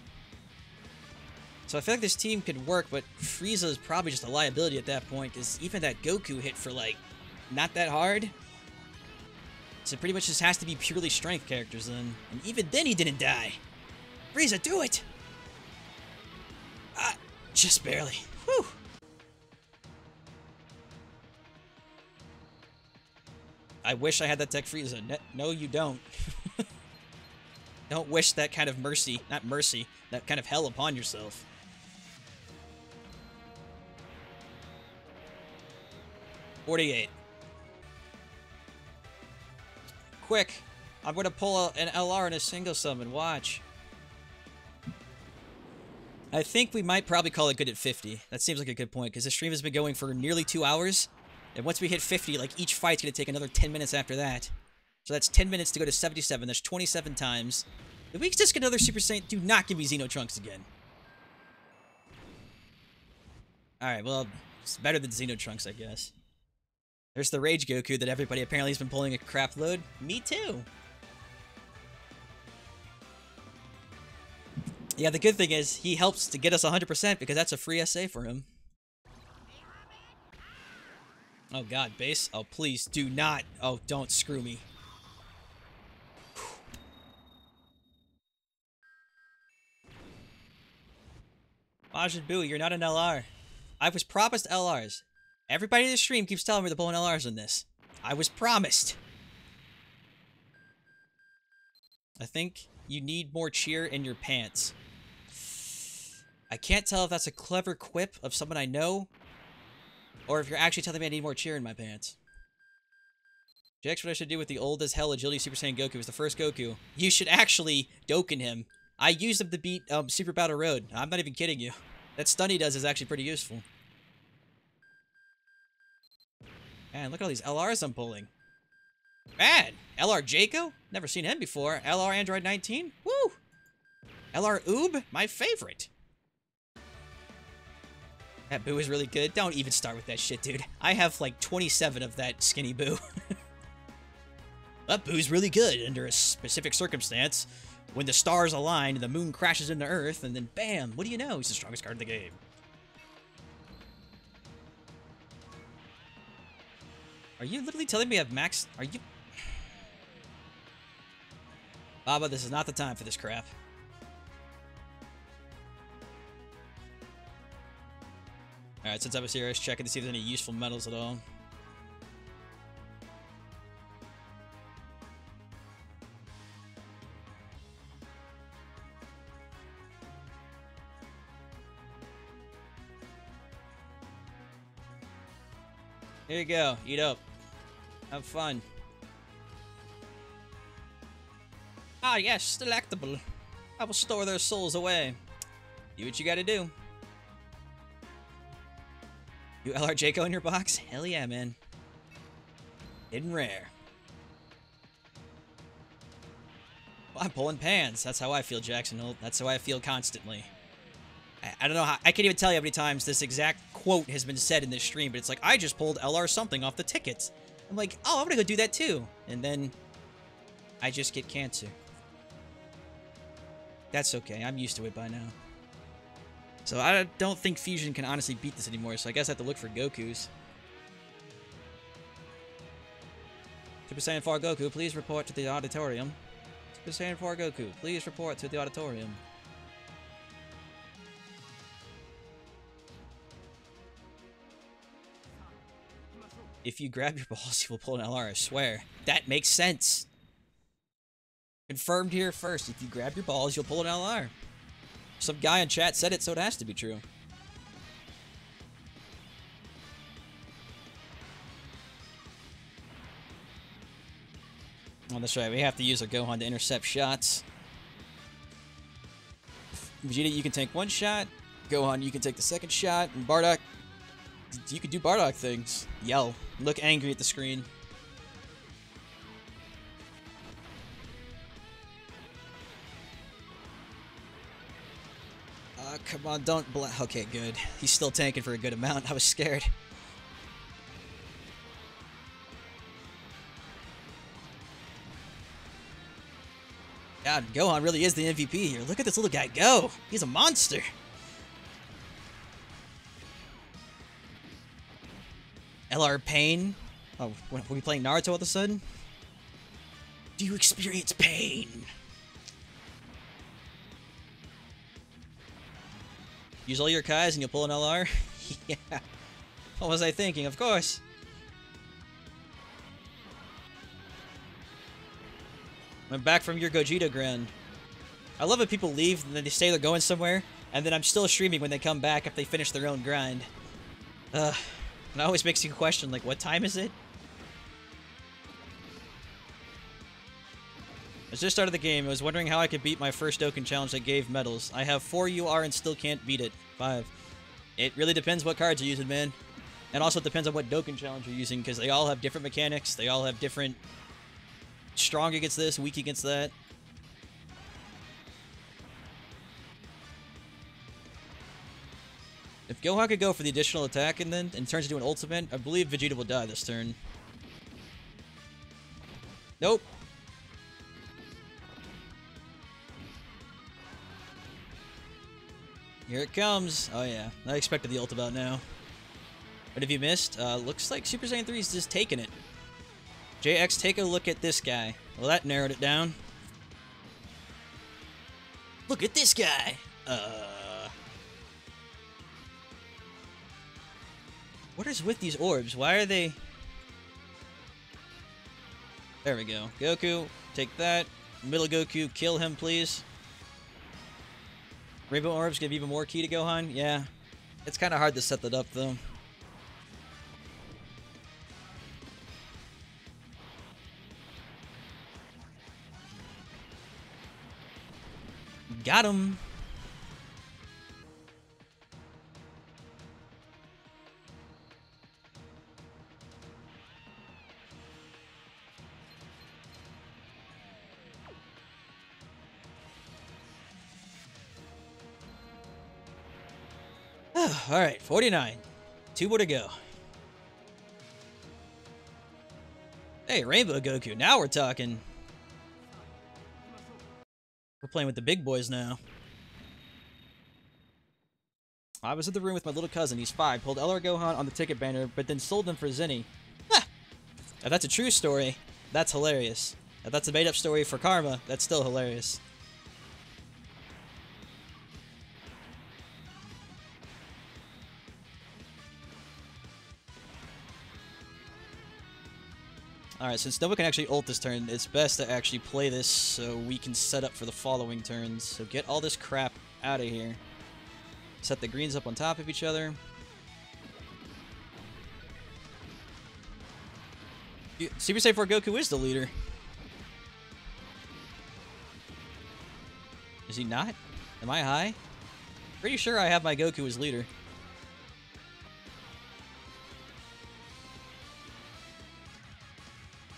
S1: So I feel like this team could work, but Frieza is probably just a liability at that point, because even that Goku hit for, like, not that hard. So it pretty much just has to be purely strength characters then. And even then he didn't die. Frieza, do it! Just barely. Whew. I wish I had that tech Frieza. No, you don't. Don't wish that kind of mercy, not mercy, that kind of hell upon yourself. $48. Quick, I'm gonna pull an LR in a single summon, watch. I think we might probably call it good at 50. That seems like a good point, because the stream has been going for nearly 2 hours. And once we hit 50, like, each fight's gonna take another 10 minutes after that. So that's 10 minutes to go to 77. That's 27 times. If we just get another Super Saiyan, do not give me Xeno Trunks again. Alright, well, it's better than Xeno Trunks, I guess. There's the Rage Goku that everybody apparently has been pulling a crap load. Me too. Yeah, the good thing is, he helps to get us 100% because that's a free SA for him. Oh god, base? Oh, please, do not. Oh, don't screw me. Majin Buu, you're not an LR. I was promised LRs. Everybody in the stream keeps telling me they're pulling LRs in this. I was promised. I think you need more cheer in your pants. I can't tell if that's a clever quip of someone I know, or if you're actually telling me I need more cheer in my pants. Jax, what I should do with the old as hell agility Super Saiyan Goku is the first Goku. You should actually Dokkan him. I used him to beat Super Battle Road. I'm not even kidding you. That stun he does is actually pretty useful. Man, look at all these LRs I'm pulling. Man, LR Jaco? Never seen him before. LR Android 19? Woo! LR Oob? My favorite. That Boo is really good. Don't even start with that shit, dude. I have like 27 of that skinny Boo. That Boo's really good under a specific circumstance. When the stars align and the moon crashes into Earth, and then bam, what do you know? He's the strongest card in the game. Are you literally telling me I have max? Are you... Baba, this is not the time for this crap. Alright, since I was here, I was checking to see if there's any useful metals at all. Here you go. Eat up. Have fun. Ah, yes, delectable. I will store their souls away. Do what you gotta do. You LR Jaco in your box? Hell yeah, man. Hidden rare. Well, I'm pulling pans. That's how I feel, Jackson Holt. That's how I feel constantly. I don't know how... I can't even tell you how many times this exact quote has been said in this stream, but it's like, I just pulled LR something off the tickets. I'm like, oh, I'm gonna go do that too. And then I just get cancer. That's okay. I'm used to it by now. So I don't think Fusion can honestly beat this anymore, so I guess I have to look for Gokus. Super Saiyan 4 Goku, please report to the auditorium. Super Saiyan 4 Goku, please report to the auditorium. If you grab your balls, you will pull an LR, I swear. That makes sense. Confirmed here first. If you grab your balls, you'll pull an LR. Some guy in chat said it, so it has to be true. Oh, that's right. We have to use our Gohan to intercept shots. Vegeta, you can take one shot. Gohan, you can take the second shot. And Bardock, you can do Bardock things. Yell. Look angry at the screen. come on, don't okay, good. He's still tanking for a good amount. I was scared. God, Gohan really is the MVP here. Look at this little guy go. He's a monster. LR Pain. Oh, were we playing Naruto all of a sudden? Do you experience pain? Use all your Kais and you'll pull an LR? Yeah. What was I thinking? Of course. I'm back from your Gogeta grind. I love when people leave and then they say they're going somewhere, and then I'm still streaming when they come back if they finish their own grind. And it always makes you question, like, what time is it? I just started the game. I was wondering how I could beat my first Dokkan challenge that gave medals. I have 4 UR and still can't beat it. 5. It really depends what cards you're using, man. And also it depends on what Dokkan challenge you're using, because they all have different mechanics. They all have different... strong against this, weak against that. If Gohan could go for the additional attack and turns into an ultimate, I believe Vegeta will die this turn. Nope. Here it comes. Oh yeah, I expected the ult about now. What have you missed? Looks like Super Saiyan 3 is just taking it. JX, take a look at this guy. Well, that narrowed it down. Look at this guy! What is with these orbs? Why are they... There we go. Goku, take that. Middle Goku, kill him, please. Rainbow orbs give even more key to Gohan? Yeah. It's kind of hard to set that up, though. Got him. All right, 49. 2 more to go. Hey, Rainbow Goku. Now we're talking. We're playing with the big boys now. I was in the room with my little cousin. He's 5. Pulled LR Gohan on the ticket banner, but then sold him for Zenny. Ha! If that's a true story, that's hilarious. If that's a made-up story for Karma, that's still hilarious. Alright, since no one can actually ult this turn, it's best to actually play this so we can set up for the following turns. So get all this crap out of here. Set the greens up on top of each other. Super Saiyan 4 Goku is the leader. Is he not? Am I high? Pretty sure I have my Goku as leader.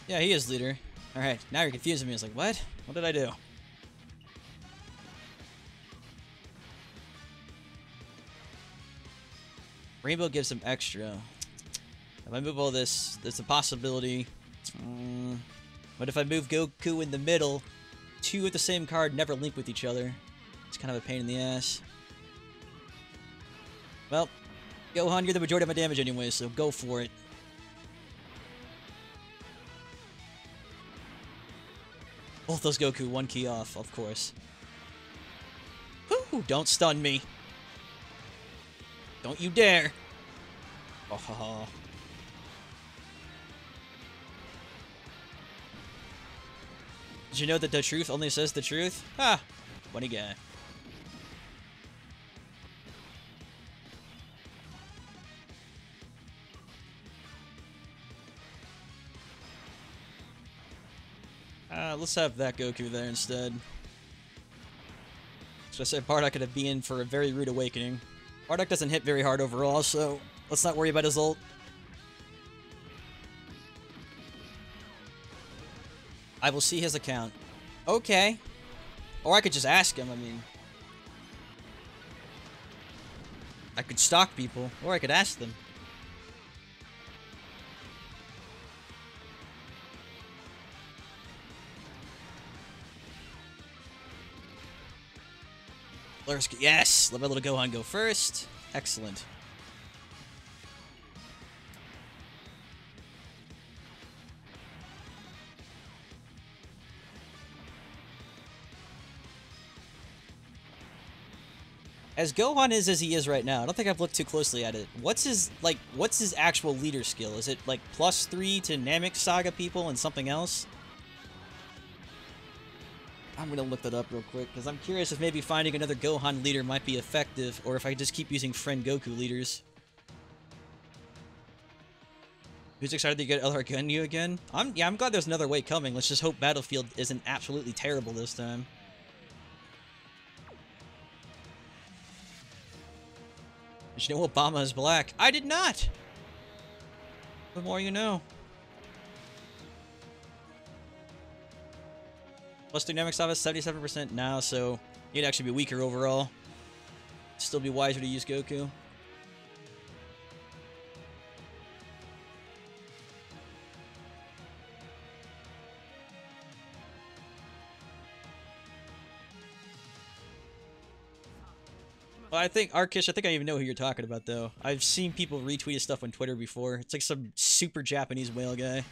S1: Yeah, he is leader. Alright, now you're confusing me. I was like, what? What did I do? Rainbow gives him extra. If I move all this, there's a possibility. But if I move Goku in the middle, 2 with the same card never link with each other. It's kind of a pain in the ass. Well, Gohan, you're the majority of my damage anyway, so go for it. Both those Goku, 1 key off, of course. Woo! Don't stun me. Don't you dare. Oh. Did you know that the truth only says the truth? Ha! Funny guy. Let's have that Goku there instead. So I said Bardock could be in for a very rude awakening. Bardock doesn't hit very hard overall, so let's not worry about his ult. I will see his account. Okay. Or I could just ask him, I mean. I could stalk people, or I could ask them. Yes! Let my little Gohan go first. Excellent. As Gohan is as he is right now, I don't think I've looked too closely at it. What's his actual leader skill? Is it like +3 to Namek Saga people and something else? I'm gonna look that up real quick, because I'm curious if maybe finding another Gohan leader might be effective, or if I just keep using friend Goku leaders. Who's excited to get LR Gunyu again? I'm glad there's another way coming. Let's just hope Battlefield isn't absolutely terrible this time. Did you know Obama is black? I did not! The more you know. Plus dynamic stuff is 77% now, so you'd actually be weaker overall. Still be wiser to use Goku. Well, I think Arkish, I think I even know who you're talking about, though. I've seen people retweet his stuff on Twitter before. It's like some super Japanese whale guy.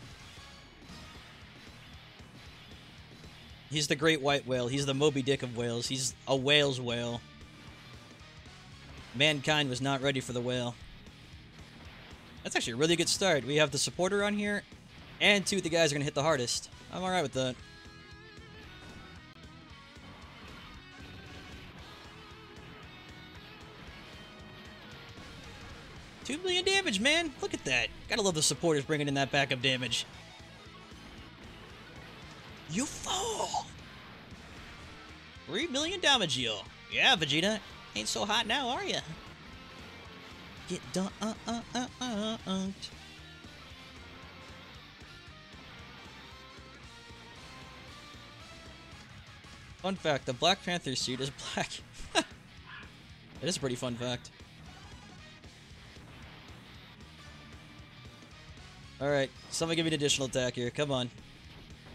S1: He's the great white whale. He's the Moby Dick of whales. He's a whale's whale. Mankind was not ready for the whale. That's actually a really good start. We have the supporter on here, and two of the guys are going to hit the hardest. I'm alright with that. $2 million damage, man! Look at that! Gotta love the supporters bringing in that backup damage. You fall! 3 million damage, yo. Yeah, Vegeta. Ain't so hot now, are ya? Get done. Fun fact, the Black Panther suit is black. It is a pretty fun fact. Alright, someone give me an additional attack here. Come on.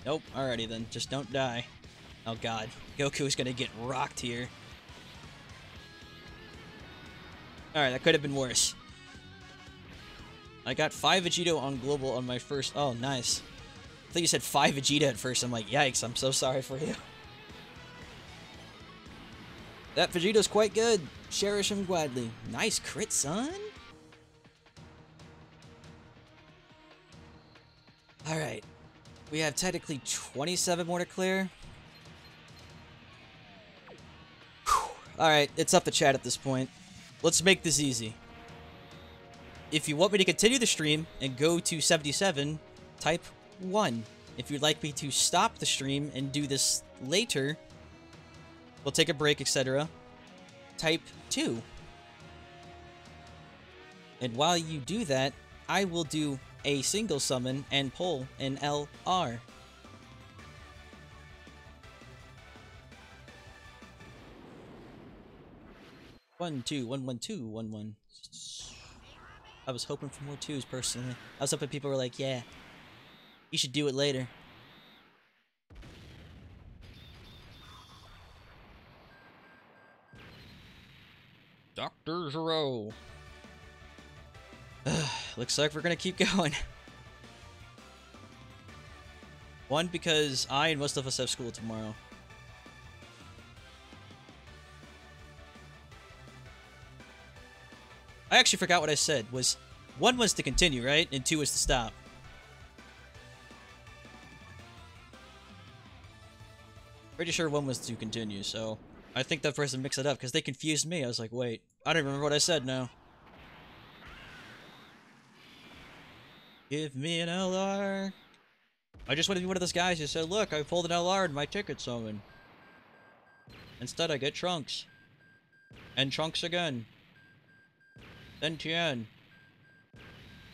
S1: Nope, alrighty then. Just don't die. Oh god. Goku is gonna get rocked here. Alright, that could have been worse. I got 5 Vegito on global on my first... Oh, nice. I thought you said 5 Vegeta at first. I'm like, yikes, I'm so sorry for you. That Vegito's quite good. Cherish him gladly. Nice crit, son. Alright. We have technically 27 more to clear. Alright, it's up to chat at this point. Let's make this easy. If you want me to continue the stream and go to 77, type 1. If you'd like me to stop the stream and do this later, we'll take a break, etc., type 2. And while you do that, I will do a single summon and pull an LR. One, two, one, one, two, one, one. I was hoping for more twos, personally. I was hoping people were like, yeah, you should do it later. Dr. Zero. Looks like we're gonna keep going. One, because I and most of us have school tomorrow. I actually forgot what I said. Was 1 was to continue, right? And 2 was to stop. Pretty sure 1 was to continue, so I think that person mixed it up because they confused me. I was like, wait, I don't remember what I said now. Give me an LR. I just want to be one of those guys who said, look, I pulled an LR in my ticket summon. Instead, I get Trunks. And Trunks again. Then Tien.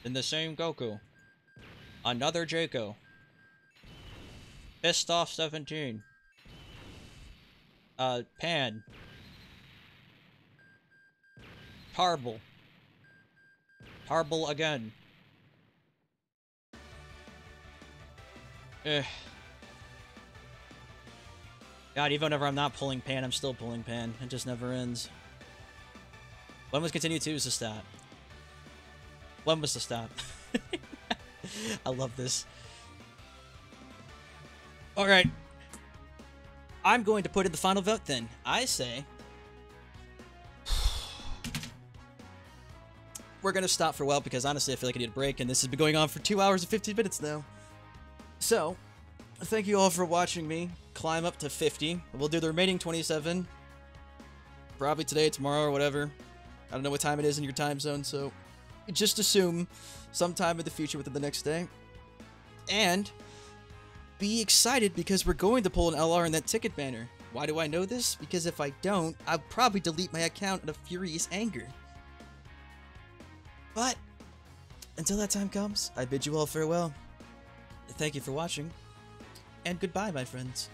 S1: Then the same Goku. Another Jaco. Pissed off 17. Pan. Horrible. Horrible again. Ugh. God, even whenever I'm not pulling pan, I'm still pulling pan. It just never ends. When was continue 2 is the stop? When was the stop? I love this. Alright. I'm going to put in the final vote then. I say... we're going to stop for a while because honestly I feel like I need a break and this has been going on for 2 hours and 15 minutes now. So, thank you all for watching me climb up to 50. We'll do the remaining 27. Probably today, tomorrow, or whatever. I don't know what time it is in your time zone, so just assume sometime in the future within the next day. And be excited because we're going to pull an LR in that ticket banner. Why do I know this? Because if I don't, I'll probably delete my account in a furious anger. But until that time comes, I bid you all farewell. Thank you for watching, and goodbye, my friends.